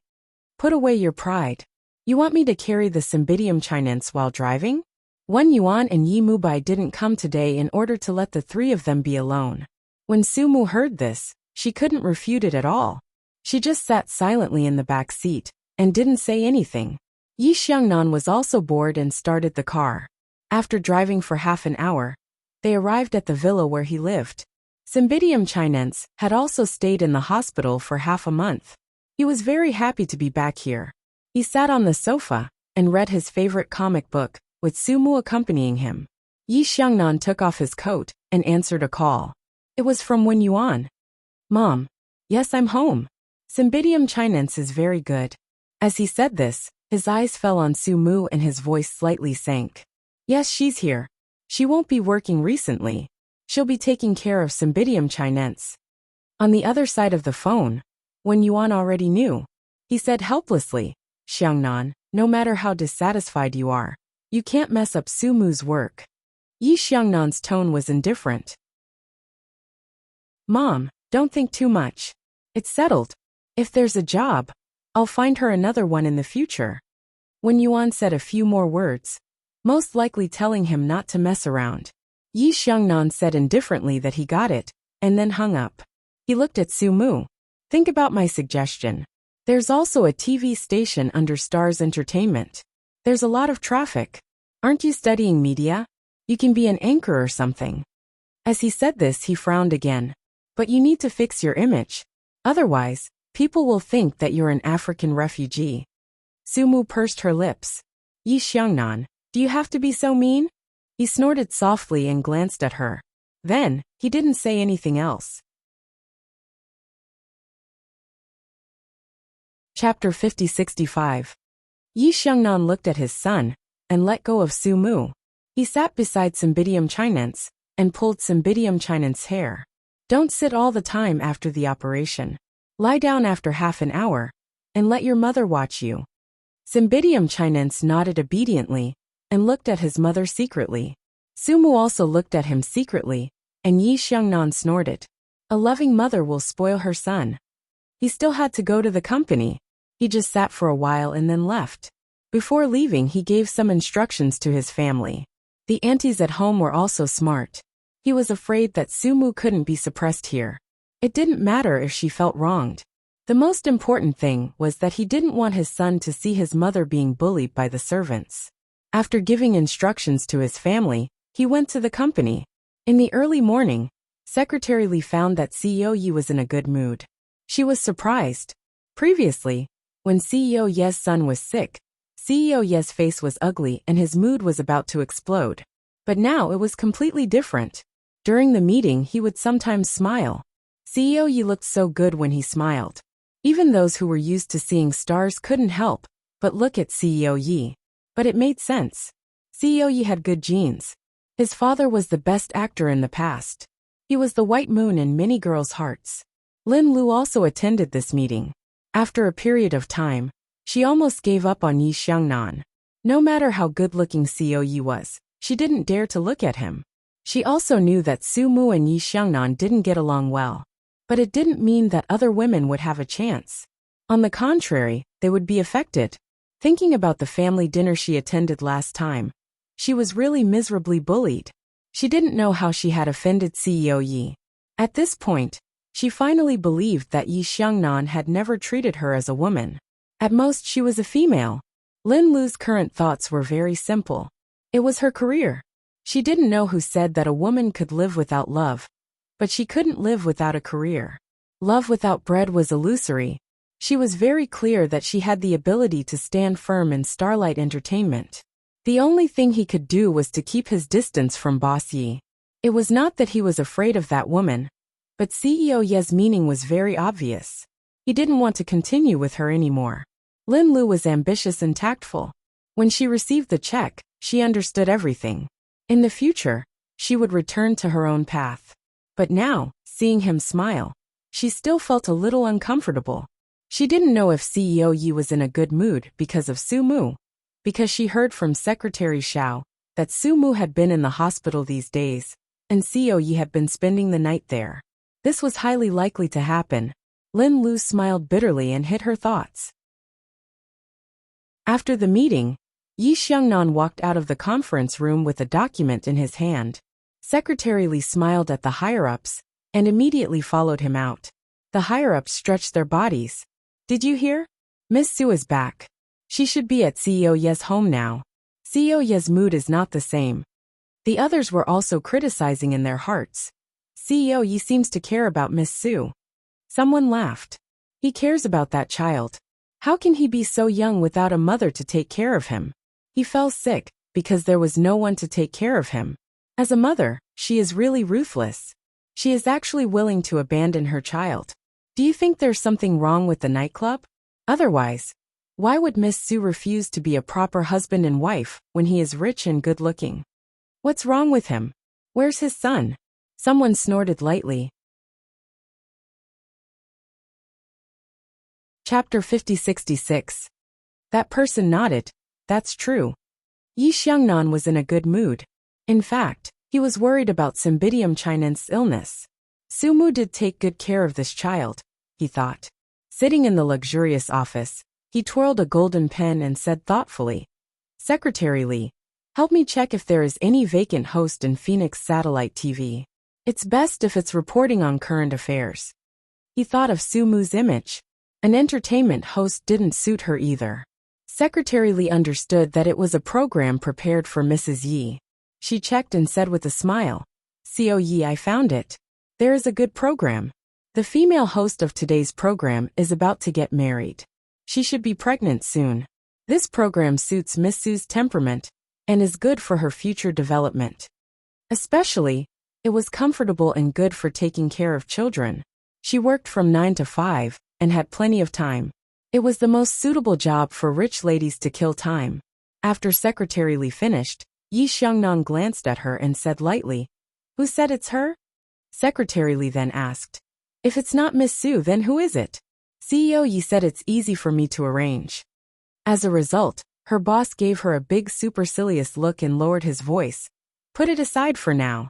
Put away your pride. You want me to carry the Cymbidium Chinense while driving? Wen Yuan and Yi Mubai didn't come today in order to let the three of them be alone. When Sumu heard this, she couldn't refute it at all. She just sat silently in the back seat and didn't say anything. Yi Xiangnan was also bored and started the car. After driving for half an hour, they arrived at the villa where he lived. Cymbidium Chinense had also stayed in the hospital for half a month. He was very happy to be back here. He sat on the sofa and read his favorite comic book, with Sumu accompanying him. Yi Xiangnan took off his coat and answered a call. It was from Wen Yuan. Mom. Yes, I'm home. Cymbidium Chinense is very good. As he said this, his eyes fell on Sumu and his voice slightly sank. Yes, she's here. She won't be working recently. She'll be taking care of Cymbidium Chinense. On the other side of the phone, Wen Yuan already knew. He said helplessly, Xiangnan, no matter how dissatisfied you are, you can't mess up Sumu's work. Yi Xiangnan's tone was indifferent. Mom, don't think too much. It's settled. If there's a job, I'll find her another one in the future. Wen Yuan said a few more words, most likely telling him not to mess around. Yi Xiangnan said indifferently that he got it, and then hung up. He looked at Sumu. Think about my suggestion. There's also a TV station under Stars Entertainment. There's a lot of traffic. Aren't you studying media? You can be an anchor or something. As he said this, he frowned again. But you need to fix your image. Otherwise, people will think that you're an African refugee. Sumu pursed her lips. Yi Xiangnan, do you have to be so mean? He snorted softly and glanced at her. Then, he didn't say anything else. Chapter 50-65. Yi Xiangnan looked at his son and let go of Sumu. He sat beside Cymbidium Chinense and pulled Cymbidium Chinense's hair. Don't sit all the time after the operation. Lie down after half an hour and let your mother watch you. Cymbidium Chinense nodded obediently and looked at his mother secretly. Sumu also looked at him secretly, and Yi Xiangnan snorted. A loving mother will spoil her son. He still had to go to the company. He just sat for a while and then left. Before leaving, he gave some instructions to his family. The aunties at home were also smart. He was afraid that Sumu couldn't be suppressed here. It didn't matter if she felt wronged. The most important thing was that he didn't want his son to see his mother being bullied by the servants. After giving instructions to his family, he went to the company. In the early morning, Secretary Li found that CEO Yi was in a good mood. She was surprised. Previously, when CEO Ye's son was sick, CEO Ye's face was ugly and his mood was about to explode. But now it was completely different. During the meeting, he would sometimes smile. CEO Yi looked so good when he smiled. Even those who were used to seeing stars couldn't help but look at CEO Yi. But it made sense. CEO Yi had good genes. His father was the best actor in the past. He was the white moon in many girls' hearts. Lin Lu also attended this meeting. After a period of time, she almost gave up on Yi Xiangnan. No matter how good-looking CEO Yi was, she didn't dare to look at him. She also knew that Su Mu and Yi Xiangnan didn't get along well. But it didn't mean that other women would have a chance. On the contrary, they would be affected. Thinking about the family dinner she attended last time, she was really miserably bullied. She didn't know how she had offended CEO Yi. At this point, she finally believed that Yi Xiangnan had never treated her as a woman. At most she was a female. Lin Lu's current thoughts were very simple. It was her career. She didn't know who said that a woman could live without love. But she couldn't live without a career. Love without bread was illusory. She was very clear that she had the ability to stand firm in Starlight Entertainment. The only thing he could do was to keep his distance from Boss Yi. It was not that he was afraid of that woman, but CEO Ye's meaning was very obvious. He didn't want to continue with her anymore. Lin Lu was ambitious and tactful. When she received the check, she understood everything. In the future, she would return to her own path. But now, seeing him smile, she still felt a little uncomfortable. She didn't know if CEO Yi was in a good mood because of Su Mu. Because she heard from Secretary Xiao that Su Mu had been in the hospital these days, and CEO Yi had been spending the night there. This was highly likely to happen. Lin Lu smiled bitterly and hid her thoughts. After the meeting, Yi Xiangnan walked out of the conference room with a document in his hand. Secretary Li smiled at the higher-ups and immediately followed him out. The higher-ups stretched their bodies. Did you hear? Miss Su is back. She should be at CEO Ye's home now. CEO Ye's mood is not the same. The others were also criticizing in their hearts. CEO Yi seems to care about Miss Su. Someone laughed. He cares about that child. How can he be so young without a mother to take care of him? He fell sick because there was no one to take care of him. As a mother, she is really ruthless. She is actually willing to abandon her child. Do you think there's something wrong with the nightclub? Otherwise, why would Miss Su refuse to be a proper husband and wife when he is rich and good-looking? What's wrong with him? Where's his son? Someone snorted lightly. Chapter 5066. That person nodded. That's true. Yi Xiangnan was in a good mood. In fact, he was worried about Cymbidium chinense's illness. Su Mu did take good care of this child, he thought. Sitting in the luxurious office, he twirled a golden pen and said thoughtfully, Secretary Li, help me check if there is any vacant host in Phoenix Satellite TV. It's best if it's reporting on current affairs. He thought of Su Mu's image. An entertainment host didn't suit her either. Secretary Li understood that it was a program prepared for Mrs. Yi. She checked and said with a smile, CO Yi, I found it. There is a good program. The female host of today's program is about to get married. She should be pregnant soon. This program suits Miss Su's temperament and is good for her future development. Especially, it was comfortable and good for taking care of children. She worked from 9 to 5 and had plenty of time. It was the most suitable job for rich ladies to kill time. After Secretary Li finished, Yi Xiangnan glanced at her and said lightly, Who said it's her? Secretary Li then asked, If it's not Miss Su, then who is it? CEO Yi said it's easy for me to arrange. As a result, her boss gave her a big supercilious look and lowered his voice. Put it aside for now.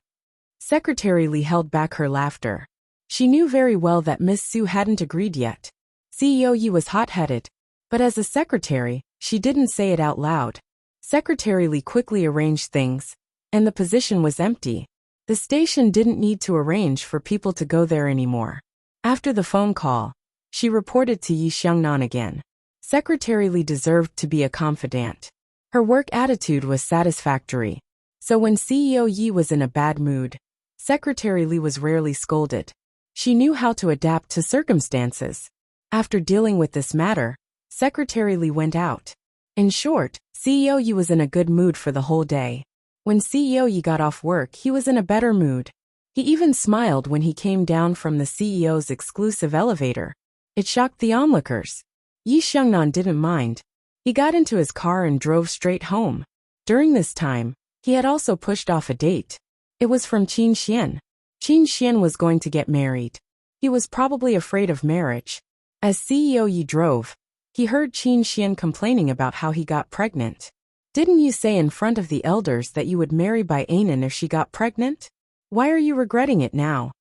Secretary Li held back her laughter. She knew very well that Miss Su hadn't agreed yet. CEO Yi was hot-headed, but as a secretary, she didn't say it out loud. Secretary Li quickly arranged things, and the position was empty. The station didn't need to arrange for people to go there anymore. After the phone call, she reported to Yi Xiangnan again. Secretary Li deserved to be a confidant. Her work attitude was satisfactory, so when CEO Yi was in a bad mood, Secretary Li was rarely scolded. She knew how to adapt to circumstances. After dealing with this matter, Secretary Li went out. In short, CEO Yi was in a good mood for the whole day. When CEO Yi got off work, he was in a better mood. He even smiled when he came down from the CEO's exclusive elevator. It shocked the onlookers. Yi Xiangnan didn't mind. He got into his car and drove straight home. During this time, he had also pushed off a date. It was from Qin Xian. Qin Xian was going to get married. He was probably afraid of marriage. As CEO Yi drove, he heard Qin Xian complaining about how he got pregnant. Didn't you say in front of the elders that you would marry Bai Anan if she got pregnant? Why are you regretting it now?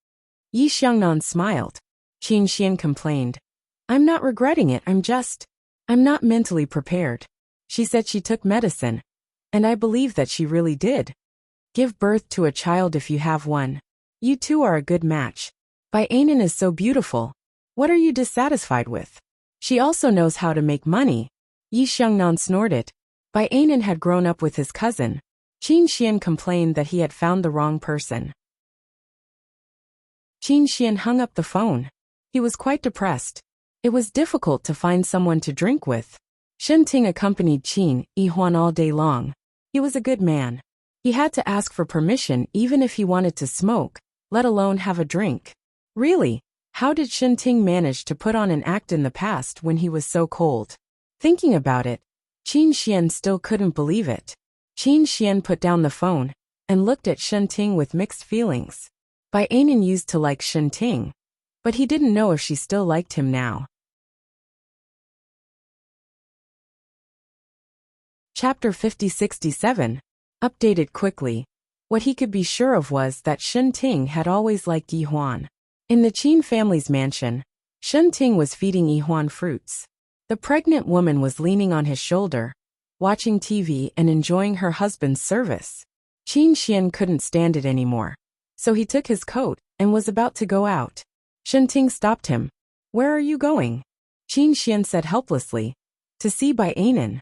Yi Xiangnan smiled. Qin Xian complained. I'm not regretting it, I'm not mentally prepared. She said she took medicine. And I believe that she really did. Give birth to a child if you have one. You two are a good match. Bai Anan is so beautiful. What are you dissatisfied with? She also knows how to make money. Yi Xiangnan snorted. Bai Anan had grown up with his cousin. Qin Xian complained that he had found the wrong person. Qin Xian hung up the phone. He was quite depressed. It was difficult to find someone to drink with. Enchanting accompanied Qin Yihuan all day long. He was a good man. He had to ask for permission even if he wanted to smoke, let alone have a drink. Really, how did Enchanting manage to put on an act in the past when he was so cold? Thinking about it, Qin Xian still couldn't believe it. Qin Xian put down the phone and looked at Enchanting with mixed feelings. Bai Anan used to like Enchanting, but he didn't know if she still liked him now. Chapter 50-67. Updated quickly. What he could be sure of was that Enchanting had always liked Yihuan. In the Qin family's mansion, Enchanting was feeding Yihuan fruits. The pregnant woman was leaning on his shoulder, watching TV and enjoying her husband's service. Qin Xian couldn't stand it anymore, so he took his coat and was about to go out. Enchanting stopped him. Where are you going? Qin Xian said helplessly. To see Bai Anan.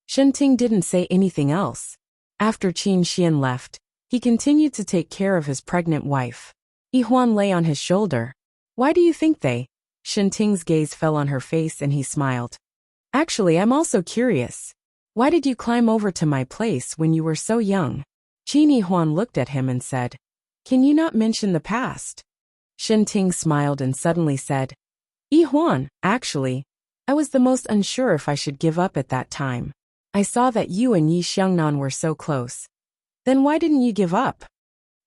Enchanting didn't say anything else. After Qin Xian left, he continued to take care of his pregnant wife. Yihuan lay on his shoulder. Why do you think they? Enchanting's gaze fell on her face and he smiled. Actually, I'm also curious. Why did you climb over to my place when you were so young? Qin Yihuan looked at him and said, Can you not mention the past? Enchanting smiled and suddenly said, Yihuan, actually, I was the most unsure if I should give up at that time. I saw that you and Yi Xiangnan were so close. Then why didn't you give up?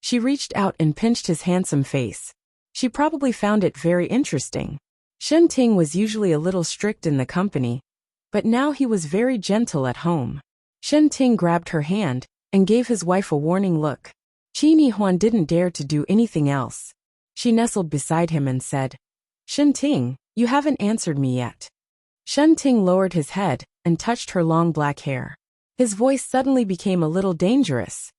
She reached out and pinched his handsome face. She probably found it very interesting. Enchanting was usually a little strict in the company, but now he was very gentle at home. Enchanting grabbed her hand and gave his wife a warning look. Qin Yihuan didn't dare to do anything else. She nestled beside him and said, Enchanting, you haven't answered me yet. Enchanting lowered his head and touched her long black hair. His voice suddenly became a little dangerous.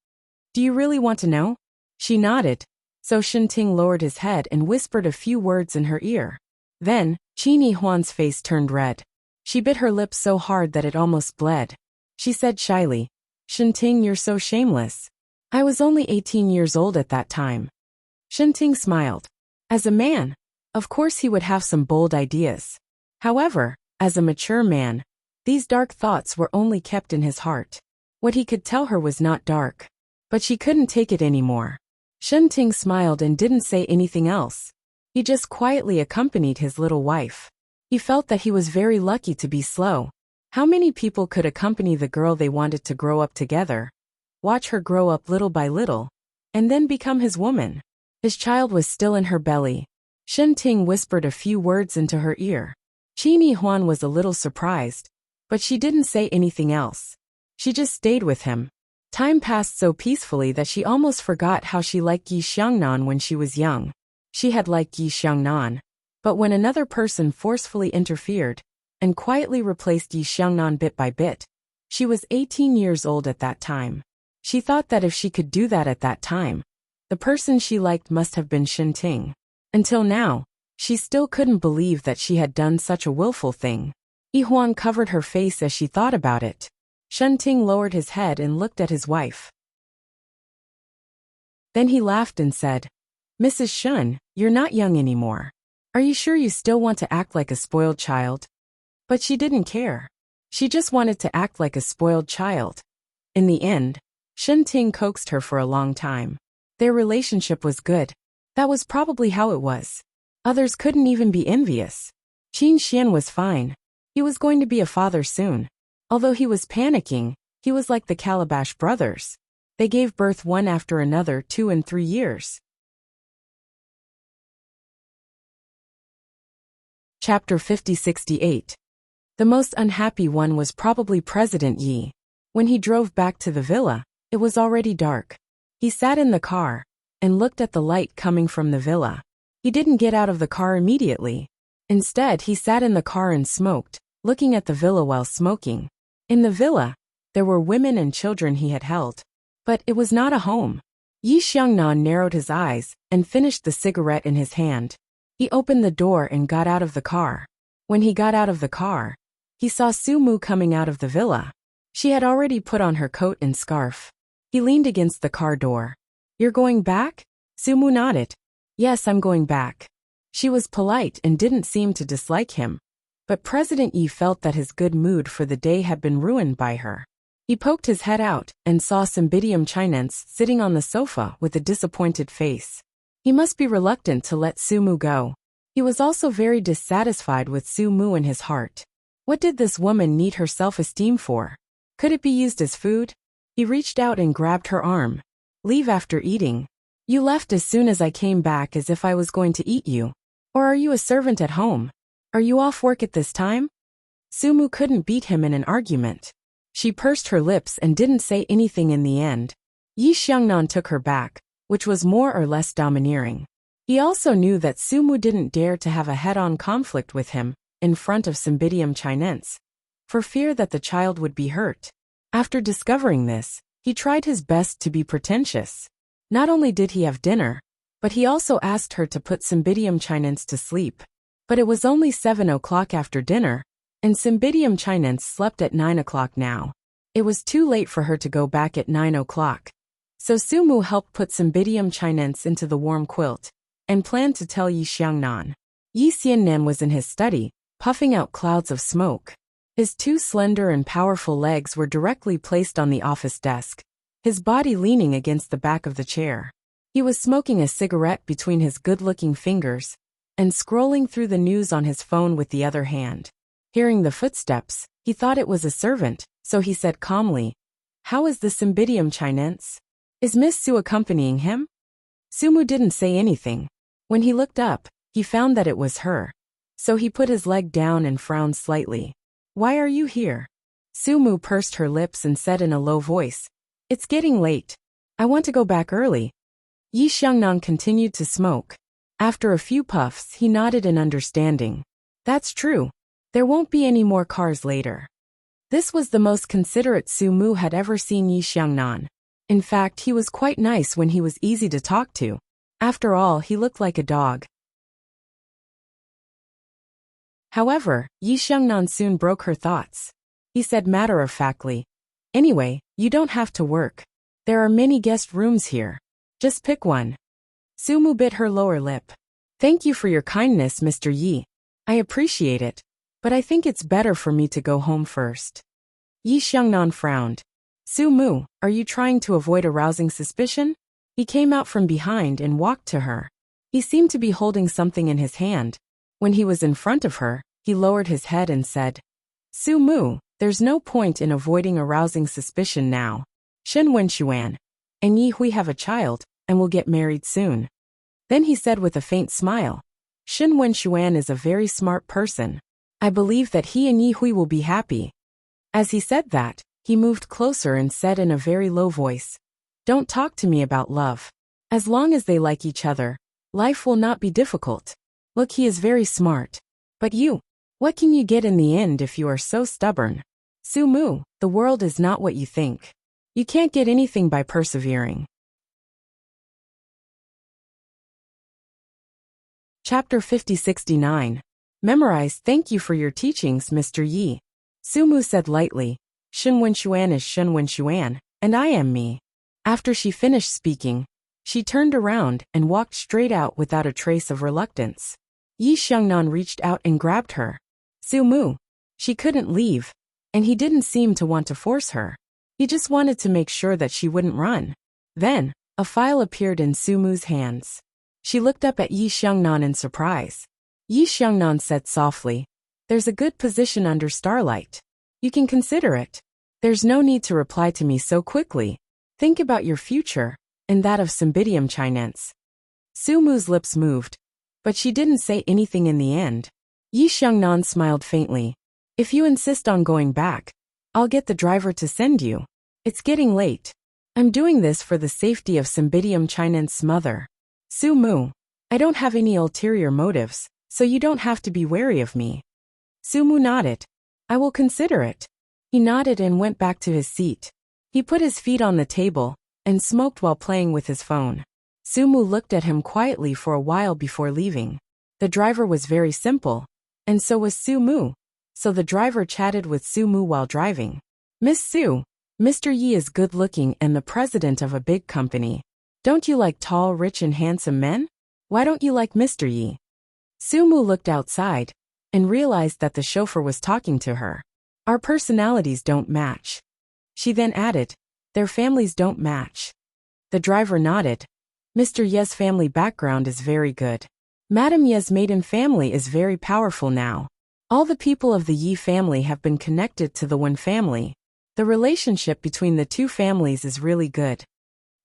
Do you really want to know? She nodded, so Enchanting lowered his head and whispered a few words in her ear. Then, Qin Yihuan's face turned red. She bit her lips so hard that it almost bled. She said shyly, Enchanting, you're so shameless. I was only 18 years old at that time. Enchanting smiled. As a man, of course he would have some bold ideas. However, as a mature man, these dark thoughts were only kept in his heart. What he could tell her was not dark. But she couldn't take it anymore. Enchanting smiled and didn't say anything else. He just quietly accompanied his little wife. He felt that he was very lucky to be slow. How many people could accompany the girl they wanted to grow up together, watch her grow up little by little, and then become his woman? His child was still in her belly. Enchanting whispered a few words into her ear. Qin Yihuan was a little surprised, but she didn't say anything else. She just stayed with him. Time passed so peacefully that she almost forgot how she liked Yi Xiangnan when she was young. She had liked Yi Xiangnan, but when another person forcefully interfered and quietly replaced Yi Xiangnan bit by bit, she was 18 years old at that time. She thought that if she could do that at that time, the person she liked must have been Enchanting. Until now, she still couldn't believe that she had done such a willful thing. Yihuan covered her face as she thought about it. Enchanting lowered his head and looked at his wife. Then he laughed and said, Mrs. Shun, you're not young anymore. Are you sure you still want to act like a spoiled child? But she didn't care. She just wanted to act like a spoiled child. In the end, Enchanting coaxed her for a long time. Their relationship was good. That was probably how it was. Others couldn't even be envious. Qin Xian was fine. He was going to be a father soon. Although he was panicking, He was like the Calabash brothers. They gave birth one after another 2 and 3 years. Chapter 50-68. The most unhappy one was probably President Yi. When he drove back to the villa, it was already dark. He sat in the car and looked at the light coming from the villa. He didn't get out of the car immediately. Instead, he sat in the car and smoked, looking at the villa while smoking. In the villa, there were women and children he had held. But it was not a home. Yi Xiangnan narrowed his eyes and finished the cigarette in his hand. He opened the door and got out of the car. When he got out of the car, he saw Su Mu coming out of the villa. She had already put on her coat and scarf. He leaned against the car door. "You're going back?" Su Mu nodded. "Yes, I'm going back." She was polite and didn't seem to dislike him. But President Yi felt that his good mood for the day had been ruined by her. He poked his head out and saw Cymbidium chinense sitting on the sofa with a disappointed face. He must be reluctant to let Su Mu go. He was also very dissatisfied with Su Mu in his heart. What did this woman need her self-esteem for? Could it be used as food? He reached out and grabbed her arm. "Leave after eating. You left as soon as I came back as if I was going to eat you. Or are you a servant at home? Are you off work at this time?" Su Mu couldn't beat him in an argument. She pursed her lips and didn't say anything in the end. Yi Xiangnan took her back, which was more or less domineering. He also knew that Su Mu didn't dare to have a head-on conflict with him in front of Cymbidium chinense, for fear that the child would be hurt. After discovering this, he tried his best to be pretentious. Not only did he have dinner, but he also asked her to put Cymbidium chinense to sleep. But it was only 7 o'clock after dinner, and Cymbidium chinense slept at 9 o'clock now. It was too late for her to go back at 9 o'clock. So Su Mu helped put Cymbidium chinense into the warm quilt, and planned to tell Yi Xiangnan. Yi Xiannan was in his study, puffing out clouds of smoke. His 2 slender and powerful legs were directly placed on the office desk, his body leaning against the back of the chair. He was smoking a cigarette between his good-looking fingers, and scrolling through the news on his phone with the other hand. Hearing the footsteps, he thought it was a servant, so he said calmly, "How is the Cymbidium chinense? Is Miss Su accompanying him?" Su Mu didn't say anything. When he looked up, he found that it was her. So he put his leg down and frowned slightly. "Why are you here?" Su Mu pursed her lips and said in a low voice, "It's getting late. I want to go back early." Yi Xiangnan continued to smoke. After a few puffs, he nodded in understanding. "That's true. There won't be any more cars later." This was the most considerate Su Mu had ever seen Yi Xiangnan. In fact, he was quite nice when he was easy to talk to. After all, he looked like a dog. However, Yi Xiangnan soon broke her thoughts. He said matter-of-factly, "Anyway, you don't have to work. There are many guest rooms here. Just pick one." Su Mu bit her lower lip. "Thank you for your kindness, Mr. Yi. I appreciate it, but I think it's better for me to go home first." Yi Xiangnan frowned. "Su Mu, are you trying to avoid arousing suspicion?" He came out from behind and walked to her. He seemed to be holding something in his hand. When he was in front of her, he lowered his head and said, "Su Mu, there's no point in avoiding arousing suspicion now. Shen Wenxuan and Yi Hui have a child, and will get married soon." Then he said with a faint smile, "Shen Wenxuan is a very smart person. I believe that he and Yi Hui will be happy." As he said that, he moved closer and said in a very low voice, "Don't talk to me about love. As long as they like each other, life will not be difficult. Look, he is very smart. But you, what can you get in the end if you are so stubborn? Su Mu, the world is not what you think. You can't get anything by persevering." Chapter 50-69. Memorize. "Thank you for your teachings, Mr. Yi." Su Mu said lightly, "Shen Wenxuan is Shen Wenxuan, and I am me." After she finished speaking, she turned around and walked straight out without a trace of reluctance. Yi Xiangnan reached out and grabbed her. Su Mu. She couldn't leave, and he didn't seem to want to force her. He just wanted to make sure that she wouldn't run. Then, a file appeared in Su Mu's hands. She looked up at Yi Xiangnan in surprise. Yi Xiangnan said softly, "There's a good position under starlight. You can consider it." There's no need to reply to me so quickly. Think about your future, and that of Cymbidium chinense. Sumu's lips moved, but she didn't say anything in the end. Yi Xiangnan smiled faintly. If you insist on going back, I'll get the driver to send you. It's getting late. I'm doing this for the safety of Cymbidium chinense's mother. Sumu, I don't have any ulterior motives, so you don't have to be wary of me. Sumu nodded. I will consider it. He nodded and went back to his seat. He put his feet on the table and smoked while playing with his phone. Sumu looked at him quietly for a while before leaving. The driver was very simple, and so was Sumu, so the driver chatted with Sumu while driving. Miss Su, Mr. Yi is good-looking and the president of a big company. Don't you like tall, rich and handsome men? Why don't you like Mr. Yi? Sumu looked outside and realized that the chauffeur was talking to her. Our personalities don't match. She then added, their families don't match. The driver nodded. Mr. Ye's family background is very good. Madame Ye's maiden family is very powerful now. All the people of the Yi family have been connected to the Wen family. The relationship between the two families is really good.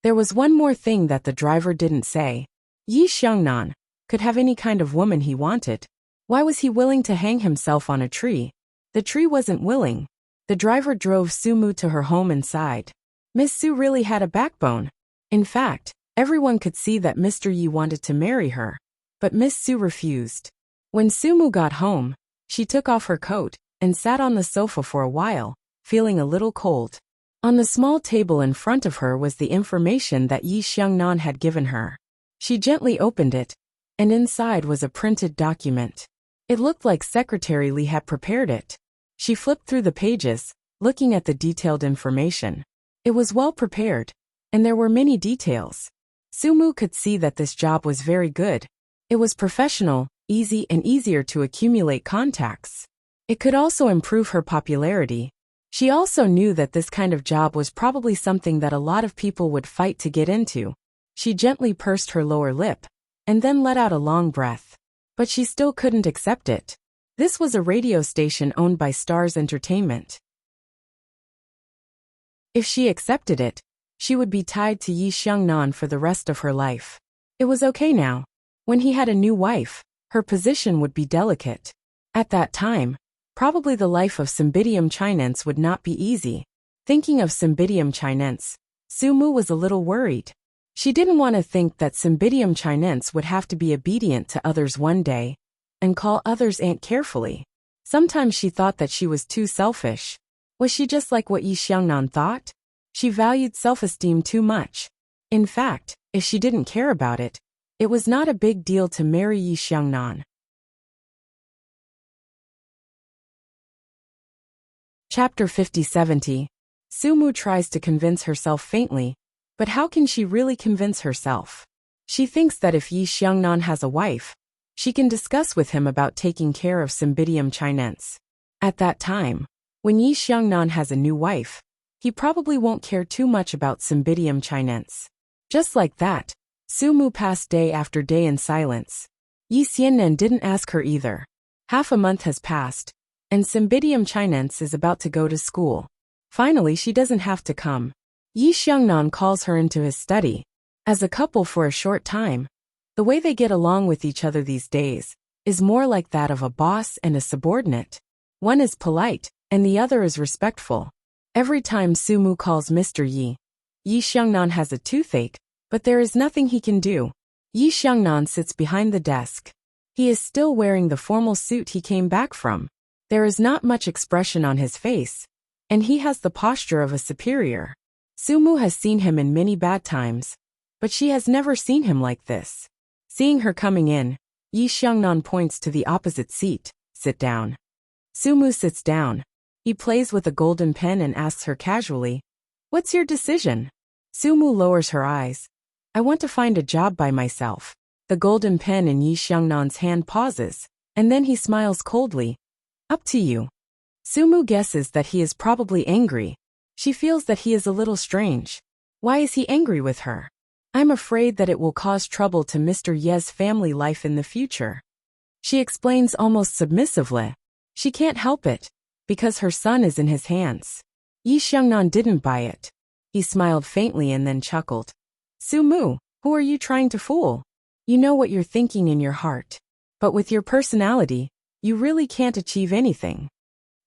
There was one more thing that the driver didn't say. Yi Xiangnan could have any kind of woman he wanted. Why was he willing to hang himself on a tree? The tree wasn't willing. The driver drove Sumu to her home and sighed. Miss Su really had a backbone. In fact, everyone could see that Mr. Yi wanted to marry her, but Miss Su refused. When Sumu got home, she took off her coat and sat on the sofa for a while, feeling a little cold. On the small table in front of her was the information that Yi Xiangnan had given her. She gently opened it, and inside was a printed document. It looked like Secretary Li had prepared it. She flipped through the pages, looking at the detailed information. It was well prepared, and there were many details. Sumu could see that this job was very good. It was professional, easy and easier to accumulate contacts. It could also improve her popularity. She also knew that this kind of job was probably something that a lot of people would fight to get into. She gently pursed her lower lip, and then let out a long breath. But she still couldn't accept it. This was a radio station owned by Stars Entertainment. If she accepted it, she would be tied to Yi Xiangnan for the rest of her life. It was okay now. When he had a new wife, her position would be delicate. At that time, probably the life of Cymbidium chinense would not be easy. Thinking of Cymbidium chinense, Sumu was a little worried. She didn't want to think that Cymbidium chinense would have to be obedient to others one day, and call others aunt carefully. Sometimes she thought that she was too selfish. Was she just like what Yi Xiangnan thought? She valued self-esteem too much. In fact, if she didn't care about it, it was not a big deal to marry Yi Xiangnan. Chapter 50-70. Sumu tries to convince herself faintly, but how can she really convince herself? She thinks that if Yi Xiangnan has a wife, she can discuss with him about taking care of Cymbidium chinense. At that time, when Yi Xiangnan has a new wife, he probably won't care too much about Cymbidium chinense. Just like that, Sumu passed day after day in silence. Yi Xiannan didn't ask her either. Half a month has passed, and Cymbidium chinense is about to go to school. Finally, she doesn't have to come. Yi Xiangnan calls her into his study. As a couple for a short time, the way they get along with each other these days is more like that of a boss and a subordinate. One is polite, and the other is respectful. Every time Sumu calls Mr. Yi, Yi Xiangnan has a toothache, but there is nothing he can do. Yi Xiangnan sits behind the desk. He is still wearing the formal suit he came back from. There is not much expression on his face, and he has the posture of a superior. Sumu has seen him in many bad times, but she has never seen him like this. Seeing her coming in, Yi Xiangnan points to the opposite seat. Sit down. Sumu sits down. He plays with a golden pen and asks her casually, "What's your decision?" Sumu lowers her eyes. "I want to find a job by myself." The golden pen in Yi Xiangnan's hand pauses, and then he smiles coldly. "Up to you." Sumu guesses that he is probably angry. She feels that he is a little strange. Why is he angry with her? "I'm afraid that it will cause trouble to Mr. Ye's family life in the future." She explains almost submissively. She can't help it, because her son is in his hands. Yi Xiangnan didn't buy it. He smiled faintly and then chuckled. Sumu, who are you trying to fool? You know what you're thinking in your heart. But with your personality, you really can't achieve anything.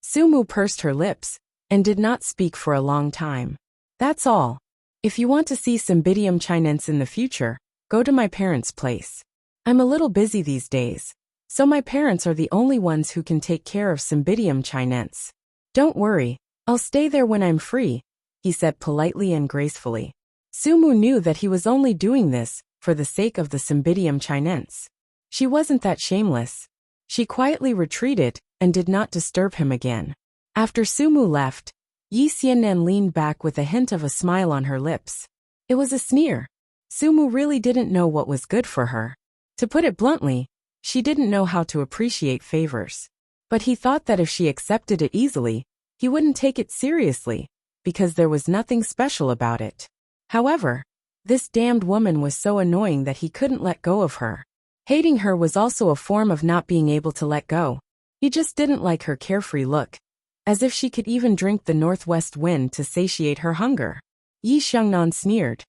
Sumu pursed her lips and did not speak for a long time. That's all. If you want to see Cymbidium chinense in the future, go to my parents' place. I'm a little busy these days, so my parents are the only ones who can take care of Cymbidium chinense. Don't worry, I'll stay there when I'm free, he said politely and gracefully. Sumu knew that he was only doing this for the sake of the Cymbidium chinense. She wasn't that shameless. She quietly retreated and did not disturb him again. After Sumu left, Yi Xiannan leaned back with a hint of a smile on her lips. It was a sneer. Sumu really didn't know what was good for her. To put it bluntly, she didn't know how to appreciate favors. But he thought that if she accepted it easily, he wouldn't take it seriously, because there was nothing special about it. However, this damned woman was so annoying that he couldn't let go of her. Hating her was also a form of not being able to let go. He just didn't like her carefree look, as if she could even drink the northwest wind to satiate her hunger. Yi Xiangnan sneered.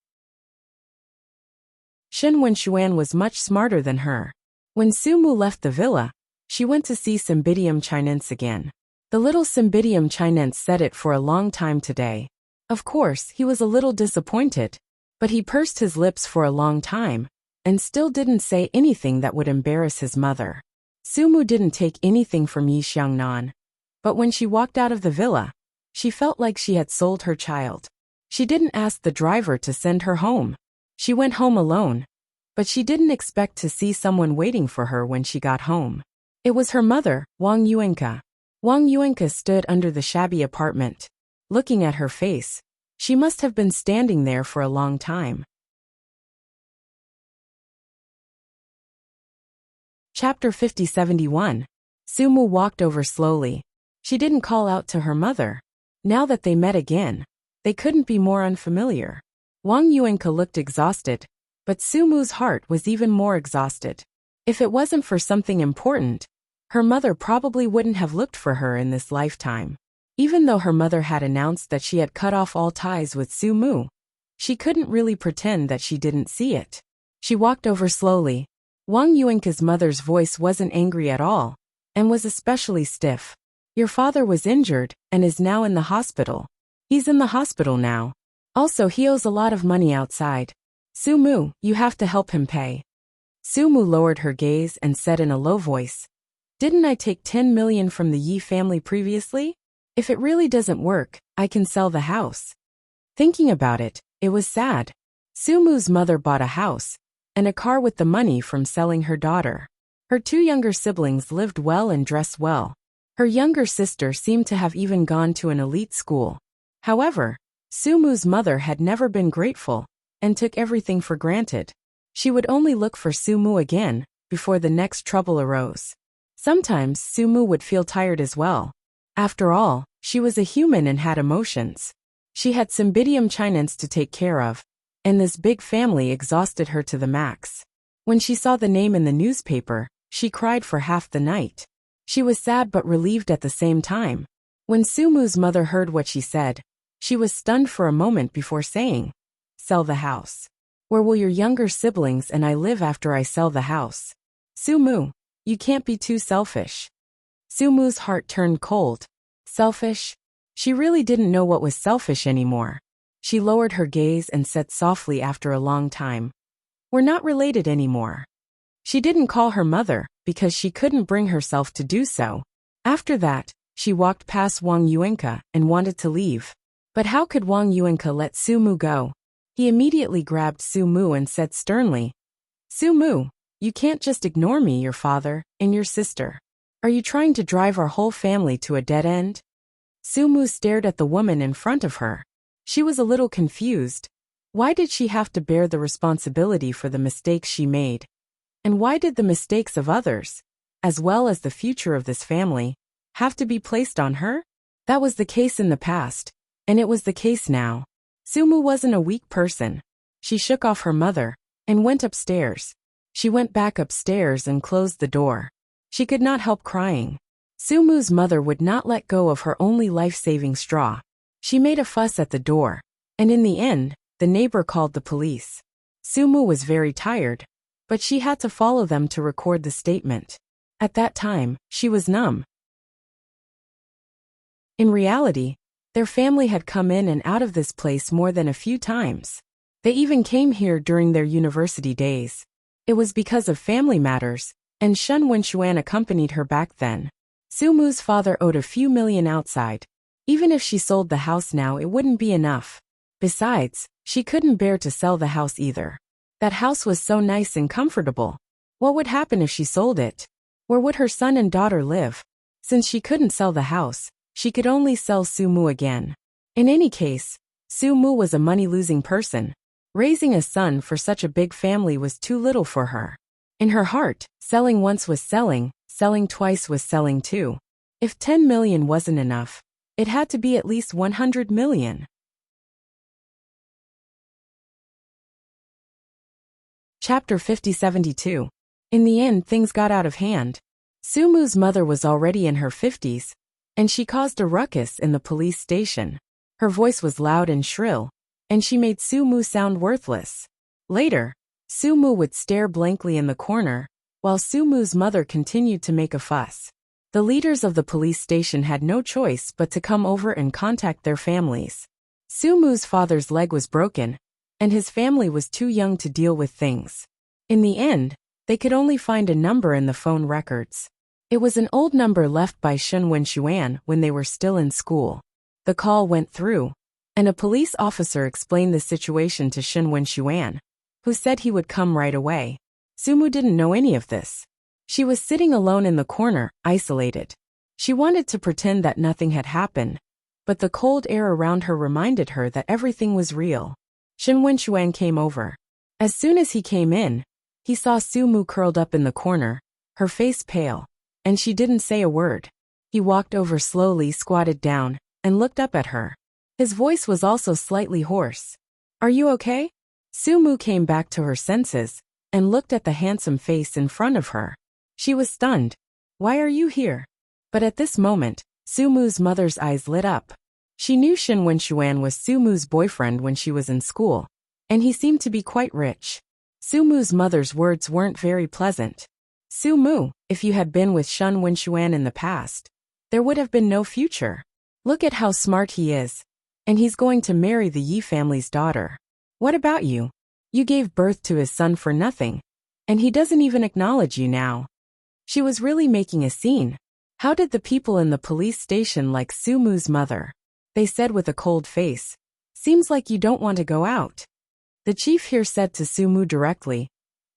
Shen Wenxuan was much smarter than her. When Sumu left the villa, she went to see Cymbidium chinense again. The little Cymbidium chinense said it for a long time today. Of course, he was a little disappointed, but he pursed his lips for a long time, and still didn't say anything that would embarrass his mother. Sumu didn't take anything from Yi Xiangnan, but when she walked out of the villa, she felt like she had sold her child. She didn't ask the driver to send her home. She went home alone, but she didn't expect to see someone waiting for her when she got home. It was her mother, Wang Yuanka. Wang Yuanka stood under the shabby apartment. Looking at her face, she must have been standing there for a long time. Chapter 50-71. Sumu walked over slowly. She didn't call out to her mother. Now that they met again, they couldn't be more unfamiliar. Wang Yuanka looked exhausted, but Sumu's heart was even more exhausted. If it wasn't for something important, her mother probably wouldn't have looked for her in this lifetime. Even though her mother had announced that she had cut off all ties with Sumu, she couldn't really pretend that she didn't see it. She walked over slowly. Wang Yuanka's mother's voice wasn't angry at all, and was especially stiff. Your father was injured, and is now in the hospital. He's in the hospital now. Also, he owes a lot of money outside. Sumu, you have to help him pay. Sumu lowered her gaze and said in a low voice, Didn't I take 10 million from the Yi family previously? If it really doesn't work, I can sell the house. Thinking about it, it was sad. Sumu's mother bought a house and a car with the money from selling her daughter. Her two younger siblings lived well and dressed well. Her younger sister seemed to have even gone to an elite school. However, Sumu's mother had never been grateful and took everything for granted. She would only look for Sumu again before the next trouble arose. Sometimes Sumu would feel tired as well. After all, she was a human and had emotions. She had Cymbidium chinense to take care of, and this big family exhausted her to the max. When she saw the name in the newspaper, she cried for half the night. She was sad but relieved at the same time. When Sumu's mother heard what she said, she was stunned for a moment before saying, Sell the house. Where will your younger siblings and I live after I sell the house? Sumu, you can't be too selfish. Sumu's heart turned cold. Selfish? She really didn't know what was selfish anymore. She lowered her gaze and said softly after a long time, We're not related anymore. She didn't call her mother because she couldn't bring herself to do so. After that, she walked past Wang Yuanka and wanted to leave. But how could Wang Yuanka let Sumu go? He immediately grabbed Sumu and said sternly, Sumu, you can't just ignore me, your father, and your sister. Are you trying to drive our whole family to a dead end? Sumu stared at the woman in front of her. She was a little confused. Why did she have to bear the responsibility for the mistakes she made? And why did the mistakes of others, as well as the future of this family, have to be placed on her? That was the case in the past, and it was the case now. Sumu wasn't a weak person. She shook off her mother and went upstairs. She went back upstairs and closed the door. She could not help crying. Sumu's mother would not let go of her only life-saving straw. She made a fuss at the door, and in the end, the neighbor called the police. Sumu was very tired, but she had to follow them to record the statement. At that time, she was numb. In reality, their family had come in and out of this place more than a few times. They even came here during their university days. It was because of family matters, and Shen Wenxuan accompanied her back then. Sumu's father owed a few million outside. Even if she sold the house now, it wouldn't be enough. Besides, she couldn't bear to sell the house either. That house was so nice and comfortable. What would happen if she sold it? Where would her son and daughter live? Since she couldn't sell the house, she could only sell Sumu again. In any case, Sumu was a money-losing person. Raising a son for such a big family was too little for her. In her heart, selling once was selling twice was selling too. If 10 million wasn't enough, it had to be at least 100 million. Chapter 50-72. In the end, things got out of hand. Sumu's mother was already in her 50s, and she caused a ruckus in the police station. Her voice was loud and shrill, and she made Sumu sound worthless. Later, Sumu would stare blankly in the corner, while Sumu's mother continued to make a fuss. The leaders of the police station had no choice but to come over and contact their families. Sumu's father's leg was broken, and his family was too young to deal with things. In the end, they could only find a number in the phone records. It was an old number left by Shen Wenxuan when they were still in school. The call went through, and a police officer explained the situation to Shen Wenxuan, who said he would come right away. Sumu didn't know any of this. She was sitting alone in the corner, isolated. She wanted to pretend that nothing had happened, but the cold air around her reminded her that everything was real. Shen Wenxuan came over. As soon as he came in, he saw Sumu curled up in the corner, her face pale, and she didn't say a word. He walked over slowly, squatted down, and looked up at her. His voice was also slightly hoarse. "Are you okay?" Sumu came back to her senses and looked at the handsome face in front of her. She was stunned. "Why are you here?" But at this moment, Sumu's mother's eyes lit up. She knew Shen Wenxuan was Sumu's boyfriend when she was in school, and he seemed to be quite rich. Sumu's mother's words weren't very pleasant. "Sumu, if you had been with Shen Wenxuan in the past, there would have been no future. Look at how smart he is, and he's going to marry the Yi family's daughter. What about you? You gave birth to his son for nothing, and he doesn't even acknowledge you now." She was really making a scene. How did the people in the police station like Sumu's mother? They said with a cold face, "Seems like you don't want to go out." The chief here said to Sumu directly,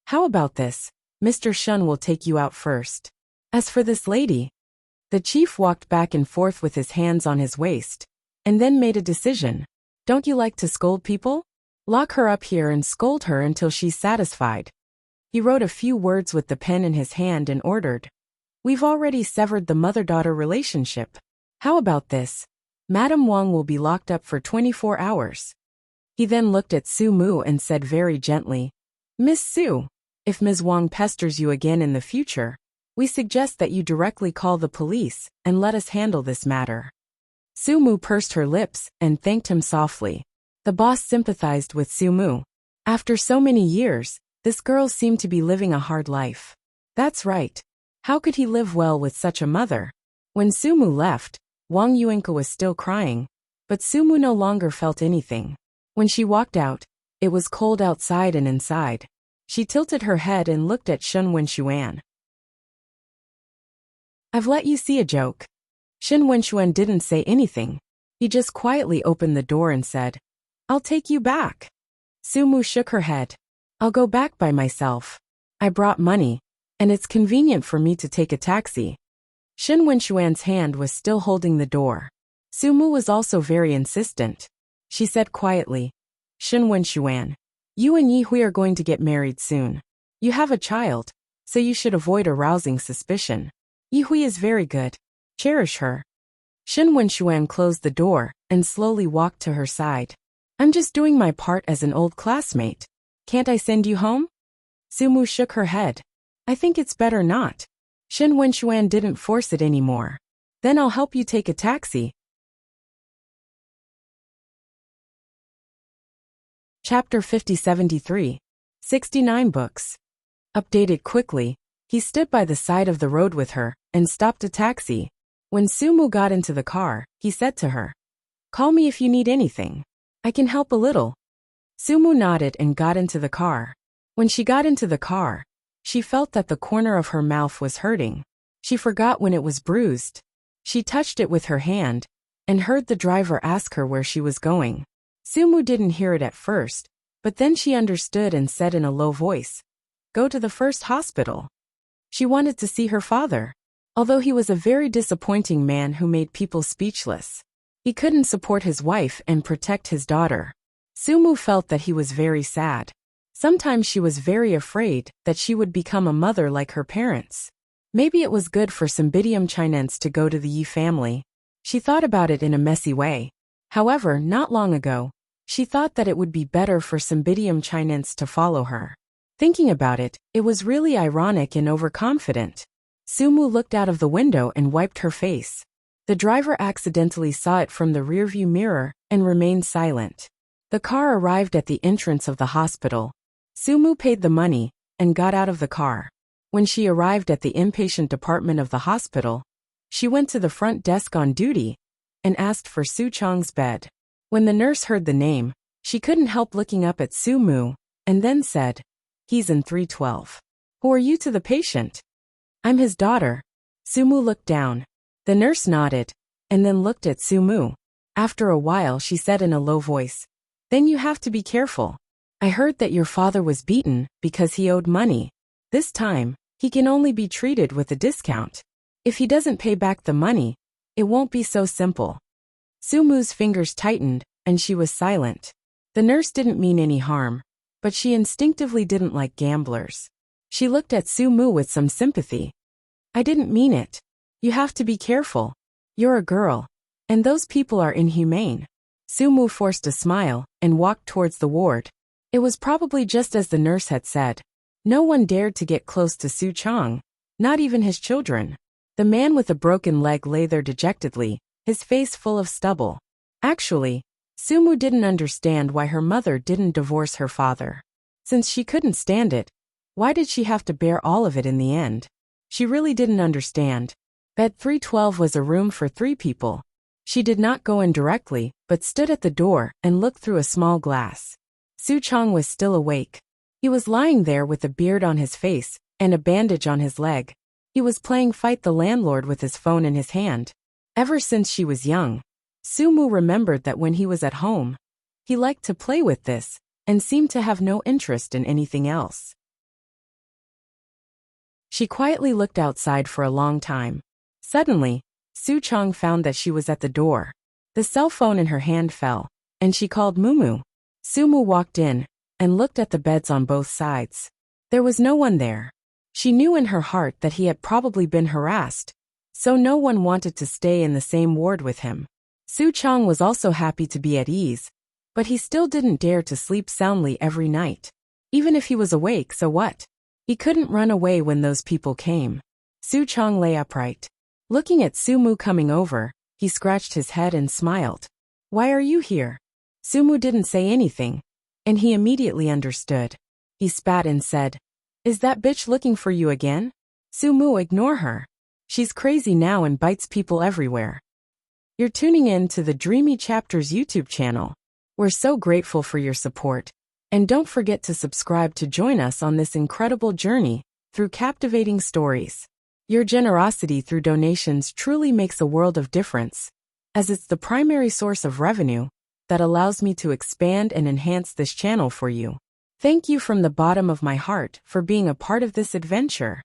"How about this? Mr. Shen will take you out first. As for this lady..." The chief walked back and forth with his hands on his waist, and then made a decision. "Don't you like to scold people? Lock her up here and scold her until she's satisfied." He wrote a few words with the pen in his hand and ordered, "We've already severed the mother-daughter relationship. How about this? Madam Wang will be locked up for 24 hours. He then looked at Sumu and said very gently, "Miss Su, if Ms. Wang pesters you again in the future, we suggest that you directly call the police and let us handle this matter." Sumu pursed her lips and thanked him softly. The boss sympathized with Sumu. After so many years, this girl seemed to be living a hard life. That's right. How could he live well with such a mother? When Sumu left, Wang Yuanka was still crying, but Sumu no longer felt anything. When she walked out, it was cold outside and inside. She tilted her head and looked at Shen Wenxuan. "I've let you see a joke." Shen Wenxuan didn't say anything. He just quietly opened the door and said, "I'll take you back." Sumu shook her head. "I'll go back by myself. I brought money, and it's convenient for me to take a taxi." Shen Wenxuan's hand was still holding the door. Sumu was also very insistent. She said quietly, "Shen Wenxuan, you and Yi Hui are going to get married soon. You have a child, so you should avoid arousing suspicion. Yi Hui is very good. Cherish her." Shen Wenxuan closed the door and slowly walked to her side. "I'm just doing my part as an old classmate. Can't I send you home?" Sumu shook her head. "I think it's better not." Shen Wenxuan didn't force it anymore. "Then I'll help you take a taxi." Chapter 5073. 69 books. Updated quickly, he stood by the side of the road with her and stopped a taxi. When Sumu got into the car, he said to her, "Call me if you need anything. I can help a little." Sumu nodded and got into the car. When she got into the car, she felt that the corner of her mouth was hurting. She forgot when it was bruised. She touched it with her hand and heard the driver ask her where she was going. Sumu didn't hear it at first, but then she understood and said in a low voice, "Go to the first hospital." She wanted to see her father. Although he was a very disappointing man who made people speechless, he couldn't support his wife and protect his daughter. Sumu felt that he was very sad. Sometimes she was very afraid that she would become a mother like her parents. Maybe it was good for Cymbidium chinense to go to the Yi family. She thought about it in a messy way. However, not long ago, she thought that it would be better for Cymbidium chinense to follow her. Thinking about it, it was really ironic and overconfident. Sumu looked out of the window and wiped her face. The driver accidentally saw it from the rearview mirror and remained silent. The car arrived at the entrance of the hospital. Sumu paid the money and got out of the car. When she arrived at the inpatient department of the hospital, she went to the front desk on duty and asked for Su Chang's bed. When the nurse heard the name, she couldn't help looking up at Sumu and then said, "He's in 312. Who are you to the patient?" "I'm his daughter." Sumu looked down. The nurse nodded and then looked at Sumu. After a while she said in a low voice, "Then you have to be careful. I heard that your father was beaten because he owed money. This time, he can only be treated with a discount. If he doesn't pay back the money, it won't be so simple." Sumu's fingers tightened and she was silent. The nurse didn't mean any harm, but she instinctively didn't like gamblers. She looked at Sumu with some sympathy. "I didn't mean it. You have to be careful. You're a girl, and those people are inhumane." Sumu forced a smile and walked towards the ward. It was probably just as the nurse had said. No one dared to get close to Su Chang, not even his children. The man with a broken leg lay there dejectedly, his face full of stubble. Actually, Sumu didn't understand why her mother didn't divorce her father. Since she couldn't stand it, why did she have to bear all of it in the end? She really didn't understand. Bed 312 was a room for 3 people. She did not go in directly, but stood at the door and looked through a small glass. Su Chang was still awake. He was lying there with a beard on his face and a bandage on his leg. He was playing Fight the Landlord with his phone in his hand. Ever since she was young, Sumu remembered that when he was at home, he liked to play with this and seemed to have no interest in anything else. She quietly looked outside for a long time. Suddenly, Su Chang found that she was at the door. The cell phone in her hand fell, and she called Mumu. Sumu walked in and looked at the beds on both sides. There was no one there. She knew in her heart that he had probably been harassed, so no one wanted to stay in the same ward with him. Su Chang was also happy to be at ease, but he still didn't dare to sleep soundly every night. Even if he was awake, so what? He couldn't run away when those people came. Su Chang lay upright. Looking at Sumu coming over, he scratched his head and smiled. "Why are you here?" Sumu didn't say anything, and he immediately understood. He spat and said, "Is that bitch looking for you again?" "Sumu, ignore her. She's crazy now and bites people everywhere." You're tuning in to the Dreamy Chapters YouTube channel. We're so grateful for your support. And don't forget to subscribe to join us on this incredible journey through captivating stories. Your generosity through donations truly makes a world of difference, as it's the primary source of revenue that allows me to expand and enhance this channel for you. Thank you from the bottom of my heart for being a part of this adventure.